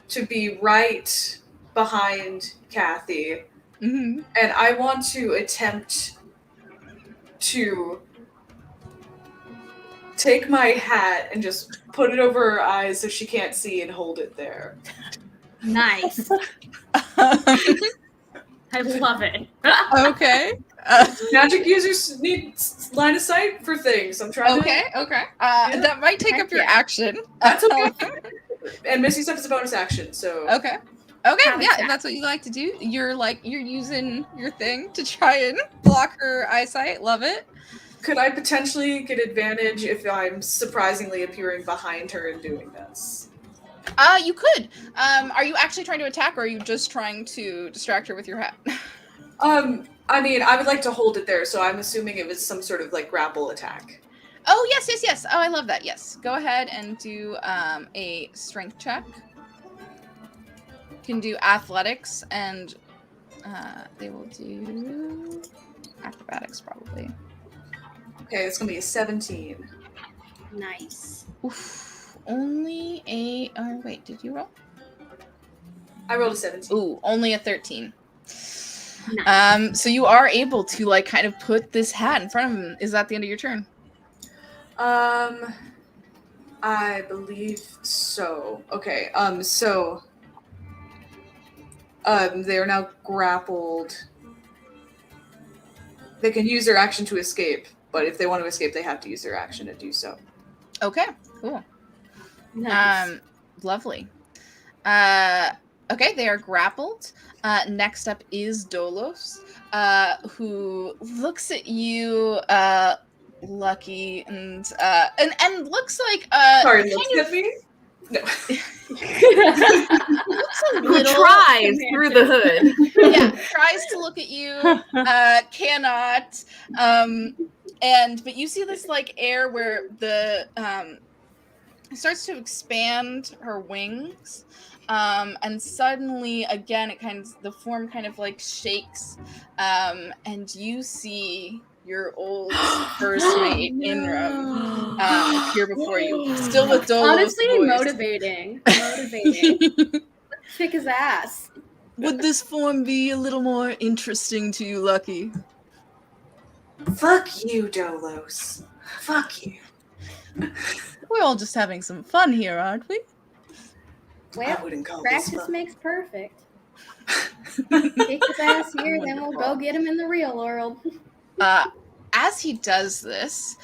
to be right behind Kathy. And I want to attempt to take my hat and just put it over her eyes so she can't see and hold it there. Nice. I love it. Okay. Magic users need line of sight for things. I'm trying Okay. to. Okay. Yeah. That might take Heck up your yeah. action. That's okay. And Misty Step is a bonus action, so. Okay. Okay, Have a yeah, chat. if that's what you like to do, you're using your thing to try and block her eyesight. Love it. Could I potentially get advantage if I'm surprisingly appearing behind her and doing this? You could. Are you actually trying to attack, or are you just trying to distract her with your hat? I mean, I would like to hold it there, so I'm assuming it was some sort of like grapple attack. Oh, yes. Oh, I love that. Yes. Go ahead and do a strength check. You can do athletics, and they will do acrobatics probably. Okay, it's gonna be a 17. Nice. Oof. Only a. Oh, wait. Did you roll? I rolled a 17. Ooh, only a 13. Nice. So you are able to like kind of put this hat in front of him. Is that the end of your turn? I believe so. Okay, so they are now grappled. They can use their action to escape, but if they want to escape, they have to use their action to do so. Okay, cool. Nice. Lovely. Okay, they are grappled. Next up is Dolos, who looks at you, Lucky, and looks like Sorry, kind looks of at me? No. looks a Who little tries through the hood? yeah, tries to look at you, cannot. But you see this like air where the starts to expand her wings, and suddenly again the form kind of like shakes, and you see your old first mate Inram appear before you, still with Dolos' Honestly, voice. motivating. Let's kick his ass. Would this form be a little more interesting to you, Lucky? Fuck you, Dolos. Fuck you. We're all just having some fun here, aren't we? I Well, wouldn't call this practice fun. makes perfect. Kick his ass here, then we'll go Wonderful. get him in the real world. As he does this,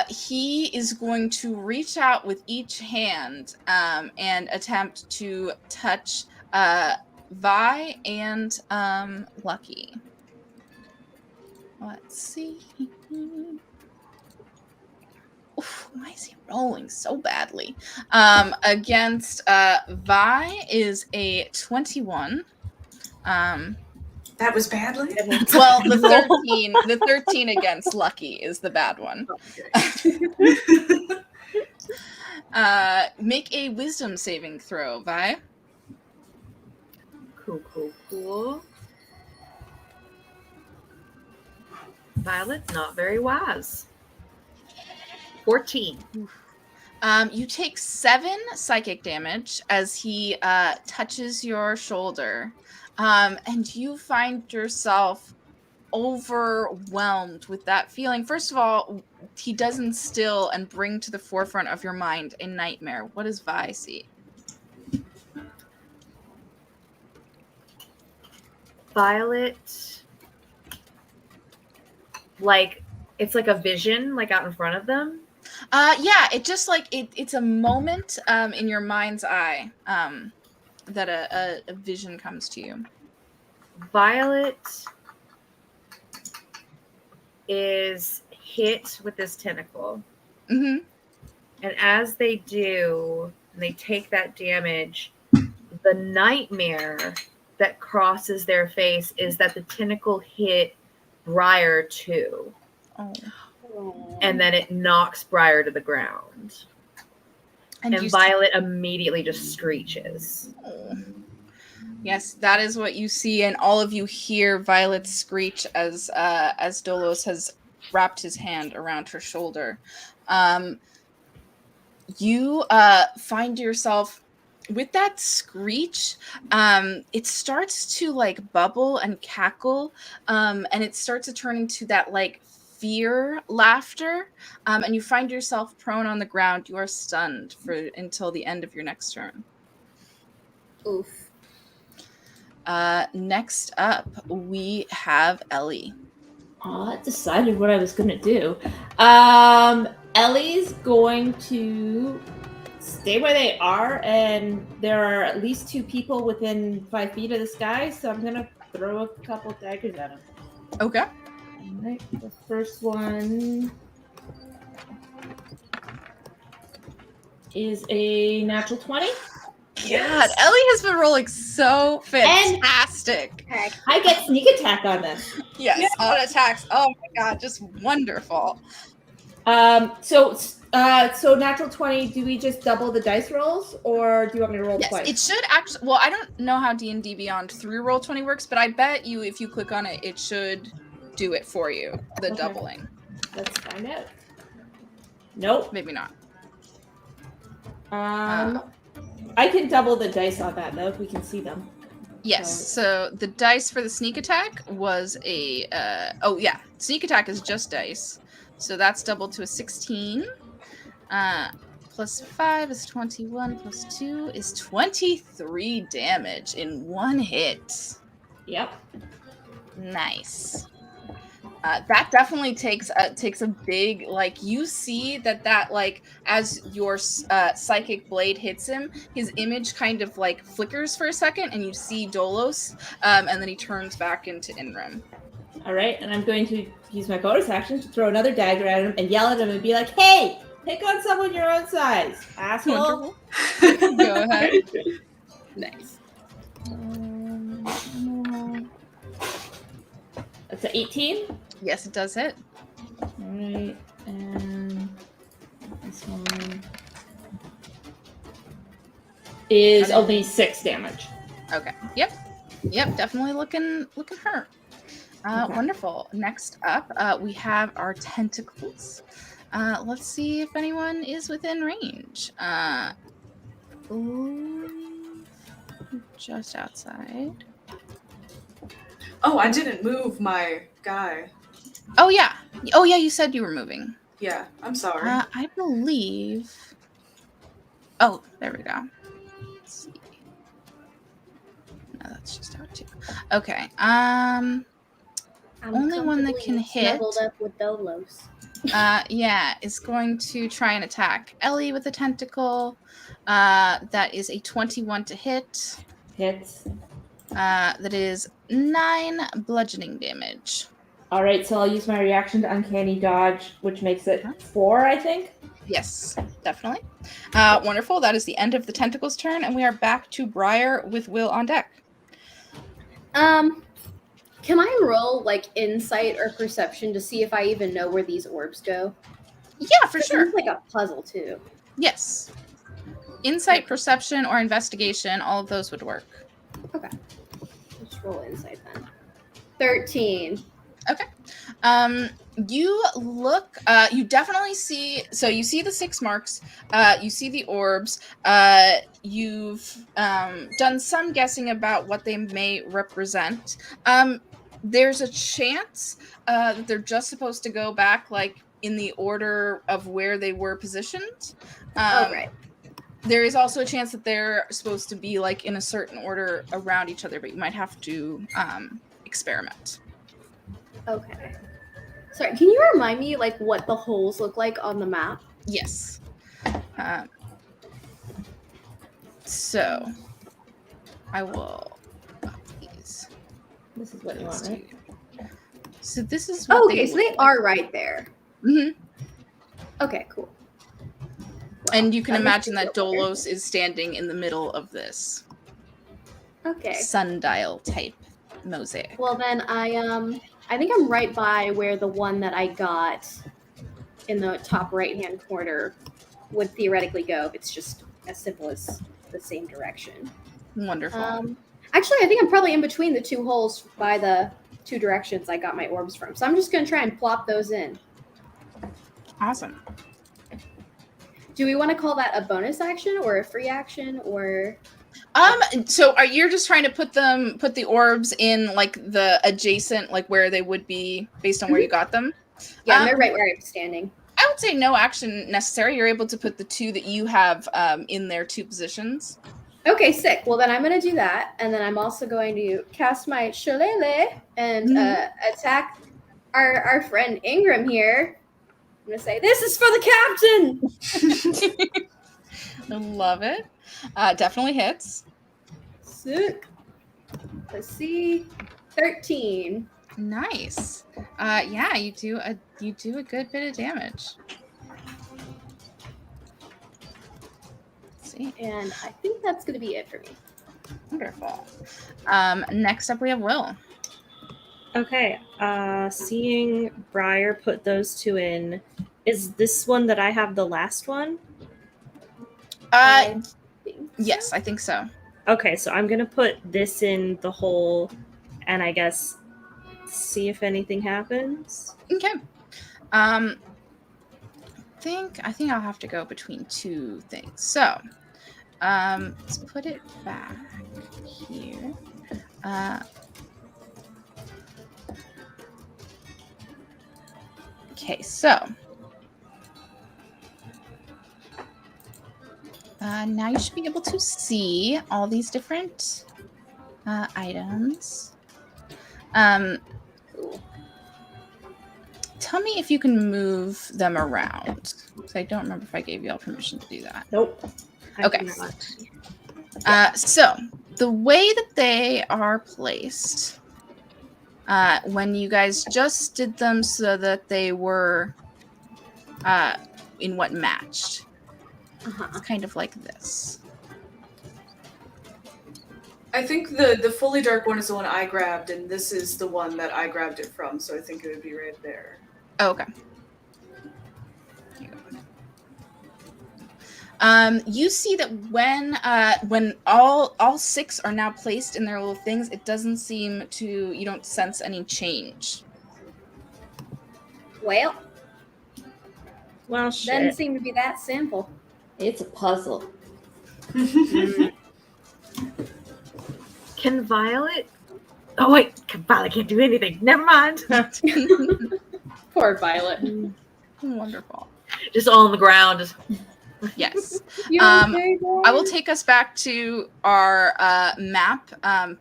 he is going to reach out with each hand and attempt to touch Vi and Lucky. Let's see. Oof, why is he rolling so badly? Against Vi is a 21. That was badly? Well, the 13 against Lucky is the bad one. Make a wisdom saving throw, Vi. Cool. Violet's not very wise. 14. You take 7 psychic damage as he touches your shoulder, and you find yourself overwhelmed with that feeling. First of all, he does instill and bring to the forefront of your mind a nightmare. What does Vi see? Violet, like, it's like a vision, like out in front of them. Yeah, it just like it's a moment in your mind's eye that a vision comes to you. Violet is hit with this tentacle. Mm-hmm. And as they do, they take that damage, the nightmare that crosses their face is that the tentacle hit Briar too. Oh. And then it knocks Briar to the ground. And Violet immediately just screeches. Oh. Yes, that is what you see, and all of you hear Violet screech as Dolos has wrapped his hand around her shoulder. You find yourself with that screech. It starts to like bubble and cackle, and it starts to turn into that like fear laughter, and you find yourself prone on the ground. You are stunned until the end of your next turn. Oof. Next up, we have Ellie. I decided what I was going to do. Ellie's going to stay where they are, and there are at least 2 people within 5 feet of this guy, so I'm going to throw a couple daggers at him. Okay. All right, the first one is a natural 20. God, Ellie has been rolling so fantastic. I get sneak attack on this. Yes, on attacks. Oh my god, just wonderful. So natural 20, do we just double the dice rolls, or do you want me to roll Yes, twice? it should actually. Well, I don't know how D&D Beyond through Roll20 works, but I bet you if you click on it, it should do it for you. The Okay. doubling. Let's find out. Nope. Maybe not. I can double the dice on that though if we can see them. Yes. So the dice for the sneak attack was a. Oh yeah, sneak attack is just dice, so that's doubled to a 16. Plus 5 is 21. Plus 2 is 23 damage in one hit. Yep. Nice. That definitely takes a big, like, you see that like as your psychic blade hits him, his image kind of like flickers for a second, and you see Dolos, and then he turns back into Inrim. All right, and I'm going to use my bonus action to throw another dagger at him and yell at him and be like, "Hey, pick on someone your own size, asshole!" Go ahead. Nice. That's an 18. Yes, it does hit. All right, and this one is only 6 damage. Okay. Yep. Definitely looking hurt. Okay. Wonderful. Next up, we have our tentacles. Let's see if anyone is within range. Just outside. Oh, I didn't move my guy. Oh yeah. You said you were moving. Yeah, I'm sorry. I believe. Oh, there we go. Let's see. No, that's just out too. Okay. I'm only one that can comfortably hit. Snuggled up with Dolos. Yeah, is going to try and attack Ellie with a tentacle. That is a 21 to hit. Hits. That is 9 bludgeoning damage. All right, so I'll use my reaction to uncanny dodge, which makes it 4, I think. Yes, definitely. Wonderful. That is the end of the tentacles turn, and we are back to Briar with Will on deck. Can I roll like insight or perception to see if I even know where these orbs go? Yeah, for It sure. seems like a puzzle too. Yes. Insight, perception, or investigation, all of those would work. Okay. Let's roll insight then. 13. Okay. You look, you definitely see, so you see the 6 marks, you see the orbs, you've done some guessing about what they may represent. There's a chance that they're just supposed to go back, like, in the order of where they were positioned. Right. There is also a chance that they're supposed to be, like, in a certain order around each other, but you might have to experiment. Okay. Sorry, can you remind me like what the holes look like on the map? Yes. So I will up these. This is what you want, right? So this is what Oh, okay, so they look are right there. like. Okay, cool. And you can that makes imagine me that feel better. Dolos is standing in the middle of this Okay. sundial type mosaic. Well then I think I'm right by where the one that I got in the top right hand corner would theoretically go if it's just as simple as the same direction. Wonderful. Actually, I think I'm probably in between the 2 holes by the 2 directions I got my orbs from. So I'm just going to try and plop those in. Awesome. Do we want to call that a bonus action or a free action or? So you're just trying to put the orbs in like the adjacent, like where they would be based on where you got them? Yeah, they're right where I'm standing. I would say no action necessary. You're able to put the 2 that you have in their 2 positions. Okay, sick. Well, then I'm going to do that. And then I'm also going to cast my Shillelagh and attack our friend Ingram here. I'm going to say, this is for the captain! I love it. Definitely hits. Sick. Let's see. 13. Nice. Yeah, you do a good bit of damage. Let's see. And I think that's going to be it for me. Wonderful. Next up we have Will. Okay. Seeing Briar put those two in, is this one that I have the last one? I think so. Yes, I think so. Okay, so I'm gonna put this in the hole, and I guess see if anything happens. Okay. I think I'll have to go between two things. So, let's put it back here. Okay, so now you should be able to see all these different items. Tell me if you can move them around. Because I don't remember if I gave you all permission to do that. Nope. Okay. So the way that they are placed, when you guys just did them so that they were in what matched, it's kind of like this. I think the fully dark one is the one I grabbed, and this is the one that I grabbed it from, so I think it would be right there. Oh, okay. You see that when all six are now placed in their little things, it doesn't seem to, you don't sense any change. Well, Shit. doesn't seem to be that simple. It's a puzzle. Can Violet? Oh wait, Violet can't do anything. Never mind. Poor Violet. Wonderful. Just all on the ground. Just... Yes. You're okay, I will take us back to our map,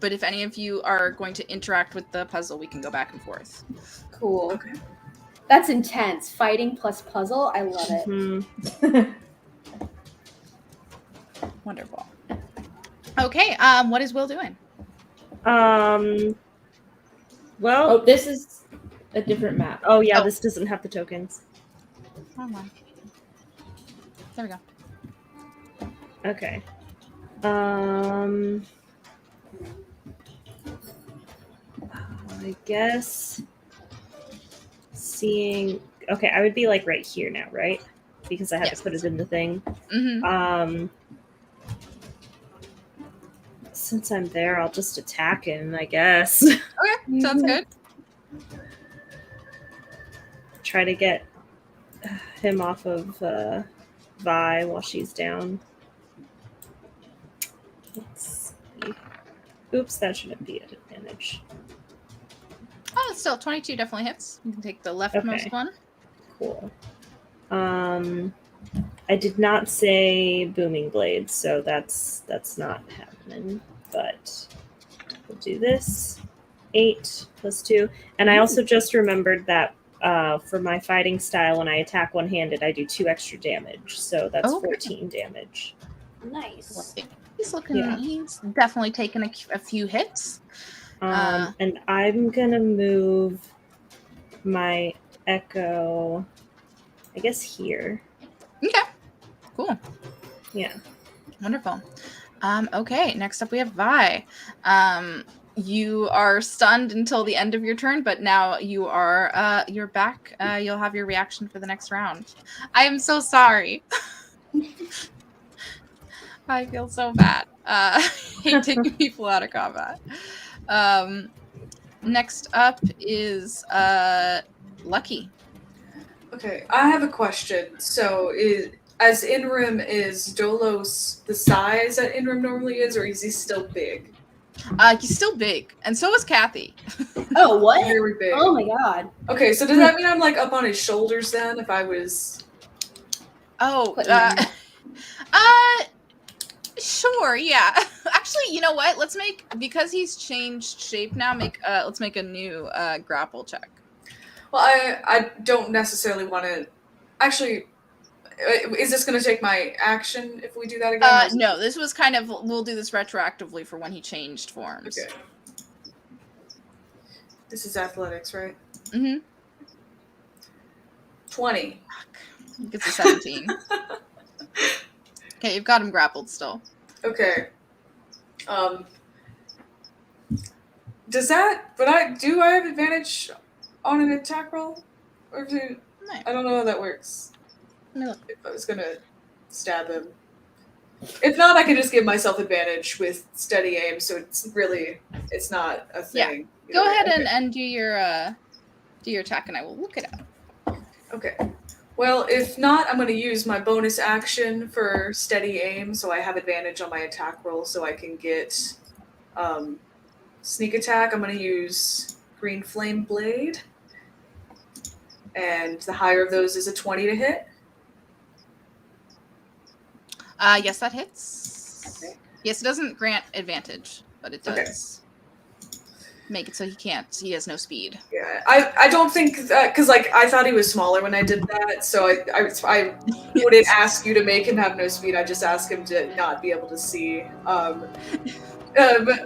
but if any of you are going to interact with the puzzle, we can go back and forth. Cool. Okay. That's intense. Fighting plus puzzle. I love it. Wonderful. Okay, what is Will doing? Well. Oh, this is a different map. Oh yeah, Oh. this doesn't have the tokens. Hold on. There we go. Okay. I guess seeing. Okay, I would be like right here now, right? Because I had Yes. to put it in the thing. Mm-hmm. Since I'm there, I'll just attack him, I guess. Okay, sounds good. Try to get him off of Vi while she's down. Let's see. Oops, that shouldn't be an advantage. Oh, still 22 definitely hits. You can take the leftmost Okay. one. Cool. I did not say booming blades, so that's not happening. But we'll do this. 8 plus 2. And I also just remembered that for my fighting style, when I attack one-handed, I do 2 extra damage. So that's Okay. 14 damage. Nice. He's looking. Yeah. He's definitely taken a few hits. And I'm gonna move my echo, I guess here. Okay. Cool. Yeah. Wonderful. Okay, next up we have Vi. You are stunned until the end of your turn, but now you're back. You'll have your reaction for the next round. I am so sorry. I feel so bad. Hate taking people out of combat. Next up is Lucky. Okay, I have a question. So, as Inrim, is Dolos the size that Inrim normally is, or is he still big? He's still big, and so is Kathy. Oh, what? Very big. Oh my god. Okay, so does that mean I'm like up on his shoulders then? If I was, Oh, Put him Sure, yeah. Actually, you know what? Because he's changed shape now, let's make a new grapple check. Well, I don't necessarily want to. Actually, is this going to take my action if we do that again? No, this was kind of, we'll do this retroactively for when he changed forms. Okay. This is athletics, right? Mm-hmm. 20. It's a 17. Okay, you've got him grappled still. Okay. Does that? Do I have advantage on an attack roll, or I don't know how that works. No. If I was gonna stab him. If not, I can just give myself advantage with steady aim, so it's not a thing. Yeah. Go ahead and do your attack, and I will look it up. Okay. Well, if not, I'm going to use my bonus action for steady aim, so I have advantage on my attack roll, so I can get sneak attack. I'm going to use Green Flame Blade, and the higher of those is a 20 to hit. Yes, that hits. Okay. Yes, it doesn't grant advantage, but it does make it so he has no speed. Yeah, I don't think that, because I thought he was smaller when I did that, so I wouldn't ask you to make him have no speed. I just ask him to not be able to see.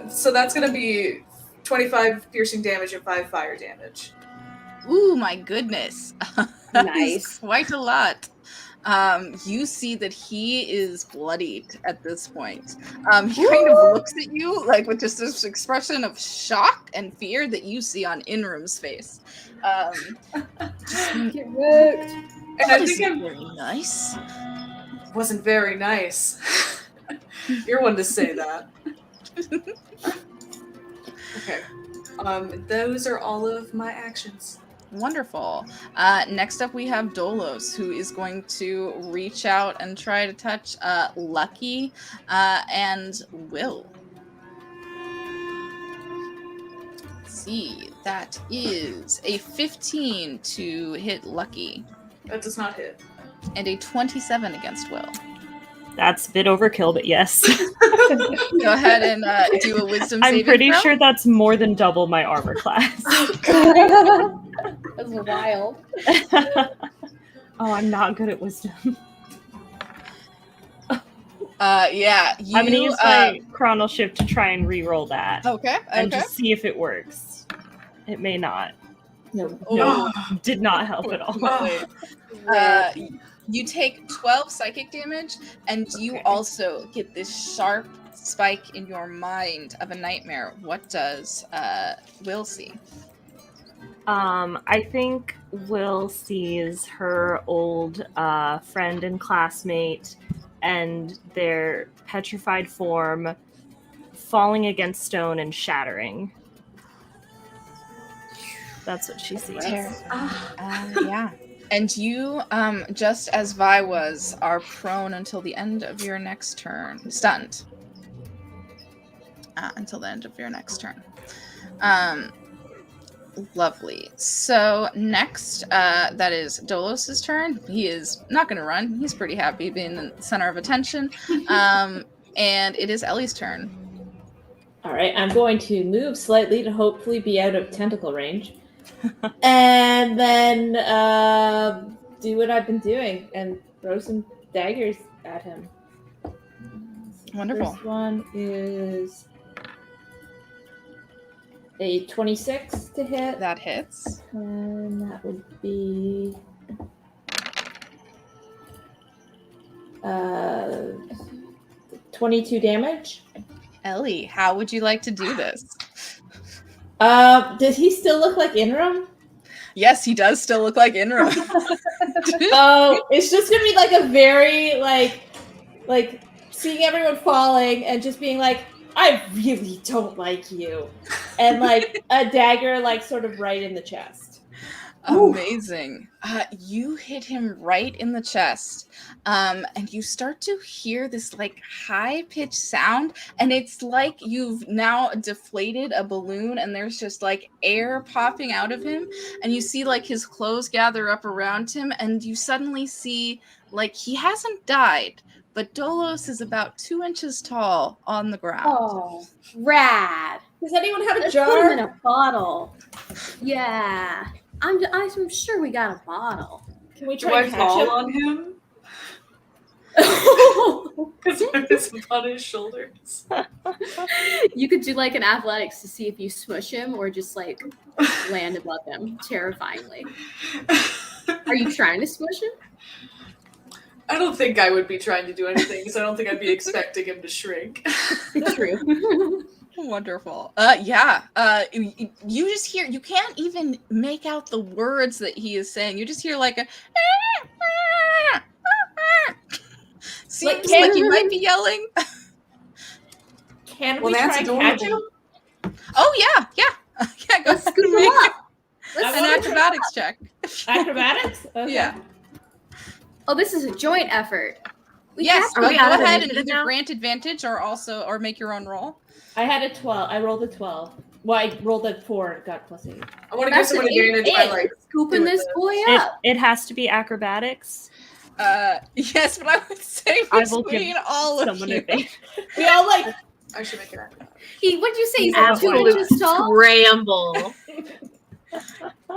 So that's gonna be 25 piercing damage and 5 fire damage. Ooh, my goodness! Nice. Quite a lot. You see that he is bloodied at this point. He kind of looks at you like with just this expression of shock and fear that you see on Inrum's face. Get wrecked. And I think I'm very nice. Wasn't very nice. You're one to say that. Okay. Those are all of my actions. Wonderful. Next up, we have Dolos, who is going to reach out and try to touch Lucky and Will. Let's see, that is a 15 to hit Lucky. That does not hit. And a 27 against Will. That's a bit overkill, but yes. Go ahead and do a wisdom saving I'm pretty throw. sure that's more than double my armor class. That's wild. Oh, I'm not good at wisdom. Yeah. I'm going to use my chrono shift to try and re-roll that. Okay. And just see if it works. It may not. No. No, did not help at all. You take 12 psychic damage, and you also get this sharp spike in your mind of a nightmare. What does Will see? I think Will sees her old friend and classmate and their petrified form falling against stone and shattering. That's what she sees. Yeah. And you, just as Vi was, are prone until the end of your next turn. Stunned. Until the end of your next turn. Lovely. So next, that is Dolos' turn. He is not going to run. He's pretty happy being the center of attention. And it is Ellie's turn. All right, I'm going to move slightly to hopefully be out of tentacle range. And then do what I've been doing and throw some daggers at him. Wonderful. First one is a 26 to hit. That hits. And that would be 22 damage. Ellie, how would you like to do this? Does he still look like Inram? Yes, he does still look like Inram. Oh, it's just gonna be like a very like seeing everyone falling and just being like, I really don't like you, and like a dagger like sort of right in the chest. Amazing. You hit him right in the chest, and you start to hear this like high-pitched sound, and it's like you've now deflated a balloon, and there's just like air popping out of him, and you see like his clothes gather up around him, and you suddenly see like he hasn't died, but Dolos is about 2 inches tall on the ground. Oh, rad. Does anyone have a Let's put him in jar? a bottle. Yeah. I'm sure we got a bottle. Can we Do try I and catch fall him? on him? Because I'm on his shoulders. You could do like an athletics to see if you smush him or just like land above him terrifyingly. Are you trying to smush him? I don't think I would be trying to do anything because I don't think I'd be expecting him to shrink. True. Wonderful. You just hear, you can't even make out the words that he is saying. You just hear like a seems like he might be yelling. Can Well, we that's try and catch him? adorable. Oh yeah. Yeah, go Let's ahead scoop and him make up. I an wanna acrobatics check. Acrobatics? Okay. Yeah. Oh, this is a joint effort. We Yes, have Are go we out of ahead and initiative either now? grant advantage or make your own roll. I had a 12. I rolled a 12. Well, I rolled a 4 and got +8. I want to give That's someone an advantage by like scooping doing this boy up. It has to be acrobatics. Yes, but I would say I will between give all of someone you. advantage. We all like I should make it acrobat. What'd you say? He's Yeah, like 2 Absolute inches tall? scramble.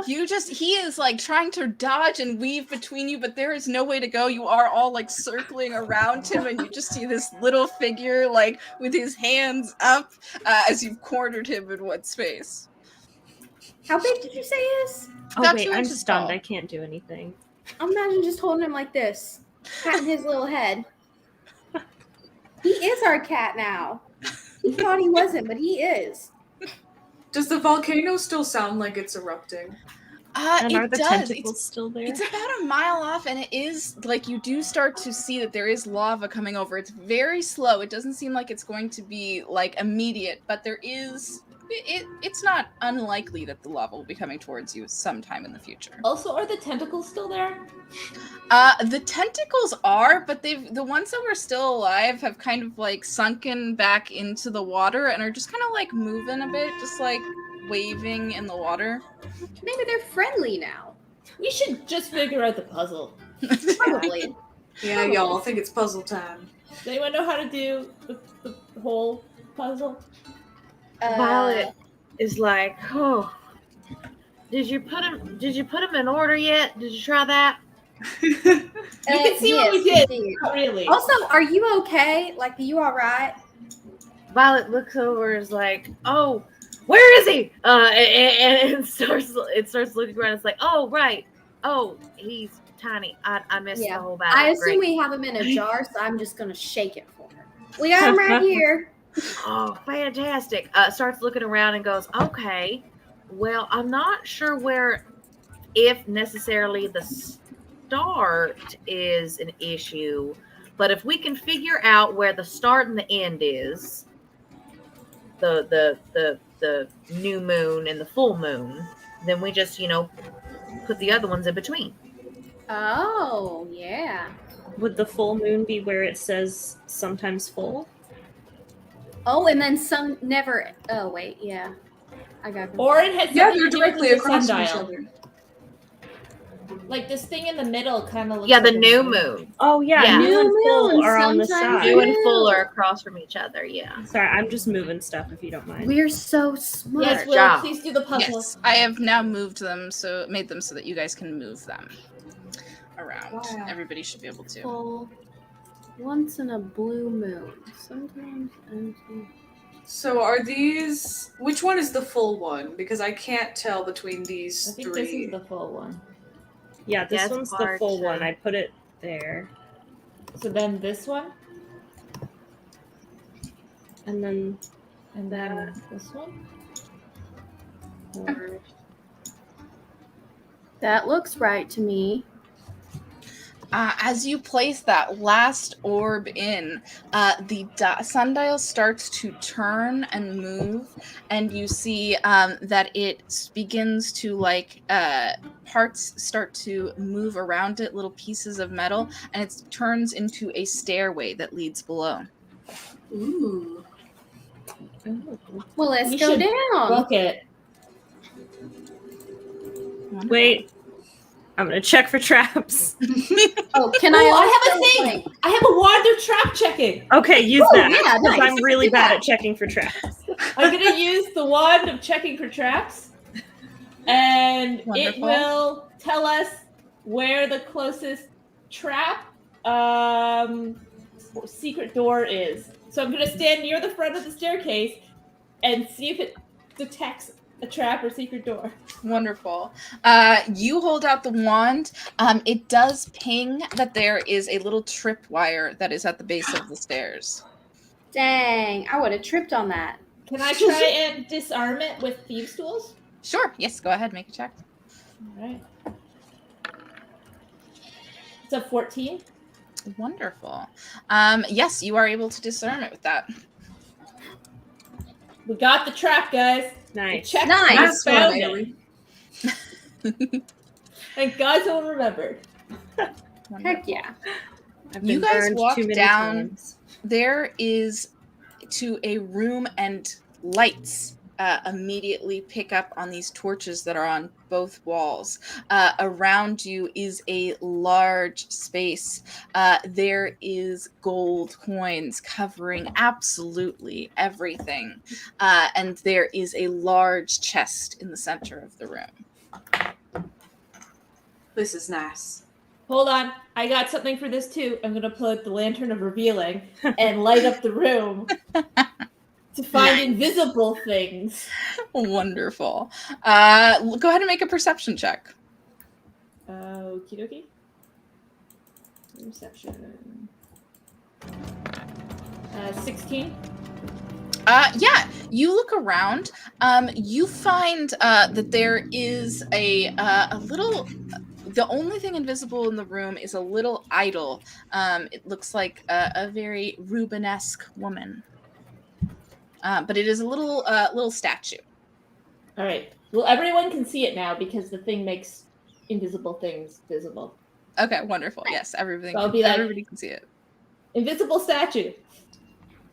He is like trying to dodge and weave between you, but there is no way to go. You are all like circling around him, and you just see this little figure like with his hands up as you've cornered him in one space. How big did you say he is? Oh About wait, 2 I'm inches stunned. tall. I can't do anything. Imagine just holding him like this, patting his little head. He is our cat now. He thought he wasn't, but he is. Does the volcano still sound like it's erupting? And are It the does. tentacles still there? It's about a mile off, and it is like you do start to see that there is lava coming over. It's very slow. It doesn't seem like it's going to be like immediate, but there is. It's not unlikely that the lava will be coming towards you sometime in the future. Also, are the tentacles still there? The tentacles are, but the ones that were still alive have kind of like sunken back into the water and are just kind of like moving a bit, just like waving in the water. Maybe they're friendly now. We should just figure out the puzzle. Probably. Yeah, y'all. I think it's puzzle time. Does anyone know how to do the whole puzzle? Violet is like, oh, did you put him in order yet? Did you try that? You can see what we yes, did. we Not really. Also, are you okay? Like, are you all right? Violet looks over, is like, oh, where is he? And starts looking around. It's like, oh, right. Oh, he's tiny. I missed the whole battle. I assume Great. we have him in a jar, so I'm just gonna shake it for her. We got him right here. Oh, fantastic. Starts looking around and goes, okay, well, I'm not sure if necessarily the start is an issue, but if we can figure out where the start and the end is, the new moon and the full moon, then we just, put the other ones in between. Oh, yeah. Would the full moon be where it says sometimes full? Oh, and then some never. Oh, wait, yeah. I got him. Or it has Yeah, something they're to do with directly the across from each sundial. other. Like this thing in the middle kind of looks Yeah, the like a new moon. Oh yeah, Yeah. new and New full moon, are on the sometimes side. New and full are across from each other, yeah. Sorry, I'm just moving stuff if you don't mind. We're so smart. Yes, Will, job. please do the puzzle. Yes, I have now made them so that you guys can move them around. Wow. Everybody should be able to. Full once in a blue moon. Sometimes empty. So are these? Which one is the full one? Because I can't tell between I these think three. this is the full one. Yeah, this Yes, one's the hard full to- one. I put it there. So then this one, And then and then this one. That looks right to me. As you place that last orb in, the sundial starts to turn and move, and you see that it begins to parts start to move around it, little pieces of metal, and it turns into a stairway that leads below. Ooh. Well, let's We go should down. Look it. wait. I'm gonna check for traps. Oh, can I? I have a also, thing. I have a wand of trap checking. Okay, use Oh, that. yeah, 'Cause nice. I'm really Do bad that. at checking for traps. I'm gonna use the wand of checking for traps, and it Wonderful. will tell us where the closest trap secret door is. So I'm gonna stand near the front of the staircase and see if it detects a trap or secret door. Wonderful. You hold out the wand. It does ping that there is a little tripwire that is at the base of the stairs. Dang, I would have tripped on that. Can I try and disarm it with thieves' tools? Sure. Yes, go ahead. Make a check. All right. It's a 14. Wonderful. Yes, you are able to disarm it with that. We got the trap, guys. Nice. Check. Nice. Nice one, Found Bailey. And guys all remembered. Heck yeah. I've You been guys burned walk too many down. times. There is to a room, and lights immediately pick up on these torches that are on both walls. Around you is a large space. There is gold coins covering absolutely everything. And there is a large chest in the center of the room. This is nice. Hold on. I got something for this too. I'm going to put the lantern of revealing and light up the room to find invisible things. Wonderful. Go ahead and make a perception check. Okie dokie. Perception. 16. Yeah, you look around. You find that there is a little. The only thing invisible in the room is a little idol. It looks like a very Rubenesque woman, but it is a little statue. All right. Well, everyone can see it now because the thing makes invisible things visible. Okay, wonderful. Yes, everything. So I'll be like- everybody can see it. Invisible statue.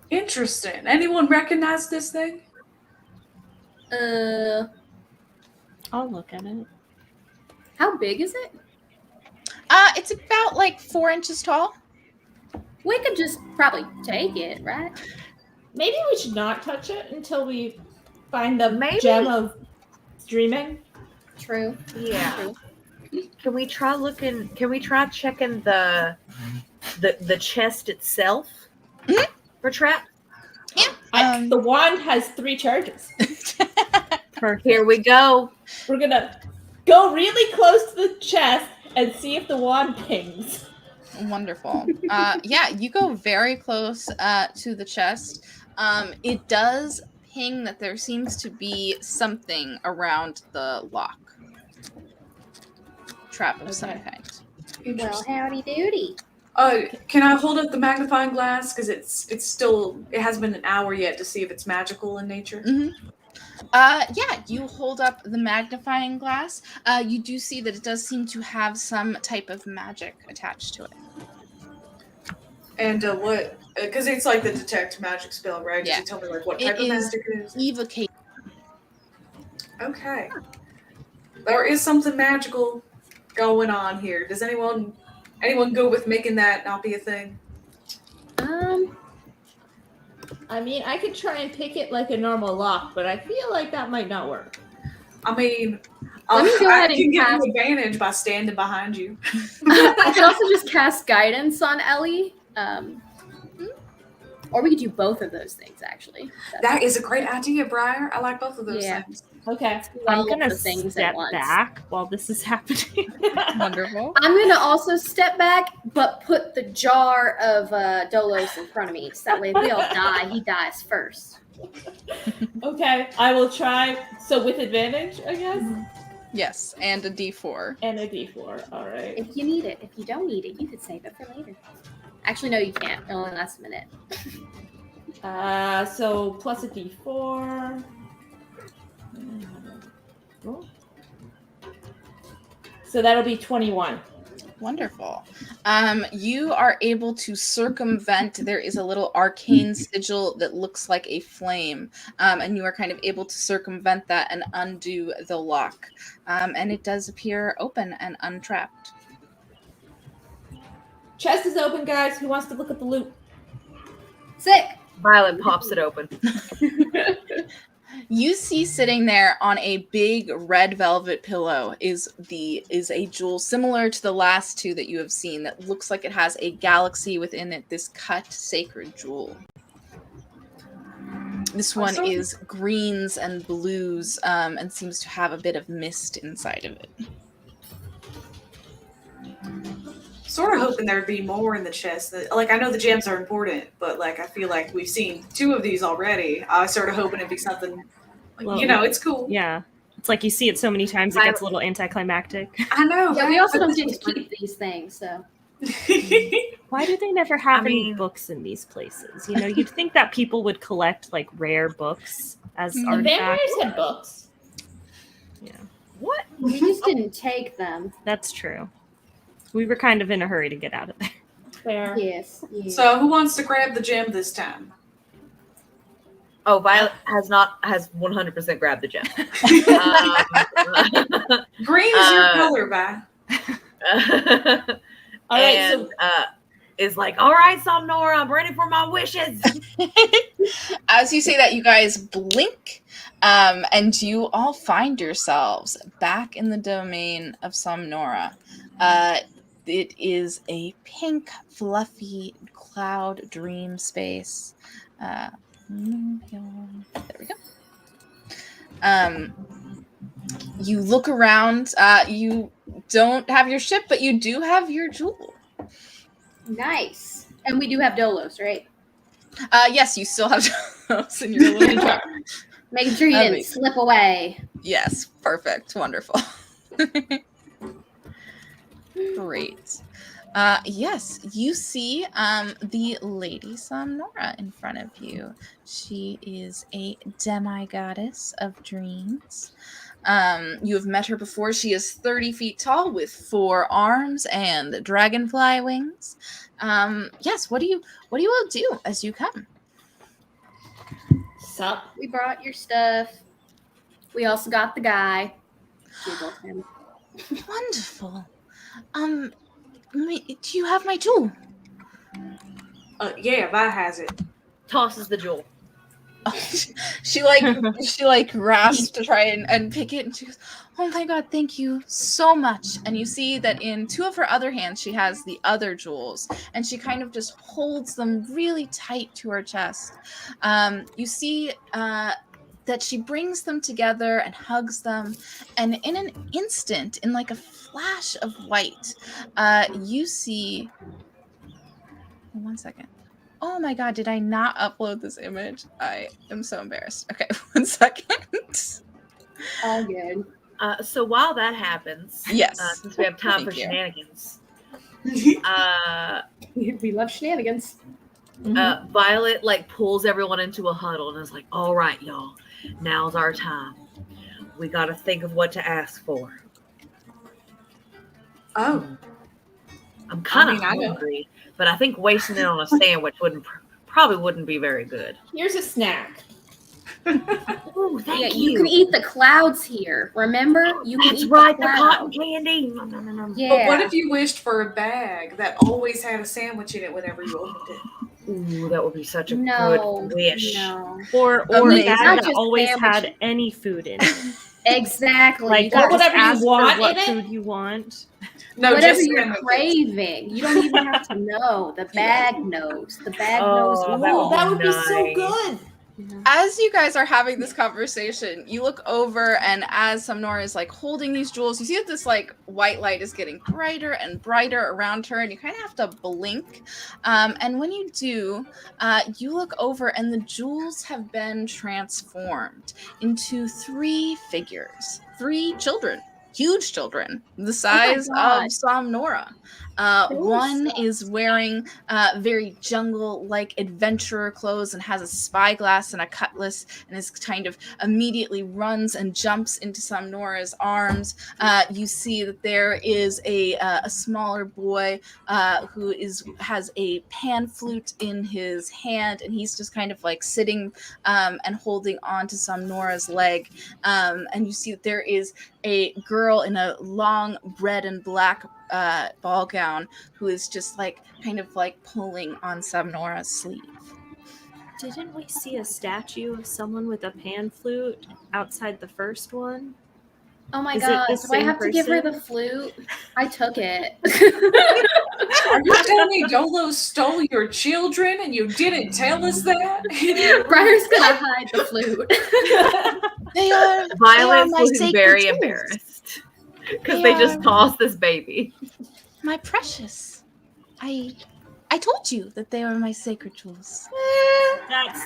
Interesting. Anyone recognize this thing? I'll look at it. How big is it? It's about like 4 inches tall. We could just probably take it, right? Maybe we should not touch it until we find the Maybe. gem of dreaming. True. Yeah. True. Can we try checking the chest itself for traps? Yeah. The wand has 3 charges. Perfect. Here we go. We're gonna go really close to the chest and see if the wand pings. Wonderful. Yeah, you go very close to the chest. It does ping that there seems to be something around the lock. Trap of some Okay. kind. Well, Interesting. howdy doody. Can I hold up the magnifying glass? Because it hasn't been an hour yet to see if it's magical in nature. Mm-hmm. Yeah, you hold up the magnifying glass. You do see that it does seem to have some type of magic attached to it. And what? Because it's like the detect magic spell, right? Does Yeah. it tell me like what It type of is magic it is? Evocate. Okay. There is something magical going on here. Does anyone go with making that not be a thing? I mean, I could try and pick it like a normal lock, but I feel like that might not work. I mean, Let me go I ahead can and give cast. you advantage by standing behind you. I could also just cast guidance on Ellie. Or we could do both of those things, actually. That is a great idea, Briar. I like both of those Yeah. things. Okay. I'm All of gonna the things step at once. back while this is happening. Wonderful. I'm gonna also step back, but put the jar of Dolos in front of me, so that way if we all die, he dies first. Okay, I will try. So with advantage, I guess, Yes, and a D4. and a D4. All right. If you need it, if you don't need it, you could save it for later. Actually, no, you can't. It only lasts a minute. So plus a D4. So that'll be 21. Wonderful. You are able to circumvent. There is a little arcane sigil that looks like a flame, and you are kind of able to circumvent that and undo the lock. And it does appear open and untrapped. Chest is open, guys. Who wants to look at the loot? Sick. Violet pops it open. You see sitting there on a big red velvet pillow is a jewel similar to the last two that you have seen that looks like it has a galaxy within it, this cut sacred jewel. This one is greens and blues and seems to have a bit of mist inside of it. Sort of hoping there'd be more in the chest. Like, I know the gems are important, but like I feel like we've seen 2 of these already. I was sort of hoping it'd be something, Well, it's cool. Yeah. It's like you see it so many times it gets a little anticlimactic. I know. Yeah, we also don't get to keep these things, so. Why do they never have any books in these places? You know, you'd think that people would collect like rare books as The artifacts. vampires had books. Yeah. What? We just didn't take them. That's true. We were kind of in a hurry to get out of there. Fair. Yes. So who wants to grab the gem this time? Oh, Violet has 100% grabbed the gem. Green is your color, Vi. All right, and is like, all right, Somnora, I'm ready for my wishes. As you say that, you guys blink, and you all find yourselves back in the domain of Somnora. It is a pink, fluffy cloud dream space. There we go. You look around. You don't have your ship, but you do have your jewel. Nice. And we do have Dolos, right? Yes, you still have those in your little jar. Making sure you didn't slip away. Yes, perfect. Wonderful. Great. Yes, you see the Lady Somnora in front of you. She is a demigoddess of dreams. You have met her before. She is 30 feet tall with 4 arms and dragonfly wings. Yes, what do you all do as you come? Sup? We brought your stuff. We also got the guy. Jiggled him. Wonderful. Do you have my jewel? Yeah, Vi has it. Tosses the jewel. She grasps to try and pick it, and she goes, "Oh my god, thank you so much." And you see that in 2 of her other hands she has the other jewels, and she kind of just holds them really tight to her chest. You see that she brings them together and hugs them, and in an instant, in like a flash of white, you see. One second. Oh my god, did I not upload this image? I am so embarrassed. Okay, 1 second. All good. So while that happens, Yes. since we have time Thank for you. shenanigans, We love shenanigans. Violet pulls everyone into a huddle and is like, all right, y'all, now's our time. We got to think of what to ask for. Oh. I'm kind of I know. hungry, but I think wasting it on a sandwich probably wouldn't be very good. Here's a snack. Ooh, thank You can eat the clouds here. Remember? You can That's eat right, the the clouds. cotton candy. Yeah. But what if you wished for a bag that always had a sandwich in it whenever you opened it? Ooh, that would be such a No, good wish. no. Or a Amazing. bag Not that just always sandwiches. had any food in it. Exactly. Like, You don't got just whatever you ask want for what in it? food you want. No, whatever just you're sandwiches. craving. You don't even have to know. The bag knows. The bag knows. Oh, all. That would be so nice. good. As you guys are having this conversation, you look over, and as Somnora is holding these jewels, you see that this white light is getting brighter and brighter around her, and you kind of have to blink. And when you do, you look over, and the jewels have been transformed into 3 figures, 3 children, huge children, the size God. of Somnora. One is wearing very jungle-like adventurer clothes and has a spyglass and a cutlass and is kind of immediately runs and jumps into Samnora's arms. You see that there is a smaller boy who has a pan flute in his hand, and he's just kind of like sitting and holding on to Samnora's leg. And you see that there is a girl in a long red and black ball gown who is just like kind of like pulling on Samnora's sleeve. Didn't we see a statue of someone with a pan flute outside the first one? Oh my Is it god, the do I same have to give her the person? flute? I took it. Are you telling me Dolo stole your children and you didn't tell us that? Briar's gonna hide the flute. They are Violet's my looking sacred very tools. embarrassed because They they just are- tossed this baby. My precious. I told you that they were my sacred jewels. That's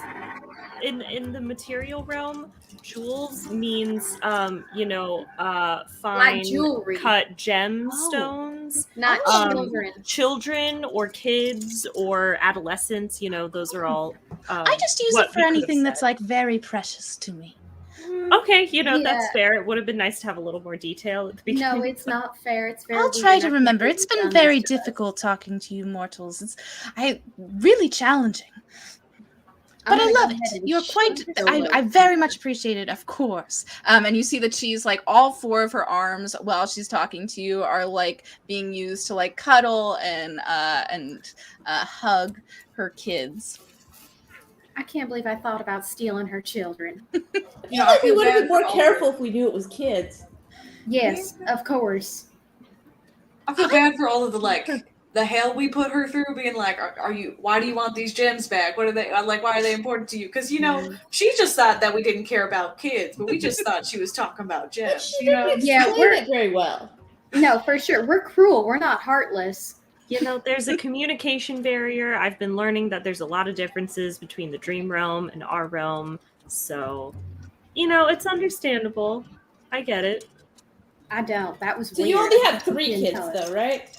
in the material realm. Jewels means fine jewelry. cut gemstones. Not Oh. children. Children or kids or adolescents, those are all. I just use what it for we could've anything that's said. like very precious to me. Okay, that's Yeah. fair. It would have been nice to have a little more detail at the beginning. No, it's not fair. It's very I'll weird. try I to can't remember. believe It's you've been done very this to us. difficult talking to you mortals. It's really challenging. I'm But I gonna go love ahead it. and You're quite. shoot Dolo. I very much appreciate it, of course. And you see that she's like all four of her arms while she's talking to you are like being used to like cuddle and hug her kids. I can't believe I thought about stealing her children. You I know, feel like we feel would have bad been more for all careful if we knew it was kids. Yes, of course. I feel bad for all of the hell we put her through, being like, "Are you? Why do you want these gems back? What are they like? Why are they important to you?" Because she just thought that we didn't care about kids, but we just thought she was talking about gems. She You know, didn't Yeah, explain we're- it very well. No, for sure. We're cruel. We're not heartless. There's a communication barrier. I've been learning that there's a lot of differences between the dream realm and our realm. So, it's understandable. I get it. I don't. That was So weird. you only have You 3 didn't kids, tell us. though, right?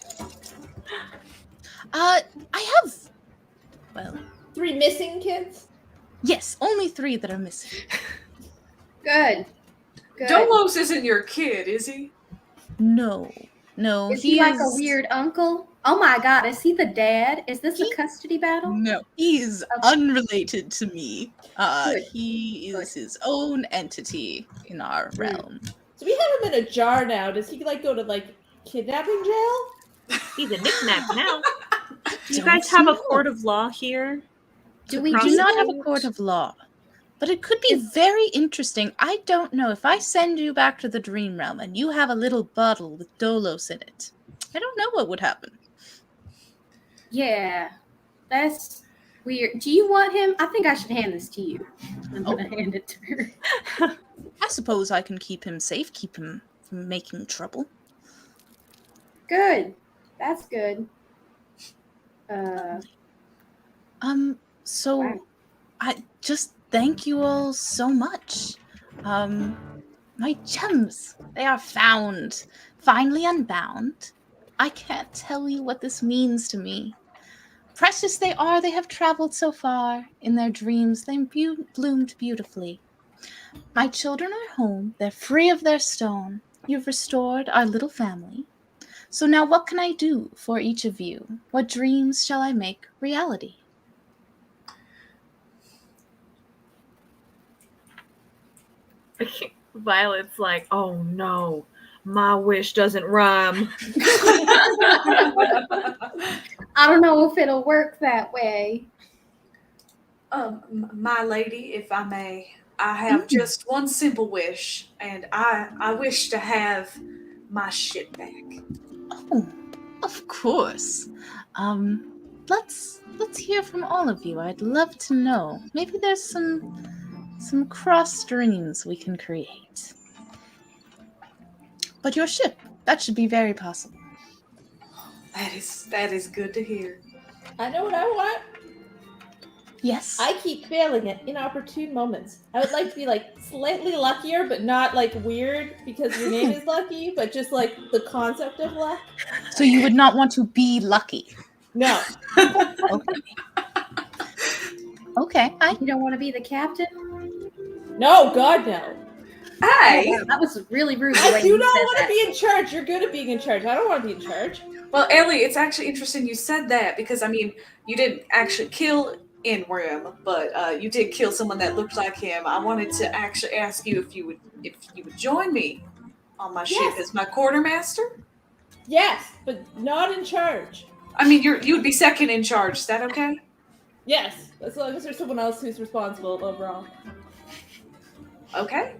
I have. Well, 3 missing kids? yes, only 3 that are missing. Good. Good. Dolos isn't your kid, is he? No. Is he like a weird uncle? Oh my god, is he the dad? Is this a custody battle? No, he's Okay. unrelated to me. Good. He is his own entity in our realm. So we have him in a jar now. Does he go to kidnapping jail? He's a knick-knack now. Do you Don't guys have a know. court of law here? Do to we We do not have a prosecute? court of law, but it could be very interesting. I don't know if I send you back to the dream realm and you have a little bottle with Dolos in it. I don't know what would happen. Yeah. That's weird. Do you want him? I think I should hand this to you. I'm gonna hand it to her. I suppose I can keep him safe, keep him from making trouble. Good. That's good. So Wow. I just thank you all so much. My gems, they are found, finally unbound. I can't tell you what this means to me. Precious they are, they have traveled so far. In their dreams, they bloomed beautifully. My children are home, they're free of their stone. You've restored our little family. So now what can I do for each of you? What dreams shall I make reality? Violet's like, oh no, my wish doesn't rhyme. I don't know if it'll work that way. My lady, if I may, I have just one simple wish, and I wish to have my ship back. Oh, of course. Let's hear from all of you. I'd love to know. Maybe there's some cross dreams we can create. But your ship, that should be very possible. That is good to hear. I know what I want. Yes. I keep failing at inopportune moments. I would like to be like slightly luckier, but not like weird because your name is Lucky, but just like the concept of luck. So you would not want to be lucky. No. Okay. Okay. You don't want to be the captain? No, God, no. Hey! Oh, wow, that was really rude. The I way do you not said want to that. be in charge. You're good at being in charge. I don't want to be in charge. Well, Ellie, it's actually interesting you said that because, I mean, you didn't actually kill Inrim, but you did kill someone that looked like him. I wanted to actually ask you if you would join me on my ship Yes. as my quartermaster. Yes, but not in charge. I mean, you would be second in charge. Is that okay? Yes, as long as there's someone else who's responsible overall. Okay.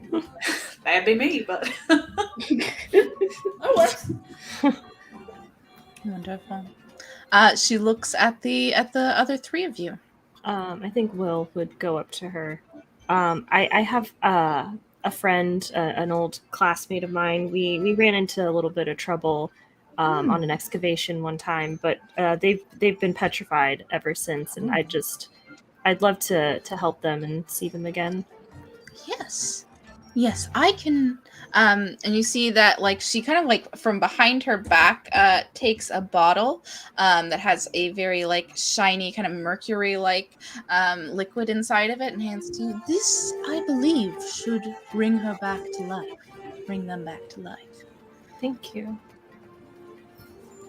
That'd be me, but That works. Wonderful. She looks at the other three of you. I think Will would go up to her. I have a friend, an old classmate of mine. We ran into a little bit of trouble on an excavation one time, but they've been petrified ever since, and I'd love to help them and see them again. Yes, I can. And you see that, like, she kind of like from behind her back takes a bottle that has a very like shiny kind of mercury like liquid inside of it and hands it to you. This, I believe, should bring her back to life. Bring them back to life. Thank you.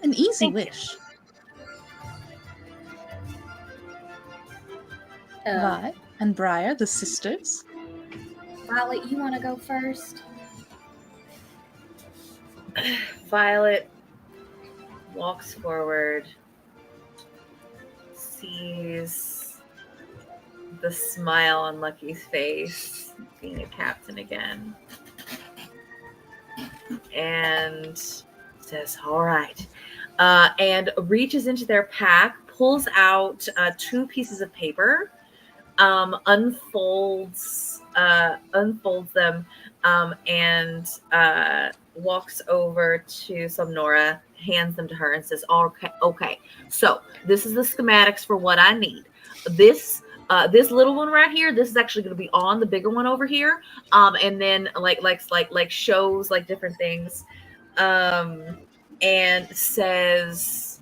An easy Thank you. wish. Vi and Briar, the sisters. Violet, you want to go first? Violet walks forward, sees the smile on Lucky's face, being a captain again, and says, "All right," and reaches into their pack, pulls out 2 pieces of paper, unfolds them, and walks over to Somnora, hands them to her, and says, okay, so this is the schematics for what I need. This little one right here, this is actually going to be on the bigger one over here, and then like shows like different things, and says,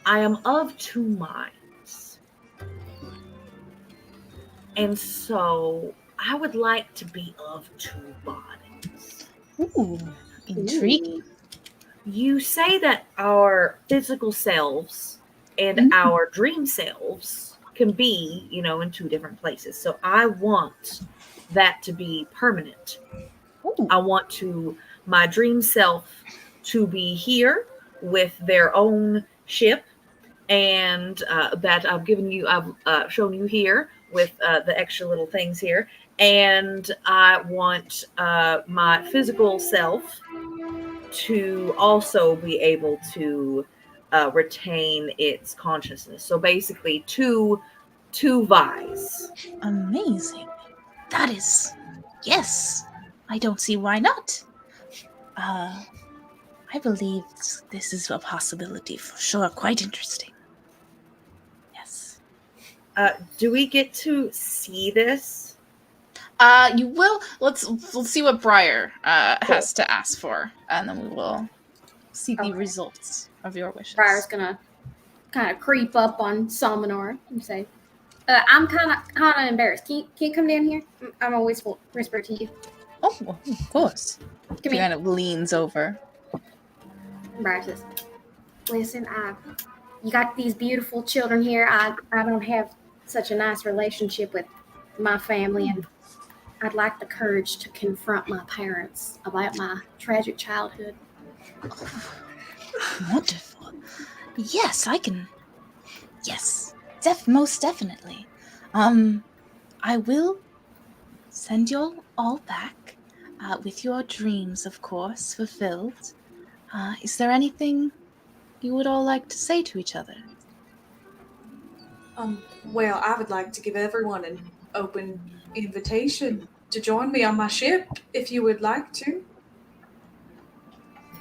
I am of 2 minds, and so I would like to be of 2 bodies. Ooh, intriguing. You say that our physical selves and our dream selves can be, in 2 different places. So I want that to be permanent. Ooh. I want my dream self to be here with their own ship, and that I've shown you here with the extra little things here. And I want my physical self to also be able to retain its consciousness. So basically, two Vi's. Amazing. That is, yes. I don't see why not. I believe this is a possibility for sure. Quite interesting. Yes. Do we get to see this? You will. Let's see what Briar has to ask for, and then we will see the results of your wishes. Briar's gonna kind of creep up on Salmonora and say, "I'm kind of embarrassed. Can you come down here? I'm gonna whisper to you." Oh, well, of course. Come She here. kind of leans over. Briar says, "Listen, you got these beautiful children here. I don't have such a nice relationship with my family, and I'd like the courage to confront my parents about my tragic childhood." Wonderful. Yes, I can. Yes, most definitely. I will send you all back with your dreams, of course, fulfilled. Is there anything you would all like to say to each other? Well, I would like to give everyone an open invitation to join me on my ship if you would like to.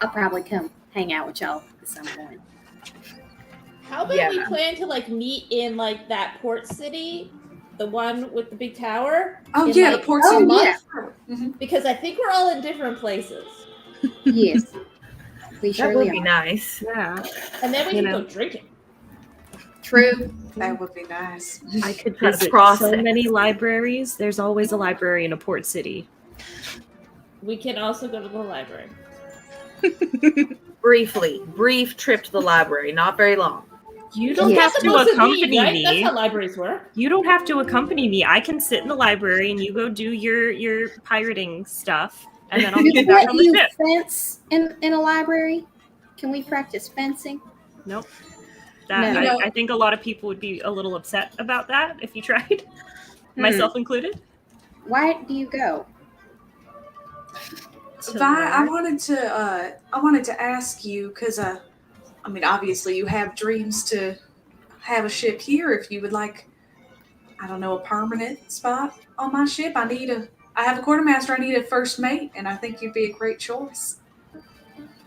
I'll probably come hang out with y'all at some point. How about we plan to like meet in like that port city, the one with the big tower? Oh in, yeah, like, the port Oh, city. yeah. Mhm. Because I think we're all in different places, Yes. We That surely would be are. nice. Yeah. and then we You can know. go drinking. True. That would be nice. I could Try to visit process. so many libraries. There's always a library in a port city. We can also go to the library. Brief trip to the library, not very long. You don't Yeah. have to Supposed to leave, accompany right? That's me. how libraries work. You don't have to accompany me. I can sit in the library and you go do your pirating stuff, and then I'll meet you back Let on the you ship. fence in a library? Can we practice fencing? Nope. That No. You know- I think a lot of people would be a little upset about that if you tried, myself included. Why do you go? Vi, I wanted to ask you because I mean, obviously you have dreams to have a ship here. If you would like, I don't know, a permanent spot on my ship, I have a quartermaster. I need a first mate, and I think you'd be a great choice.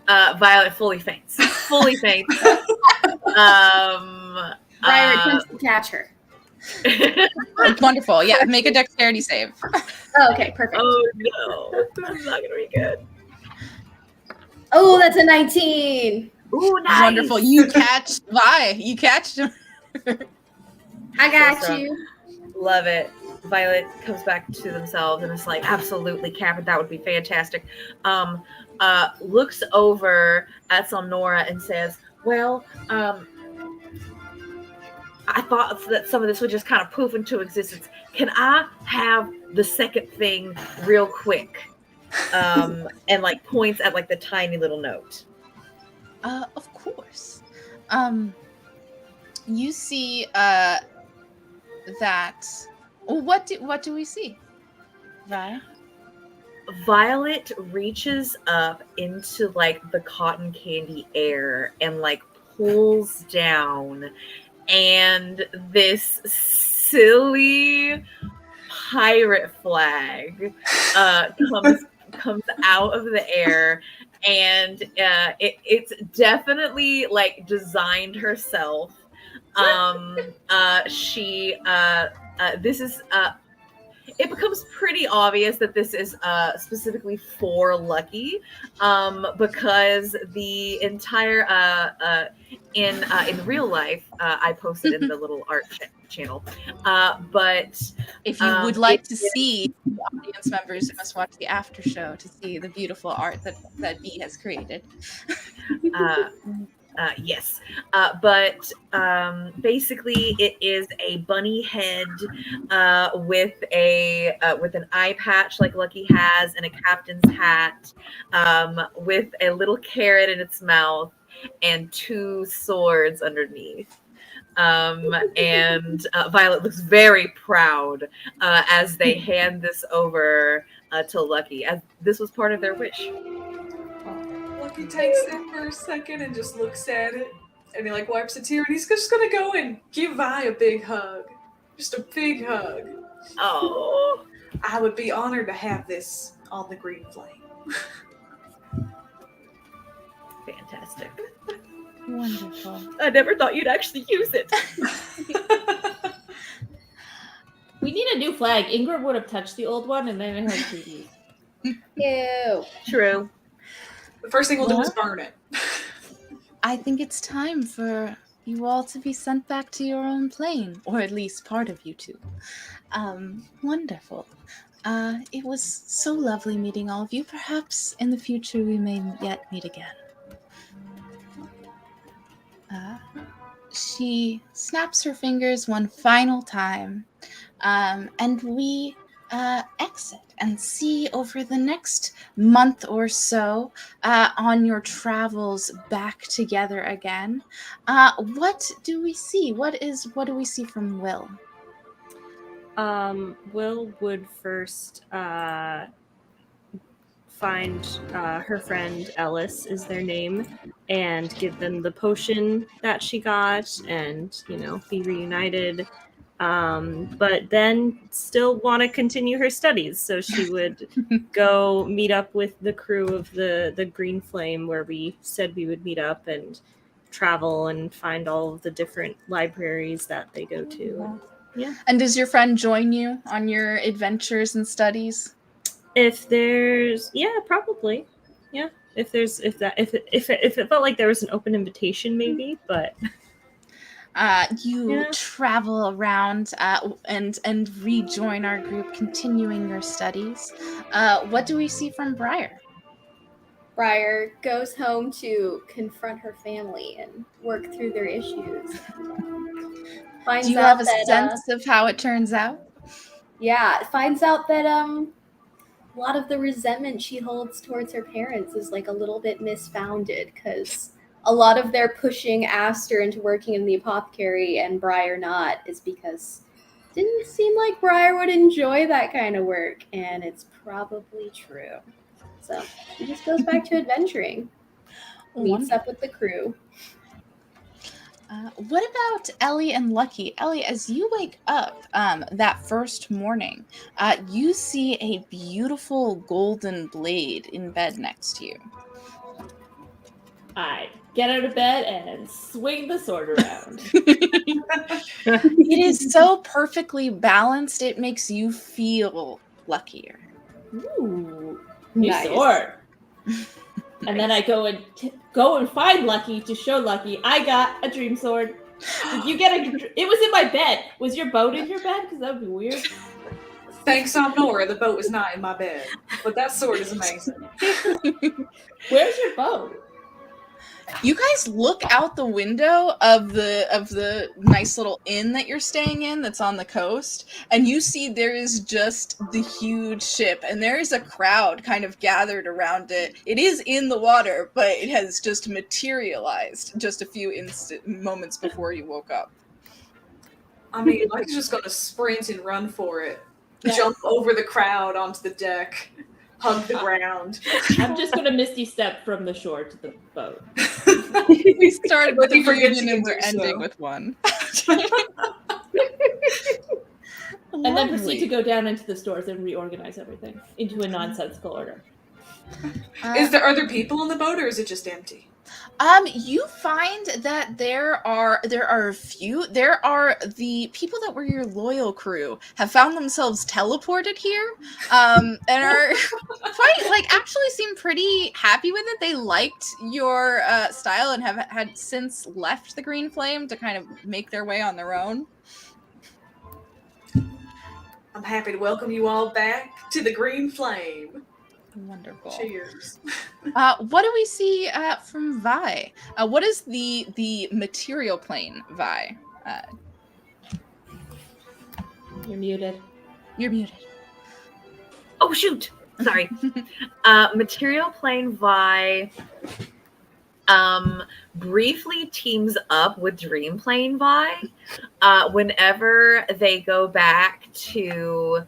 Violet fully faints. Fully faints. Briar attempts to catch her. Wonderful. Yeah, make a dexterity save. Oh, okay, perfect. Oh no, this is not gonna be good. Oh, that's a 19. Ooh, nice. Wonderful. You catch Vi. You catch him. I got So strong. you. Love it. Violet comes back to themselves and it's like, absolutely, Captain, that would be fantastic. Looks over at Sonora and says, well, I thought that some of this would just kind of poof into existence. Can I have the second thing real quick? And like points at like the tiny little note. Of course. You see that. What do we see? Vi? Violet reaches up into like the cotton candy air and like pulls down, and this silly pirate flag comes out of the air, and it's definitely like designed herself. This is it becomes pretty obvious that this is specifically for Lucky, because the entire in real life, I posted in the little art channel. But if you would like to see the audience members, you must watch the after show to see the beautiful art that B has created. Yes, but basically, it is a bunny head with an eye patch like Lucky has, and a captain's hat with a little carrot in its mouth and two swords underneath. And Violet looks very proud as they hand this over to Lucky, as this was part of their wish. Lucky takes it for a second and just looks at it, and he like wipes a tear, and he's just gonna go and give Vi a big hug, just a big hug. Oh, I would be honored to have this on the green flame. fantastic. Wonderful. I never thought you'd actually use it. We need a new flag. Ingrid would have touched the old one, and then it had treaties. Ew. True. The first thing we'll do is burn it. I think it's time for you all to be sent back to your own plane, or at least part of you two. Wonderful. It was so lovely meeting all of you. Perhaps in the future we may yet meet again. She snaps her fingers one final time, and we exit and see over the next month or so on your travels back together again. What do we see? What do we see from Will? Will would first find her friend Ellis is their name, and give them the potion that she got, and be reunited. But then still want to continue her studies, so she would go meet up with the crew of the Green Flame where we said we would meet up, and travel and find all of the different libraries that they go to. Yeah. And does your friend join you on your adventures and studies? If there's, yeah, probably, yeah. If it felt like there was an open invitation, maybe, but You Yeah. travel around and rejoin our group, continuing your studies. What do we see from Briar? Briar goes home to confront her family and work through their issues. Finds Do you have out a that sense of how it turns out? finds out that a lot of the resentment she holds towards her parents is like a little bit misfounded, because a lot of their pushing Aster into working in the apothecary and Briar not is because it didn't seem like Briar would enjoy that kind of work, and it's probably true. So she just goes back to adventuring, meets up with the crew. What about Ellie and Lucky? Ellie, as you wake up that first morning, you see a beautiful golden blade in bed next to you. I get out of bed and swing the sword around. It is so perfectly balanced, it makes you feel luckier. Ooh, new Nice. sword. And then I go and find Lucky to show Lucky I got a dream sword. Did you get it was in my bed. Was your boat in your bed? Because that would be weird. Thanks, Nora, the boat was not in my bed, but that sword is amazing. Where's your boat? You guys look out the window of the nice little inn that you're staying in that's on the coast, and you see there is just the huge ship, and there is a crowd kind of gathered around it. It is in the water, but it has just materialized just a few moments before you woke up. I mean, I'm just gonna sprint and run for it. Jump over the crowd onto the deck, hug the ground. I'm just gonna misty step from the shore to the boat. We started with a Looking for reunion and good we're to do ending so. with one. And then proceed to go down into the stores and reorganize everything into a nonsensical order. Are there people on the boat, or is it just empty? You find that there are a few. There are the people that were your loyal crew have found themselves teleported here, and are quite actually seem pretty happy with it. They liked your style and have had since left the Green Flame to kind of make their way on their own. I'm happy to welcome you all back to the Green Flame. Wonderful. Cheers. What do we see from Vi? What is the material plane, Vi? You're muted. You're muted. Oh shoot! Sorry. Material plane Vi briefly teams up with Dream Plane Vi whenever they go back to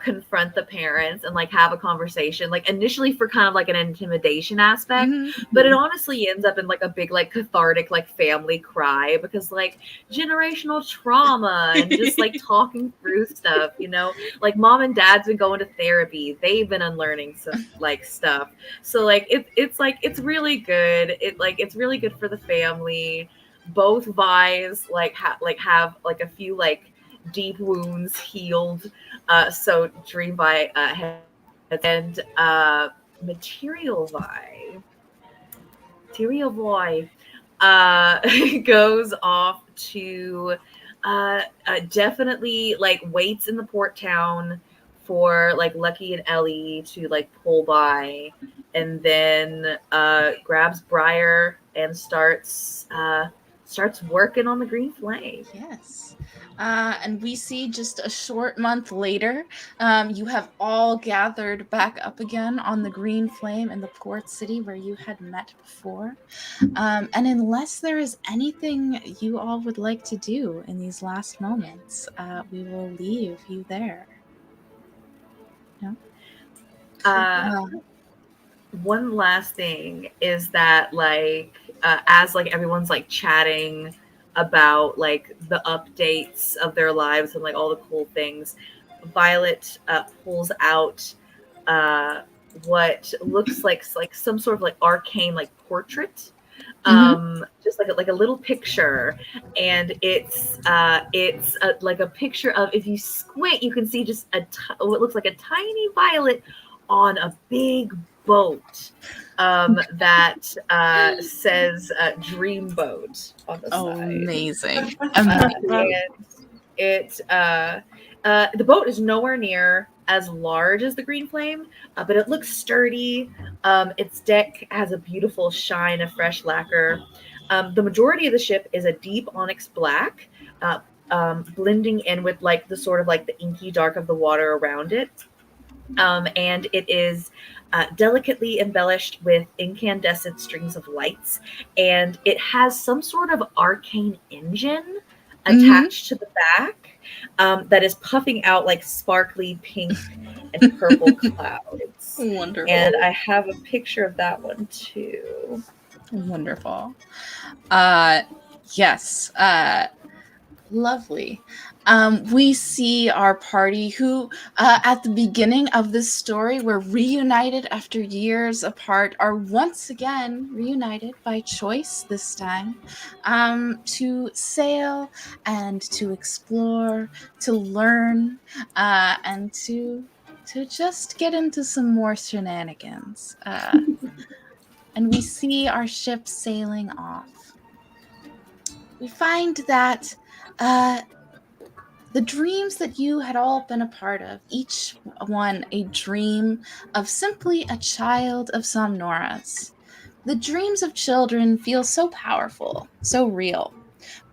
confront the parents and have a conversation, initially for kind of an intimidation aspect, but it honestly ends up in a big cathartic family cry, because generational trauma and just talking through stuff, mom and dad's been going to therapy, they've been unlearning some stuff, so it's really good. It's really good for the family. Both Vi's have a few deep wounds healed, so Dream Vi and Material Vi goes off to definitely waits in the port town for Lucky and Ellie to pull by, and then grabs Briar and starts working on the Green Flame. Yes. And we see just a short month later, you have all gathered back up again on the Green Flame in the port city where you had met before. And unless there is anything you all would like to do in these last moments, we will leave you there. No? One last thing is that as everyone's chatting about the updates of their lives and all the cool things, Violet pulls out what looks like some sort of arcane portrait just like a little picture, and it's like a picture of, if you squint, you can see just what looks like a tiny violet on a big boat that says Dreamboat on the side. Amazing. And it the boat is nowhere near as large as the green flame, but it looks sturdy. Its deck has a beautiful shine of fresh lacquer. The majority of the ship is a deep onyx black, blending in with like the sort of like the inky dark of the water around it. And it is delicately embellished with incandescent strings of lights, and it has some sort of arcane engine attached to the back that is puffing out like sparkly pink and purple clouds. Wonderful. And I have a picture of that one too. Wonderful. Yes. Lovely. We see our party who, at the beginning of this story, were reunited after years apart, are once again reunited by choice this time, to sail and to explore, to learn, and to just get into some more shenanigans. And we see our ship sailing off. We find that the dreams that you had all been a part of, each one a dream of simply a child of Somnora's. The dreams of children feel so powerful, so real.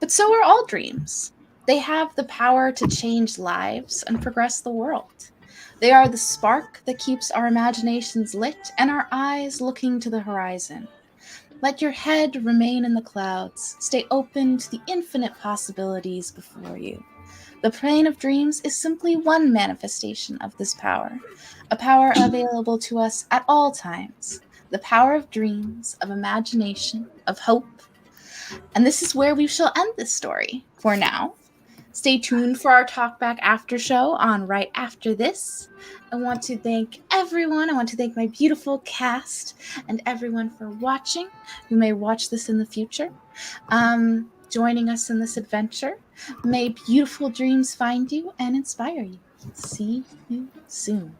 But so are all dreams. They have the power to change lives and progress the world. They are the spark that keeps our imaginations lit and our eyes looking to the horizon. Let your head remain in the clouds. Stay open to the infinite possibilities before you. The plane of dreams is simply one manifestation of this power, a power available to us at all times. The power of dreams, of imagination, of hope. And this is where we shall end this story for now. Stay tuned for our Talkback After Show on right after this. I want to thank everyone. I want to thank my beautiful cast and everyone for watching, who may watch this in the future, joining us in this adventure. May beautiful dreams find you and inspire you. See you soon.